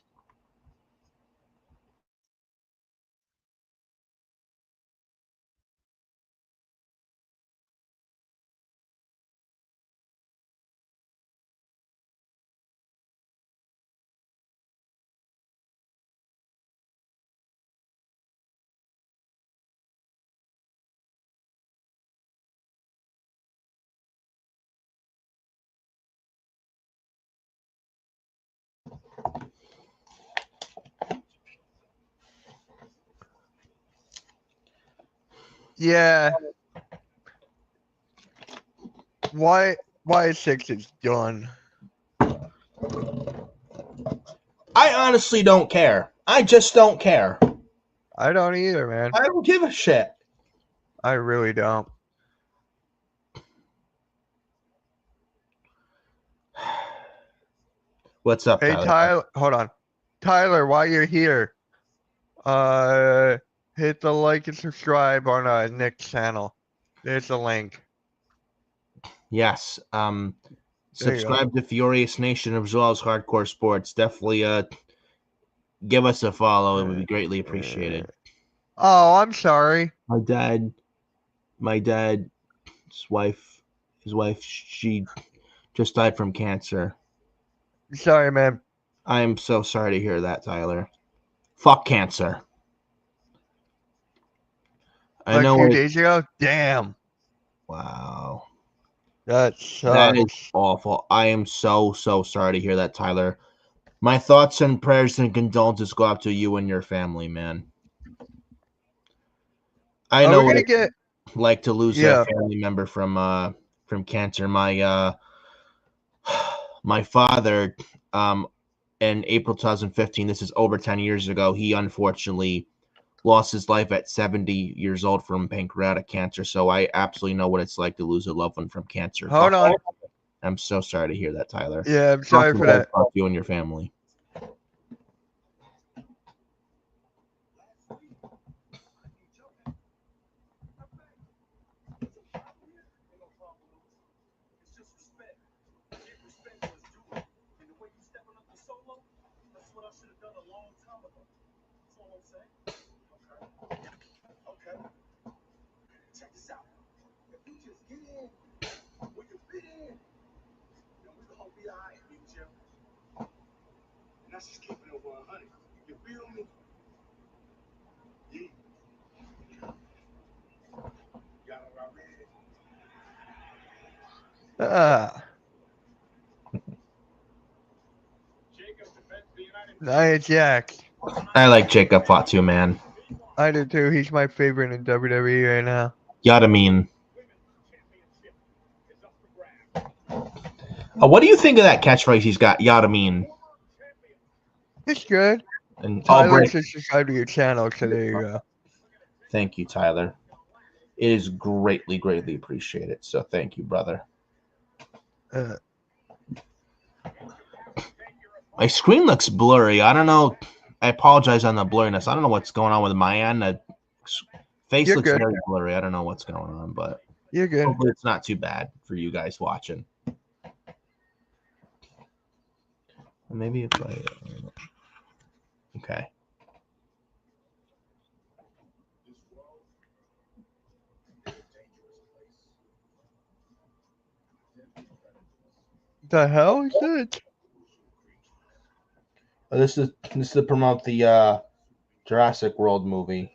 Yeah. Why 6 is done. I honestly don't care. I just don't care. I don't either, man. I don't give a shit. I really don't. What's up, Hey, Tyler? Tyler, hold on. Tyler, while you're here, hit the like and subscribe on Nick's channel. There's the link. Yes. There you go. Subscribe to Furious Nation as well as Hardcore Sports. Definitely give us a follow. It would be greatly appreciated. Oh, I'm sorry. My dad's wife, she just died from cancer. Sorry, man. I am so sorry to hear that, Tyler. Fuck cancer. I Like know 2 it. days ago? Damn. Wow. That That is sucks. awful. I am so sorry to hear that, Tyler. My thoughts and prayers and condolences go out to you and your family, man. I Are know we what gonna it's get like to lose yeah. a family member from cancer. My father, in April 2015, this is over 10 years ago, he unfortunately lost his life at 70 years old from pancreatic cancer. So I absolutely know what it's like to lose a loved one from cancer. Hold on. I'm so sorry to hear that, Tyler. Yeah, I'm sorry for that. Fuck you and your family. It's just respect. Give respect where it's due. And the way you stepping up to solo, that's what I should have done a long time ago. That's all I'm saying. Okay. Check this out. If you just get in when you fit in, then we gonna be alright, big Jim. And that's just keeping it 100. You feel me? Yeah. Got it already. Jacob defends the United Nia Jax. I like Jacob Fatu, man. I do too. He's my favorite in WWE right now. Yada mean. Championship is up for grabs. What do you think of that catchphrase he's got? Yada mean. It's good. And Tyler says subscribe to your channel, so there you go. Thank you, Tyler. It is greatly appreciated. So thank you, brother. My screen looks blurry. I don't know. I apologize on the blurriness. I don't know what's going on with my end. The face You're looks good. very blurry. I don't know what's going on, but You're good. hopefully it's not too bad for you guys watching. Maybe if I okay. The hell is it? This is to promote the Jurassic World movie.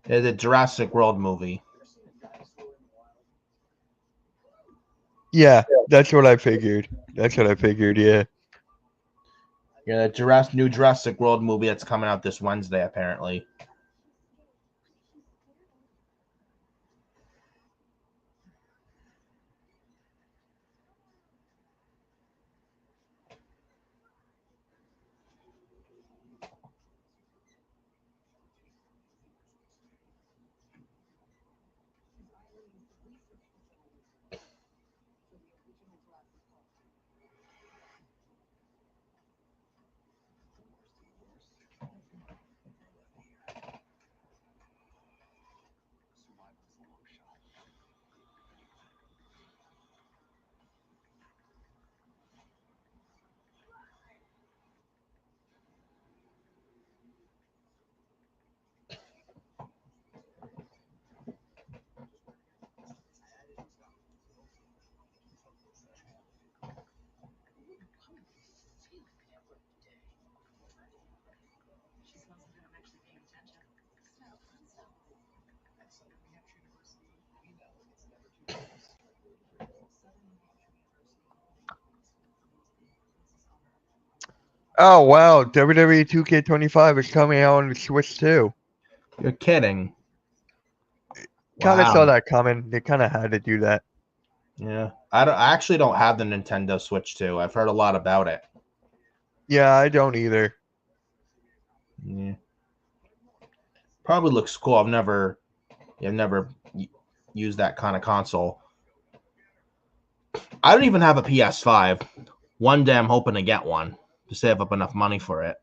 It's a Jurassic World movie. Yeah, that's what I figured. Yeah. Yeah, the new Jurassic World movie that's coming out this Wednesday, apparently. Oh wow, WWE 2K25 is coming out on the Switch too. You're kidding. Kind of saw Wow. that coming. They kind of had to do that. Yeah. I actually don't have the Nintendo Switch 2. I've heard a lot about it. Yeah, I don't either. Yeah. Probably looks cool. I've never used that kind of console. I don't even have a PS5. One day I'm hoping to get one to save up enough money for it.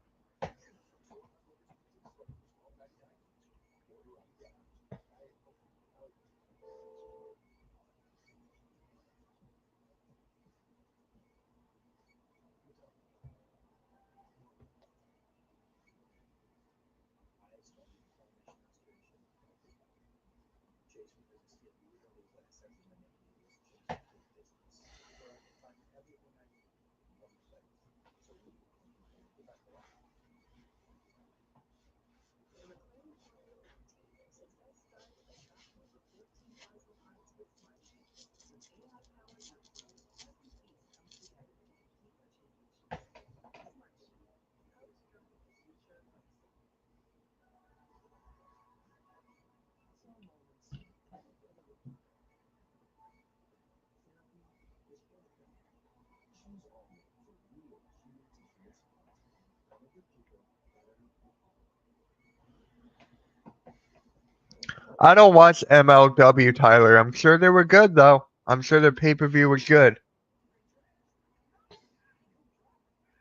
I don't watch MLW, Tyler. I'm sure they were good though. I'm sure the pay-per-view was good.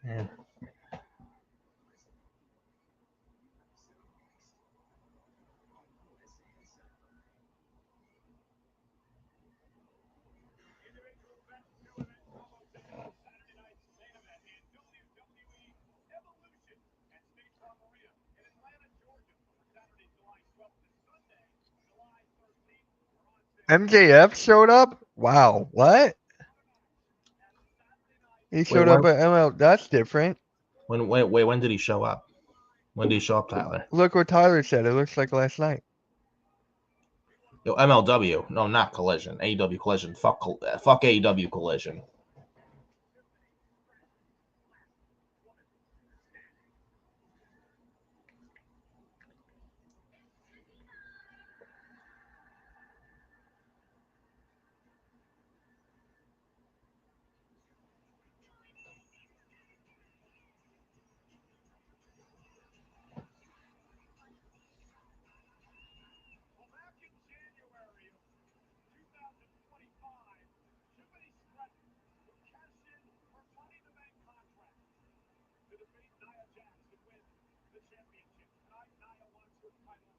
Yeah. Individual event, two events simultaneous. Saturday night's main event in WWE Evolution at State Farm Arena in Atlanta, Georgia, for Saturday, July 12th and Sunday, July 13th. We're on MJF showed up? Wow, what? He Wait, showed up at ML. That's different. when did he show up? When did he show up, Tyler? Look what Tyler said. It looks like last night. Yo, MLW. No, not Collision. AEW Collision. Fuck AEW Collision. Well, back in January of 2025, Jiminy Stratton would cash in her Money in the Bank contract to defeat Nia Jax and win the championship. Tonight, Nia wants her title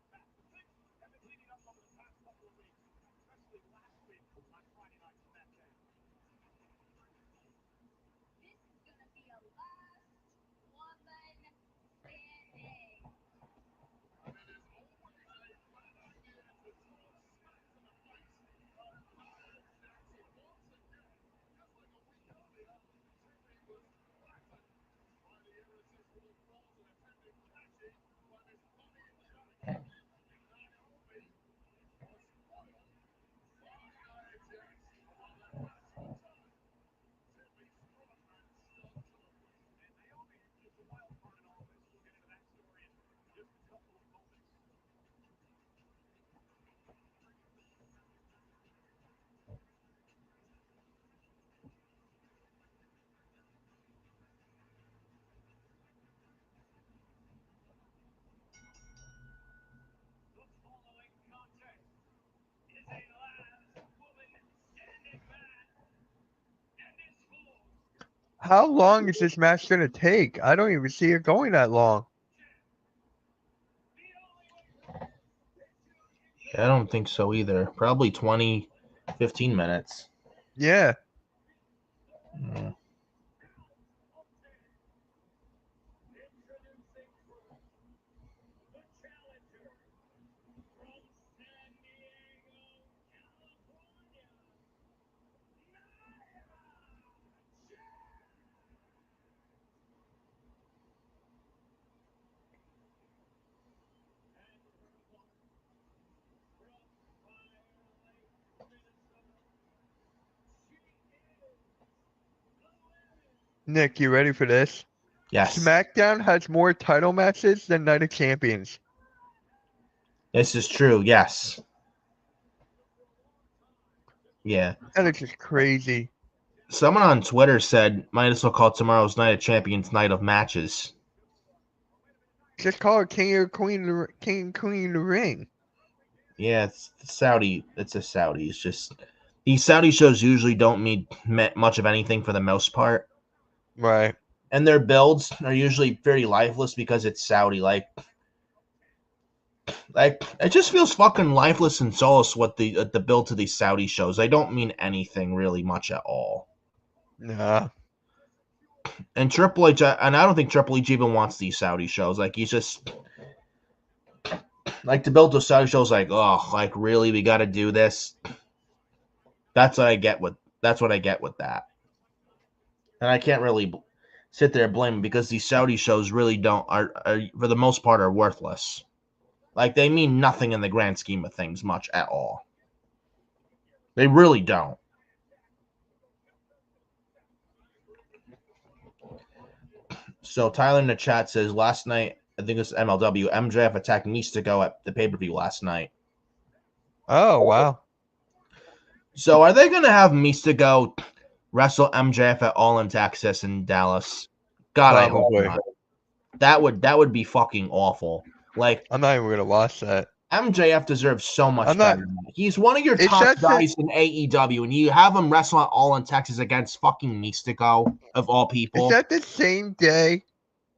back. Things have been leading up over the past couple of weeks, especially last week on Friday Night Smackdown. This is gonna be a last woman standing. The following contest is a last woman standing match and is for How long is this match gonna take? I don't even see it going that long. Yeah, I don't think so either. Probably 20, 15 minutes. Yeah. Yeah. Nick, you ready for this? Yes. SmackDown has more title matches than Night of Champions. This is true. Yes. Yeah. That is just crazy. Someone on Twitter said, might as well call tomorrow's Night of Champions Night of Matches. Just call it King or Queen, King and Queen of the Ring. Yeah, it's Saudi. It's a Saudi. It's just these Saudi shows usually don't mean much of anything for the most part. Right. And their builds are usually very lifeless because it's Saudi. Like it just feels fucking lifeless and soulless what the build to these Saudi shows. They don't mean anything really much at all. Nah. And Triple H, and I don't think Triple H even wants these Saudi shows. Like he's just like to build those Saudi shows. Like, oh, like really, we got to do this. That's what I get with. That's what I get with that. And I can't really sit there and blame him because these Saudi shows really don't are for the most part are worthless. Like they mean nothing in the grand scheme of things much at all. They really don't. So Tyler in the chat says last night, I think it's MLW, MJF attacked Mystico at the pay-per-view last night. Oh, wow. So are they going to have Mystico wrestle MJF at All in Texas in Dallas? God, Probably. I hope not. That would be fucking awful. Like I'm not even going to watch that. MJF deserves so much I'm not- better than that. He's one of your It's top just that- guys in AEW, and you have him wrestle at All in Texas against fucking Mystico, of all people. Is that the same day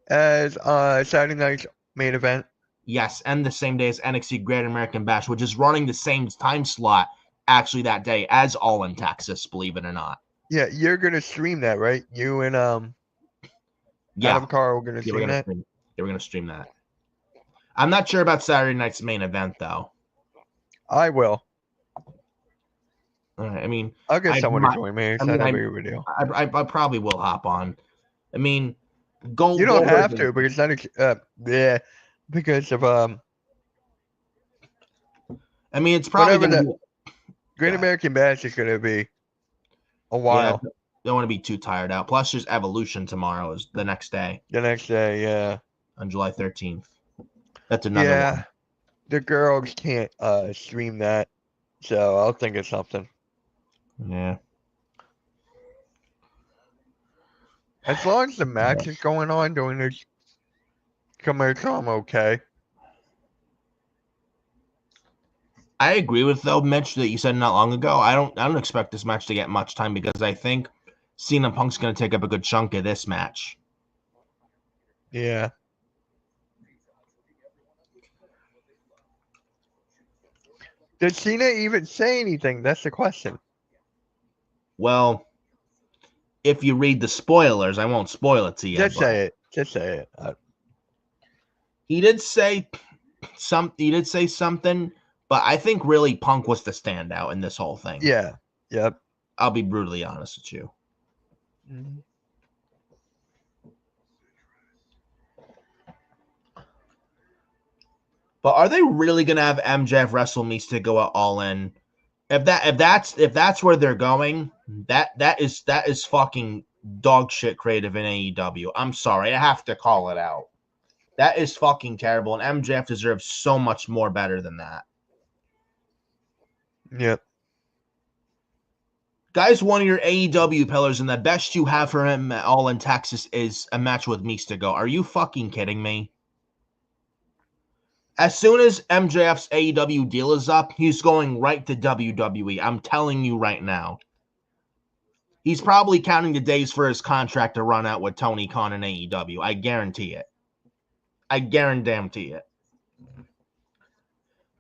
as Saturday night's main event? Yes, and the same day as NXT Great American Bash, which is running the same time slot actually that day as All in Texas, believe it or not. Yeah, you're going to stream that, right? You and Yeah, Adam Carr are going to yeah, we're stream gonna that? stream. Yeah, we're gonna stream that. I'm not sure about Saturday night's main event though. I will. I mean, I'll get I someone might- to join me. It's I mean, not a I- big of a deal. I probably will hop on. I mean, go. You don't go have with to it. because yeah, because of I mean, it's probably whatever gonna be. Great Yeah. American Bash is going to be a Yeah, while. don't want to be too tired out. Plus, there's Evolution tomorrow is the next day The next day, yeah. on July 13th. That's another Yeah. one. The girls can't stream that, so I'll think of something. Yeah. As long as the match is going on during the commercial, I'm okay. I agree with though, Mitch, that you said not long ago. I don't expect this match to get much time because I think CM Punk's going to take up a good chunk of this match. Yeah. Did Cena even say anything? That's the question. Well, if you read the spoilers, I won't spoil it to you. Just but say it. Just say it. He did say something, but I think really Punk was the standout in this whole thing. Yeah. Yep. I'll be brutally honest with you. Mhm. But are they really gonna have MJF wrestle Mystico at All In? If that's where they're going, that is fucking dog shit creative in AEW. I'm sorry, I have to call it out. That is fucking terrible, and MJF deserves so much more better than that. Yep. Guy's one of your AEW pillars, and the best you have for him at All in Texas is a match with Mystico. Are you fucking kidding me? As soon as MJF's AEW deal is up, he's going right to WWE. I'm telling you right now. He's probably counting the days for his contract to run out with Tony Khan and AEW. I guarantee it. I guarantee it.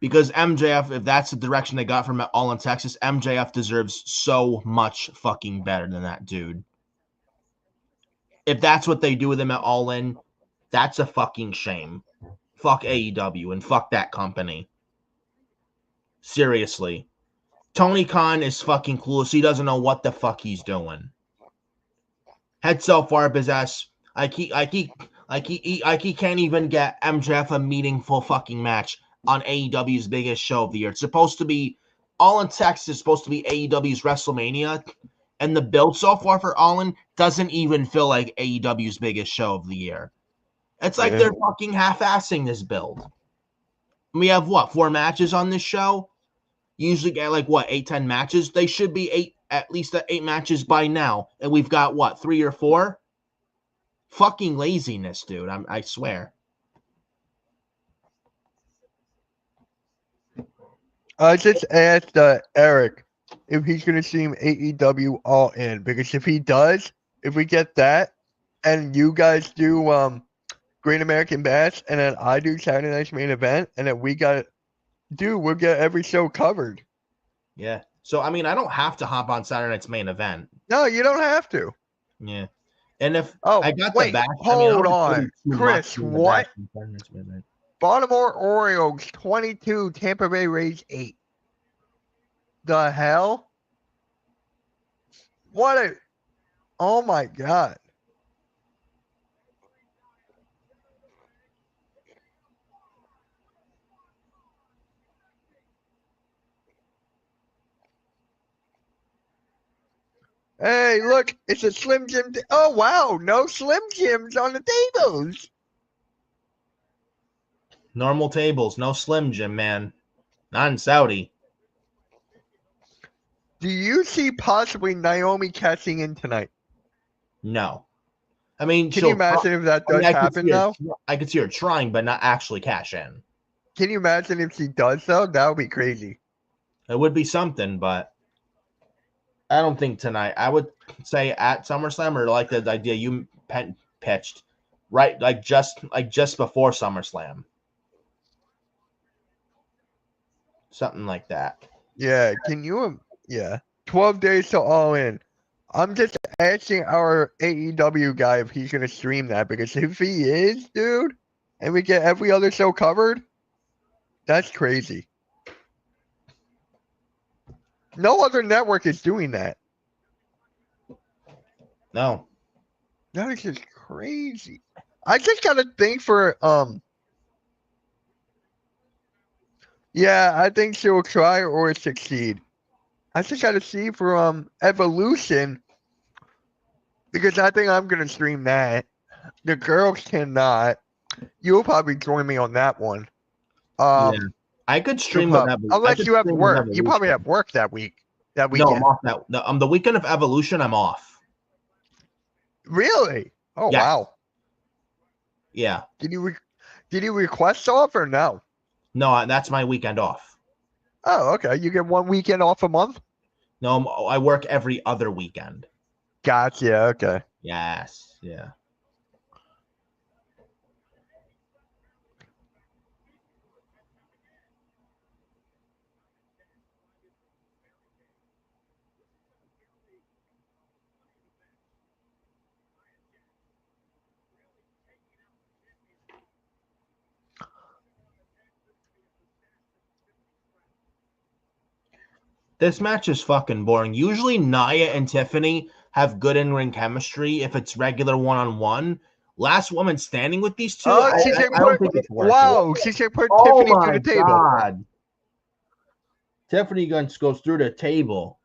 Because MJF, if that's the direction they got from it All in Texas, MJF deserves so much fucking better than that dude. If that's what they do with him at All In, that's a fucking shame. Fuck AEW and fuck that company. Seriously. Tony Khan is fucking clueless. He doesn't know what the fuck he's doing. Head so far up his ass. He can't even get MJF a meaningful fucking match on AEW's biggest show of the year. It's supposed to be All in Texas, is supposed to be AEW's WrestleMania, and the build so far for All In doesn't even feel like AEW's biggest show of the year. It's like Yeah. they're fucking half-assing this build. We have, 4 matches on this show? Usually get 8, 10 matches? They should be at least 8 matches by now. And we've got 3 or 4? Fucking laziness, dude. I swear. I just asked Eric if he's going to stream AEW All In, because if he does, if we get that, and you guys do Great American Bash, and then I do Saturday Night's Main Event, and then we'll get every show covered. Yeah. So, I mean, I don't have to hop on Saturday Night's Main Event. No, you don't have to. Yeah. And if I got wait, the back, hold on. Chris, what? Baltimore Orioles 22, Tampa Bay Rays 8. The hell? Oh my God. Hey, look, it's a Slim Jim. Oh, wow, no Slim Jims on the tables. Normal tables, no Slim Jim, man. Not in Saudi. Do you see possibly Naomi catching in tonight? No. I mean, Can you imagine if that does happen, though? I could see her trying, but not actually cash in. Can you imagine if she does, though? That would be crazy. It would be something, but I don't think tonight. I would say at SummerSlam, or like the idea you pitched, right? Just before SummerSlam. Something like that. Yeah, yeah. 12 days to All In. I'm just asking our AEW guy if he's going to stream that, because if he is, dude, and we get every other show covered, that's crazy. No other network is doing that. No. That is just crazy. I just got to think for, yeah, I think she'll try or succeed. I just got to see for Evolution, because I think I'm going to stream that. The girls cannot. You'll probably join me on that one. Yeah. I could stream with Evolution. Unless you have work. You probably have work that weekend. No, I'm off that. No, the weekend of Evolution, I'm off. Really? Oh, yes. Wow. Yeah. Did you request off or no? No, that's my weekend off. Oh, okay. You get one weekend off a month? No, I work every other weekend. Gotcha. Okay. Yes. Yeah. This match is fucking boring. Usually Nia and Tiffany have good in-ring chemistry if it's regular one-on-one. Last woman standing with these two, I don't think it's worth it. Wow, she should put Tiffany through the table. God. Tiffany Guns goes through the table.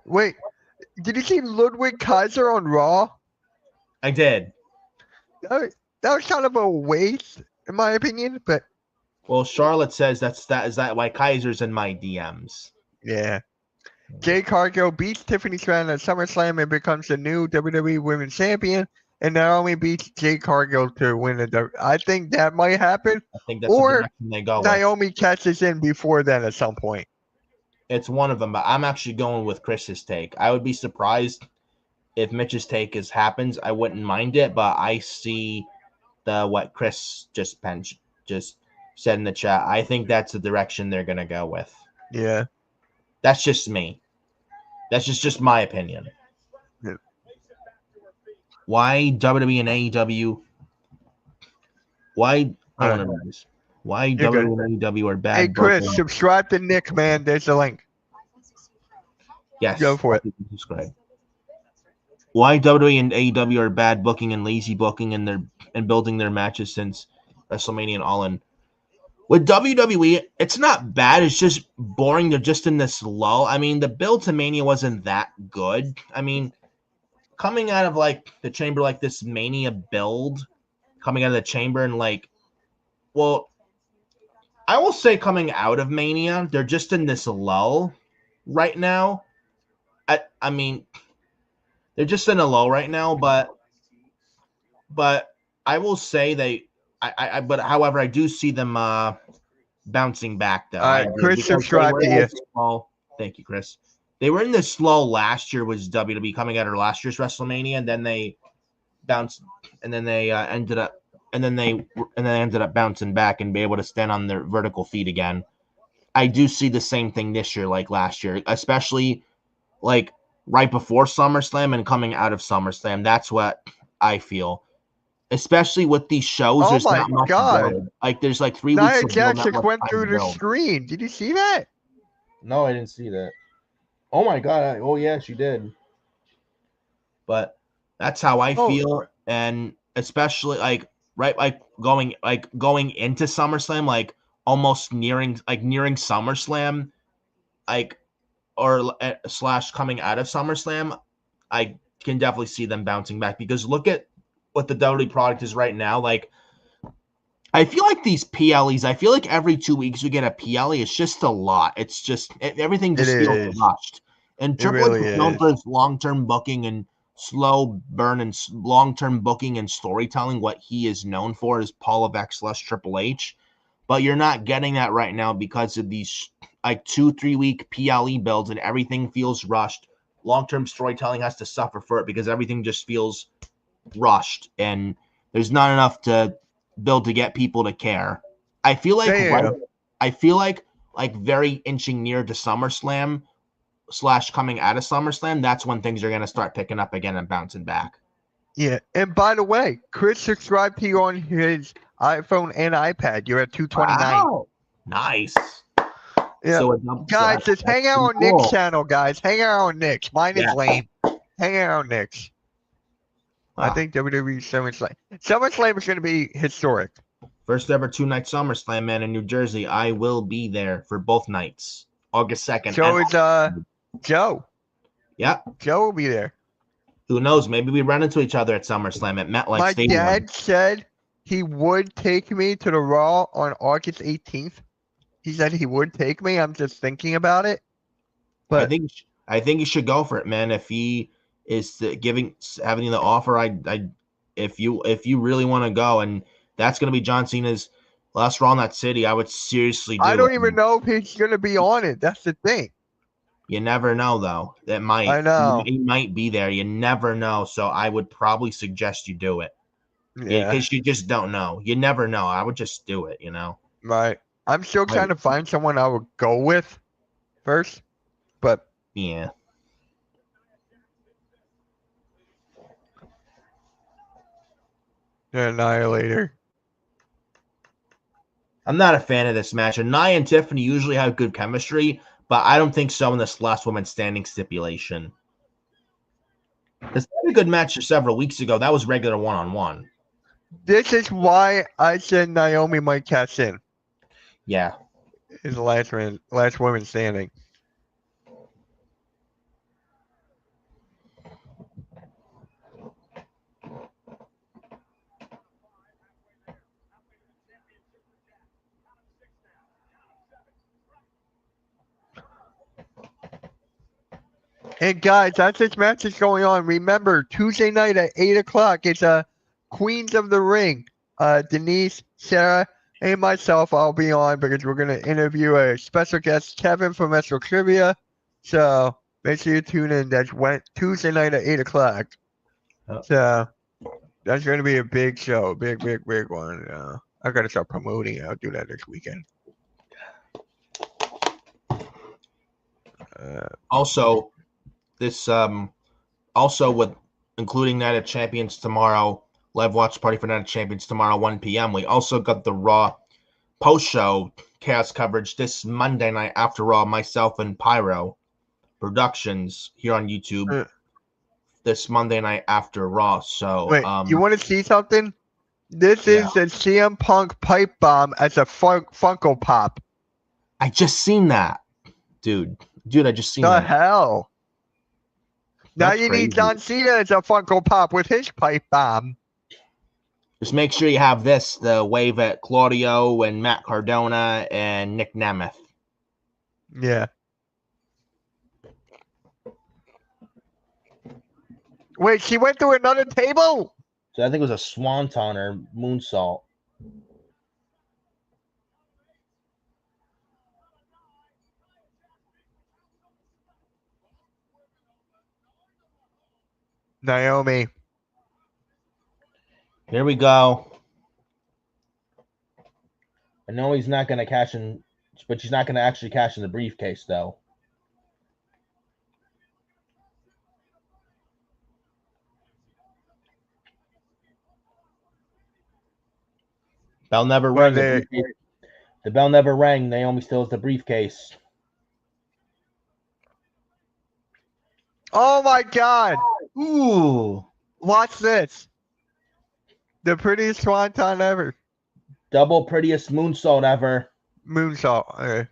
Wait, did you see Ludwig Kaiser on Raw? I did. That was kind of a waste, in my opinion, but well, Charlotte says is that why Kaiser's in my DMs. Yeah. Jade Cargill beats Tiffany Stratton at SummerSlam and becomes the new WWE Women's Champion, and Naomi beats Jade Cargill to win the. I think that might happen. I think that's the direction they go. Naomi catches in before then at some point. It's one of them, but I'm actually going with Chris's take. I would be surprised if Mitch's take happens. I wouldn't mind it, but I see what Chris just said in the chat. I think that's the direction they're gonna go with. Yeah. That's just me. That's just my opinion. Yeah. Why WWE and AEW? Why I don't know this. Why WWE and AEW are bad? Hey Chris, subscribe to Nick, man. There's a link. Yes. Go for it. Subscribe. Why WWE and AEW are bad booking and lazy booking and building their matches since WrestleMania and All In. With WWE, it's not bad. It's just boring. They're just in this lull. I mean, the build to Mania wasn't that good. I mean, coming out of like the chamber, like this Mania build, coming out of the chamber and like, well, I will say coming out of Mania, they're just in this lull right now. I mean, they're just in a lull right now, but I will say but however, I do see them bouncing back though. All I right, do Chris, because they subscribe were to in you. this lull. Thank you, Chris. They were in this slow last year was WWE coming out of last year's WrestleMania, and then they bounced, and then they ended up, and then they ended up bouncing back and be able to stand on their vertical feet again. I do see the same thing this year, like last year, especially like right before SummerSlam and coming out of SummerSlam. That's what I feel. Especially with these shows, Oh there's my not much God. build. Like there's like 3 weeks Nia of build, Jax not just much went time through to the build. screen. Did you see that? No, I didn't see that. Oh my God. Oh yeah, she did. But that's how I Oh, feel, and especially like going into SummerSlam, like almost nearing SummerSlam, like or slash coming out of SummerSlam, I can definitely see them bouncing back because look at what the WWE product is right now. Like I feel like these PLEs, I feel like every 2 weeks we get a PLE. It's just a lot. It's just everything it just feels is. rushed. And It Triple H really is known is. for his long-term booking and slow burn and long-term booking and storytelling. What he is known for is Paul Levesque / Triple H. But you're not getting that right now because of these like 2-3 week PLE builds and everything feels rushed. Long-term storytelling has to suffer for it because everything just feels rushed and there's not enough to build to get people to care. I feel like Bam. like very inching near to SummerSlam / coming out of SummerSlam, that's when things are gonna start picking up again and bouncing back. Yeah. And by the way, Chris subscribed to you on his iPhone and iPad. You're at 229. Wow. Nice. Yeah. So Guys, just hang out on cool. Nick's channel, guys. Hang out on Nick's. Mine is Yeah. lame. Hang out on Nick's. I Wow. think WWE SummerSlam. SummerSlam is going to be historic. First ever 2-night SummerSlam, man, in New Jersey. I will be there for both nights. August 2nd. So is Joe. Yeah. Joe will be there. Who knows? Maybe we run into each other at SummerSlam at MetLife My Stadium. dad said he would take me to the Raw on August 18th. He said he would take me. I'm just thinking about it. I But think you should go for it, man. If he is having the offer, if you really want to go, and that's going to be John Cena's last Raw in that city, I would seriously do it. I don't even know if he's going to be on it. That's the thing. You never know, though. That might I know. he might be there. You never know. So I would probably suggest you do it. Yeah. Because you just don't know. You never know. I would just do it. Right. I'm still trying to find someone I would go with first. But Yeah. the Annihilator. I'm not a fan of this match. And Nia and Tiffany usually have good chemistry, but I don't think so in this last woman standing stipulation. Because they had a good match several weeks ago. That was regular one-on-one. This is why I said Naomi might cash in. Yeah. Is the last woman standing. And guys, as this match is going on, remember Tuesday night at 8 o'clock, it's Queens of the Ring. Denise, Sarah, and myself, I'll be on because we're going to interview a special guest, Kevin from Metro Trivia. So make sure you tune in. That's Tuesday night at 8 o'clock. So that's going to be a big show. Big one. I got to start promoting it. I'll do that this weekend. Also, also with including Night of Champions tomorrow, live watch party for Night of Champions tomorrow, 1 p.m. We also got the Raw post-show chaos coverage this Monday night after Raw, myself and Pyro. Productions here on YouTube Uh, this Monday night after Raw. So, Wait, you want to see something? This Yeah. is the CM Punk pipe bomb as a Funko Pop. I just seen that, dude. I just seen The that. hell? Now That's you crazy. need John Cena as a Funko Pop with his pipe bomb. Just make sure you have this, the wave at Claudio and Matt Cardona and Nick Nemeth. Yeah. Wait, she went through another table? So I think it was a swanton or moonsault. Naomi. Here we go. I know he's not going to cash in, but she's not going to actually cash in the briefcase, though. Bell never Well, rang. The bell never rang. Naomi still has the briefcase. Oh my God. Ooh. Watch this. The prettiest swanton ever. Double prettiest moonsault ever. Moonsault. Okay.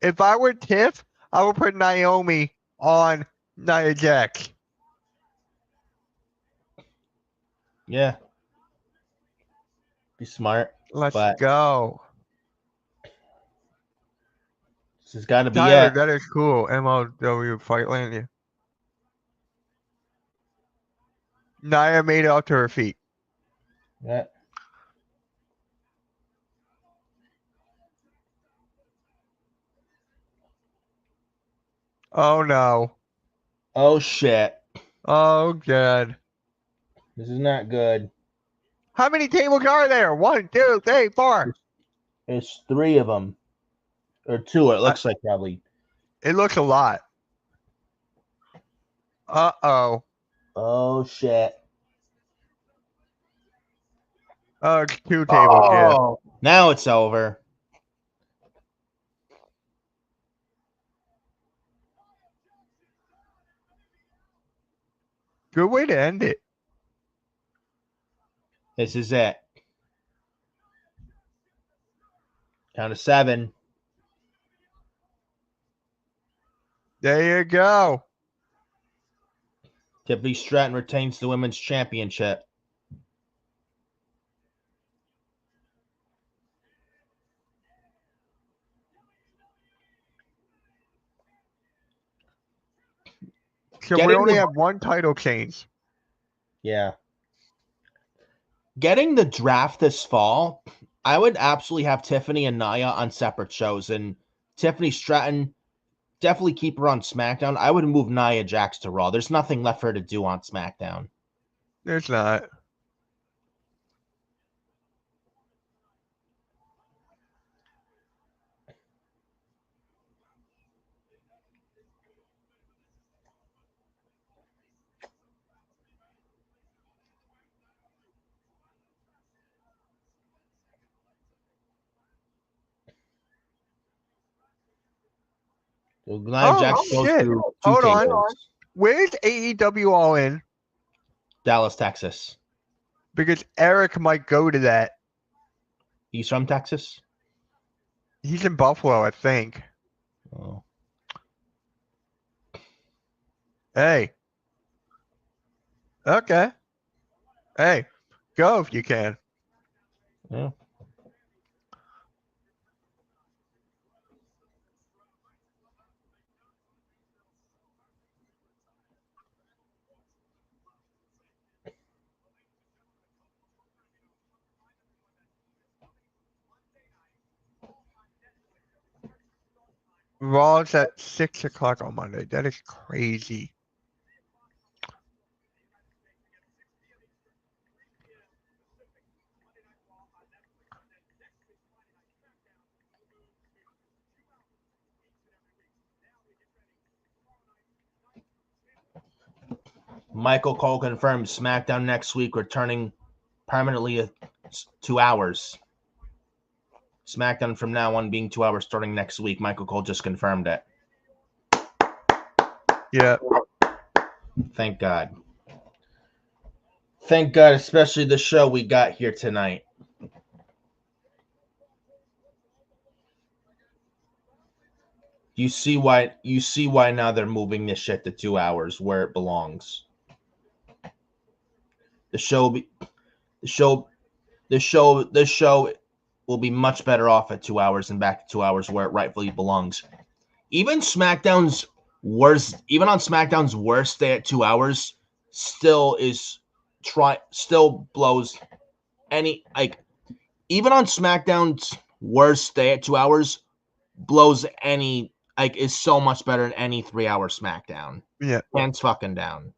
If I were Tiff, I would put Naomi on Nia Jax. Yeah. Be smart. Let's But go. this has got to be Tyler, it. that is cool. MLW Fightland. Yeah. Nia made it up to her feet. Yeah. Oh no. Oh, shit. Oh God. This is not good. How many tables are there? 1, 2, 3, 4. It's 3 of them. Or 2, it looks like probably. It looks a lot. Uh-oh. Oh, shit. Oh, it's 2 tables, yeah. Now it's over. Good way to end it. This is it. Count of 7. There you go. Tiffany Stratton retains the women's championship. So we Getting only the- have 1 title change. Yeah. Getting the draft this fall, I would absolutely have Tiffany and Nia on separate shows. And Tiffany Stratton, definitely keep her on SmackDown. I would move Nia Jax to Raw. There's nothing left for her to do on SmackDown. There's not. So Nia Jax goes shit. through 2 Hold on. tables. Where's AEW All In? Dallas, Texas. Because Eric might go to that. He's from Texas? He's in Buffalo, I think. Oh. Hey. Okay. Hey, go if you can. Yeah. Raw's at 6 o'clock on Monday. That is crazy. Michael Cole confirmed SmackDown next week, returning permanently at 2 hours. SmackDown from now on being 2 hours starting next week. Michael Cole just confirmed it. Yeah. Thank God. Thank God, especially the show we got here tonight. You see why now they're moving this shit to 2 hours where it belongs. The show the show will be much better off at 2 hours and back to 2 hours where it rightfully belongs. Even on SmackDown's worst day at 2 hours still blows any, like, even on SmackDown's worst day at 2 hours blows any, like, is so much better than any 3 hour SmackDown. Yeah. Hands fucking down.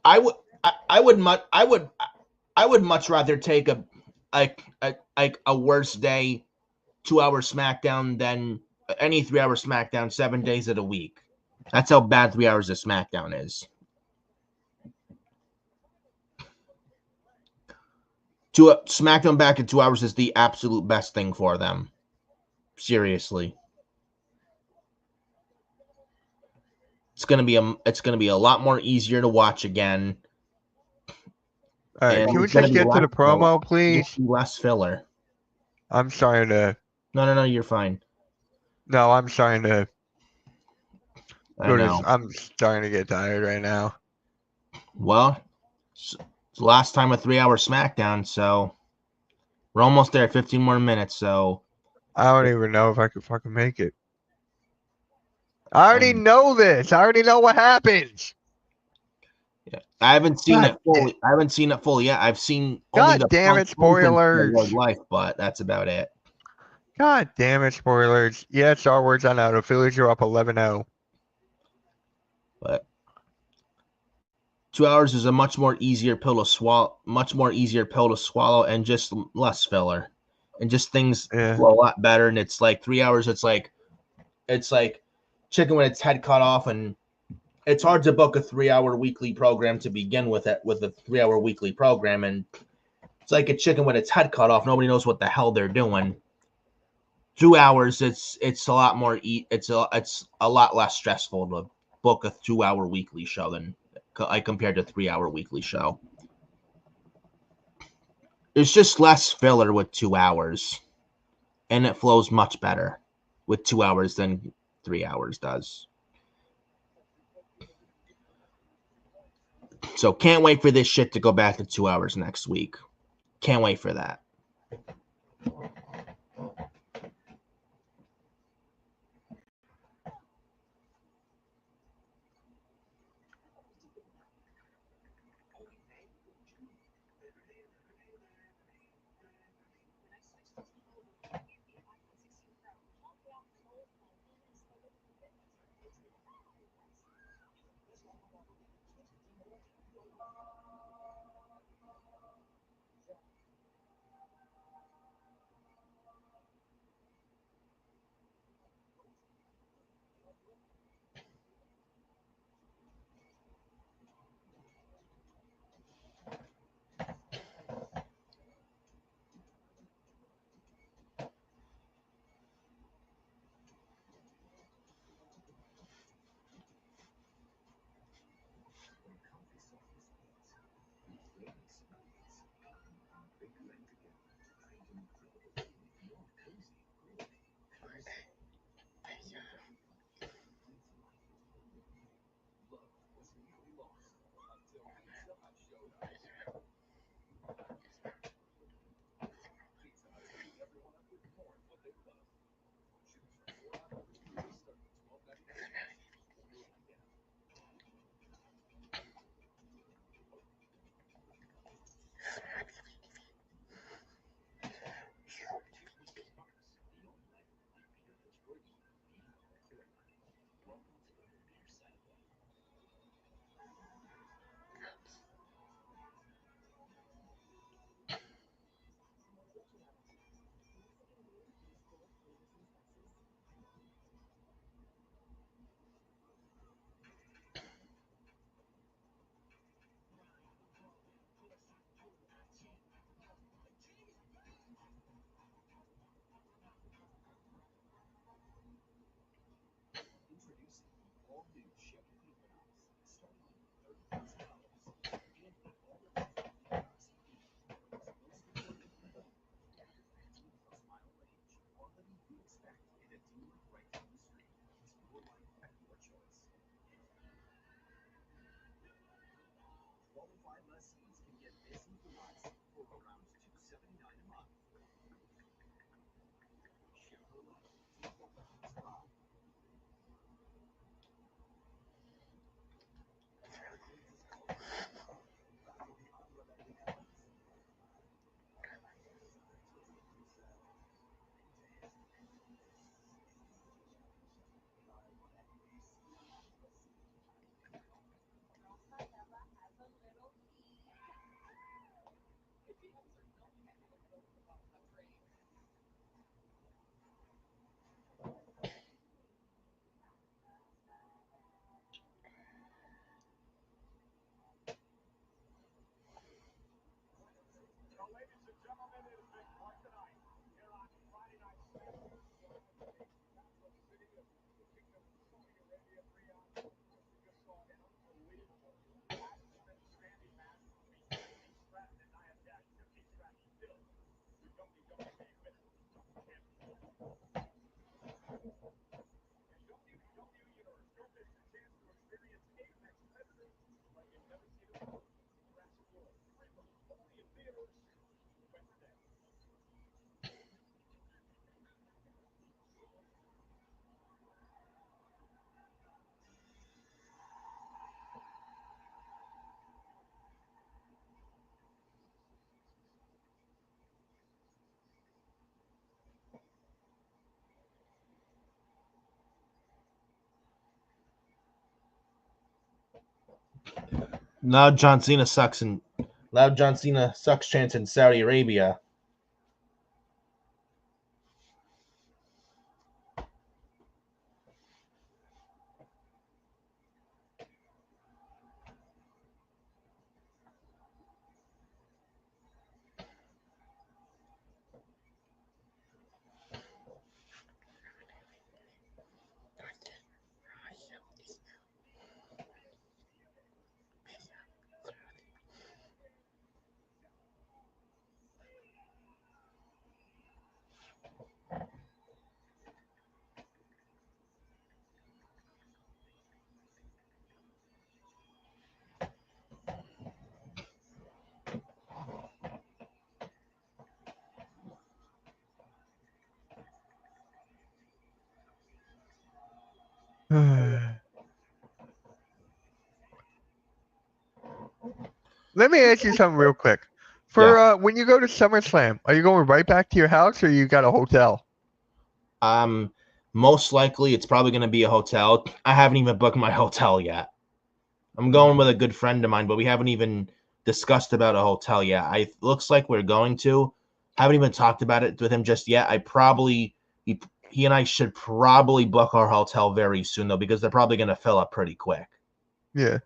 I would much rather take a worse day 2 hour SmackDown than any 3 hour SmackDown 7 days of the week. That's how bad 3 hours of SmackDown is. SmackDown back in 2 hours is the absolute best thing for them. Seriously. It's gonna be a lot more easier to watch again. All right. And Can we it's gonna just be get to the promo, please? less filler. I'm starting to. No, you're fine. No, I'm starting to. I know. I'm starting to get tired right now. Well, it's the last time a 3 hour SmackDown, so we're almost there. 15 more minutes, so I don't even know if I could fucking make it. I already know this. I already know what happens. yeah. I haven't seen God it fully. I haven't seen it fully yet. I've seen only God the damn it, Punk entrance spoilers. in Lord Life, but that's about it. God damn it, spoilers. Yeah, Star Wars on out. The Phillies are up 11-0. But 2 hours is a much more easier pill to swallow, and just less filler, and just things flow a lot better. And it's like 3 hours. It's like chicken when its head cut off, and it's hard to book a 3 hour weekly program to begin with. With a 3 hour weekly program, and it's like a chicken with its head cut off. Nobody knows what the hell they're doing. 2 hours, it's a lot more. It's a lot less stressful to book a 2 hour weekly show than compared to 3 hour weekly show. It's just less filler with 2 hours, and it flows much better with 2 hours than 3 hours does. So can't wait for this shit to go back to 2 hours next week. Can't wait for that. Loud John Cena sucks chance in Saudi Arabia. Let me ask you something real quick. For when you go to SummerSlam, are you going right back to your house or you got a hotel? Most likely it's probably going to be a hotel. I haven't even booked my hotel yet. I'm going with a good friend of mine, but we haven't even discussed about a hotel yet. Looks like we're going to. Haven't even talked about it with him just yet. He and I should probably book our hotel very soon though, because they're probably going to fill up pretty quick. Yeah.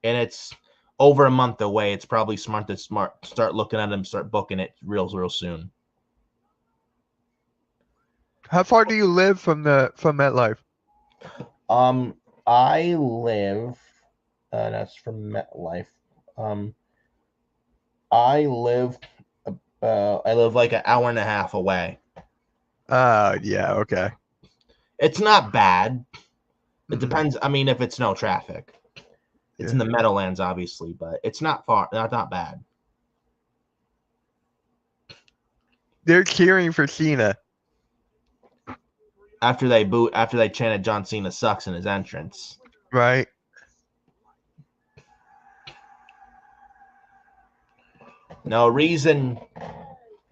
And it's over a month away. It's probably smart to start looking at them, start booking it real soon. How far do you live from MetLife? I live. That's from MetLife. I live like an hour and a half away. Yeah, okay. It's not bad. It depends. I mean, if it's no traffic, it's in the Meadowlands, obviously, but it's not far. Not bad. They're cheering for Cena. After they chanted John Cena sucks in his entrance. Right. No reason.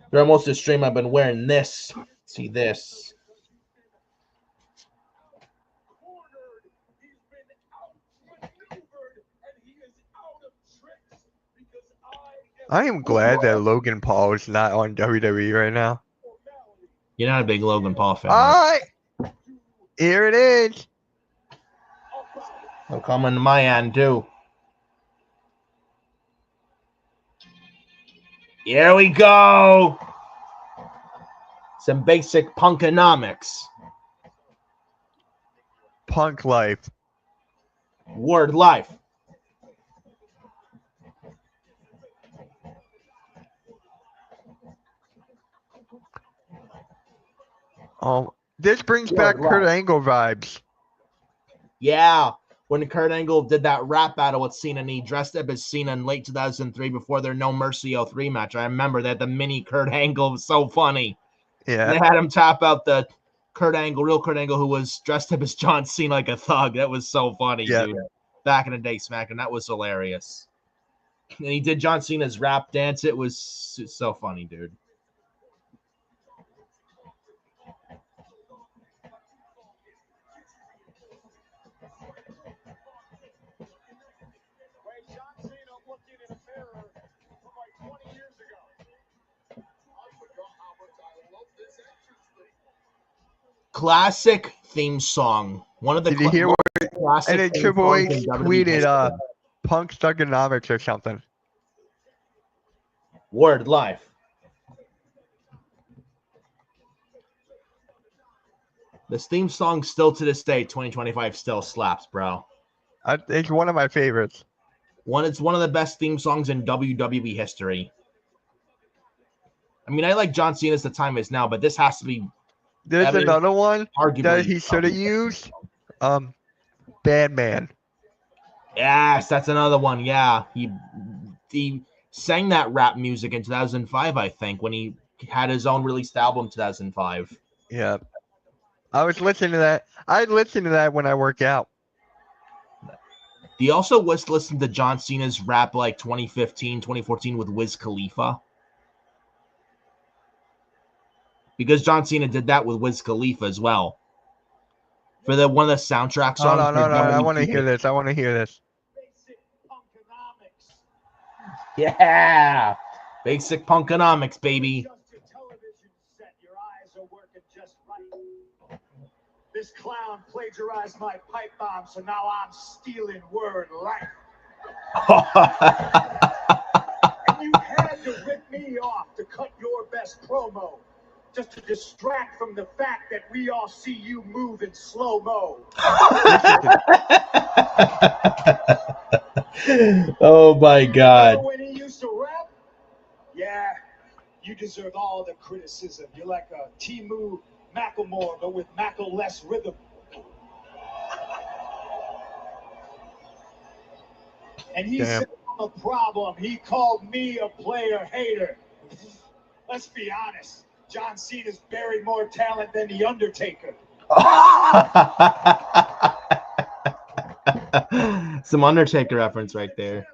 For almost a stream, I've been wearing this. See this. I am glad that Logan Paul is not on WWE right now. You're not a big Logan Paul fan. All right. Here it is. I'm coming to my end, too. Here we go. Some basic punkonomics. Punk life. Word life. This brings back Kurt Angle vibes. Yeah, when Kurt Angle did that rap battle with Cena and he dressed up as Cena in late 2003 before their No Mercy 03 match. I remember that the mini Kurt Angle was so funny. Yeah. And they had him tap out the real Kurt Angle, who was dressed up as John Cena like a thug. That was so funny, dude. Back in the day, Smackdown, that was hilarious. And he did John Cena's rap dance. It was so funny, dude. Classic theme song. One of the Did you hear what? Classic And then Triple H tweeted Punk Thugonomics or something. Word life. This theme song still to this day, 2025, still slaps, bro. It's one of my favorites. It's one of the best theme songs in WWE history. I mean, I like John Cena as the time is now, but this has to be. There's another one that he should have used. Bad Man. Yes, that's another one. Yeah, he sang that rap music in 2005, I think, when he had his own released album 2005. Yeah. I was listening to that. I listen to that when I work out. Do you also listen to John Cena's rap like 2015, 2014 with Wiz Khalifa? Because John Cena did that with Wiz Khalifa as well. For one of the soundtrack songs. No. I want to hear this. Yeah. Basic punkonomics, baby. Just your television set. Your eyes are working just right. This clown plagiarized my pipe bomb, so now I'm stealing word life. And you had to rip me off to cut your best promo, just to distract from the fact that we all see you move in slow-mo. Oh my God. Remember when he used to rap? Yeah, you deserve all the criticism. You're like a Timu Macklemore, but with Mackle-less rhythm. And he Damn. said I'm a problem. He called me a player hater. Let's be honest. John Cena's buried more talent than The Undertaker. Some Undertaker reference right there.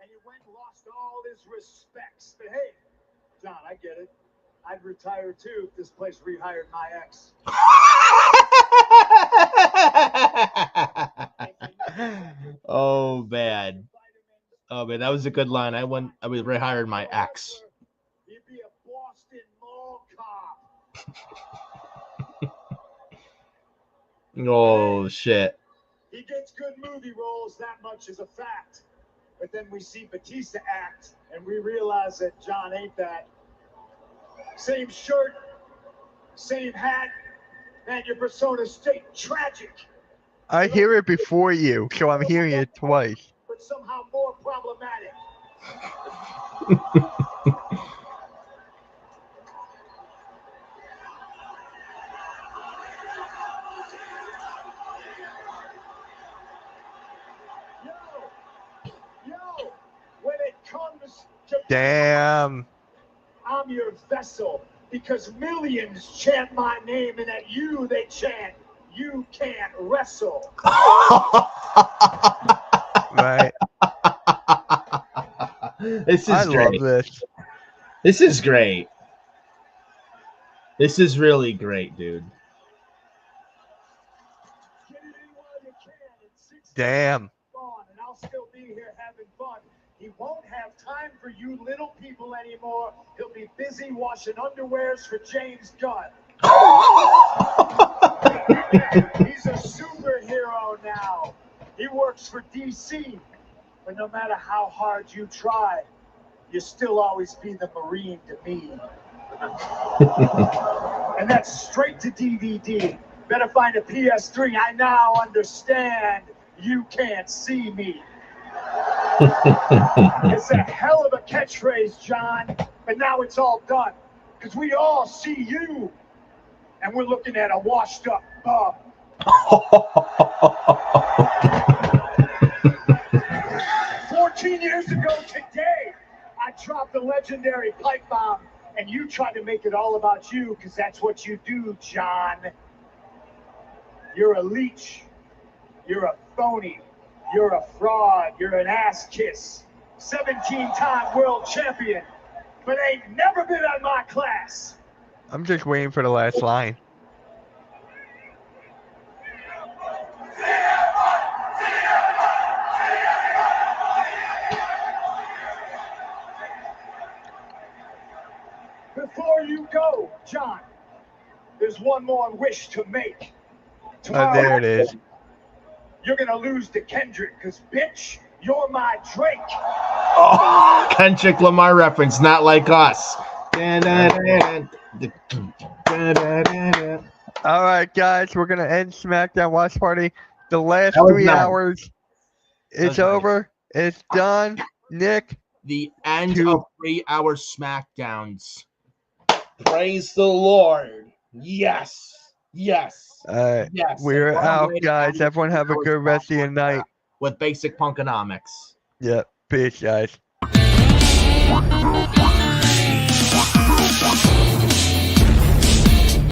And you went and lost all his respects. But hey, John, I get it. I'd retire too if this place rehired my ex. Oh man. Oh man, that was a good line. I rehired my ex. He'd be a Boston Mall cop. Oh shit. He gets good movie roles, that much is a fact. But then we see Batista act, and we realize that John ain't that. Same shirt, same hat, and your persona stayed tragic, I hear it before you, so I'm hearing it twice. but somehow more problematic. Yo, when it comes to Damn. I'm your vessel, because millions chant my name, and at you they chant, you can't wrestle. Right. This is I great. love this. This is great. This is really great, dude. Get it in while you can. In 6 Damn. days, gone, and I'll still be here having fun. He won't have time for you little people anymore. He'll be busy washing underwears for James Gunn. He's a superhero now. He works for DC. But no matter how hard you try, you'll still always be the Marine to me. And that's straight to DVD. Better find a PS3. I now understand you can't see me. It's a hell of a catchphrase, John. But now it's all done. Because we all see you. And we're looking at a washed up bum. 14 years ago today, I dropped the legendary pipe bomb, and you tried to make it all about you, because that's what you do, John. You're a leech. You're a phony. You're a fraud. You're an ass kiss. 17-time world champion, but ain't never been on my class. I'm just waiting for the last line. Before you go, John, there's one more wish to make. Oh, there it is. You're gonna lose to Kendrick, because bitch, you're my Drake. Oh, Kendrick Lamar reference, not like us. All right, guys, we're gonna end SmackDown Watch Party. The last That was 3 nice. hours, was it's nice. over. It's done. Nick, The end Dude. of 3-hour Smackdowns. Praise the Lord. Yes. Yes. Yes. We're And what a out, way to guys. end Everyone have a 3 good hours rest of your night. with basic punkonomics. Yep. Peace, guys.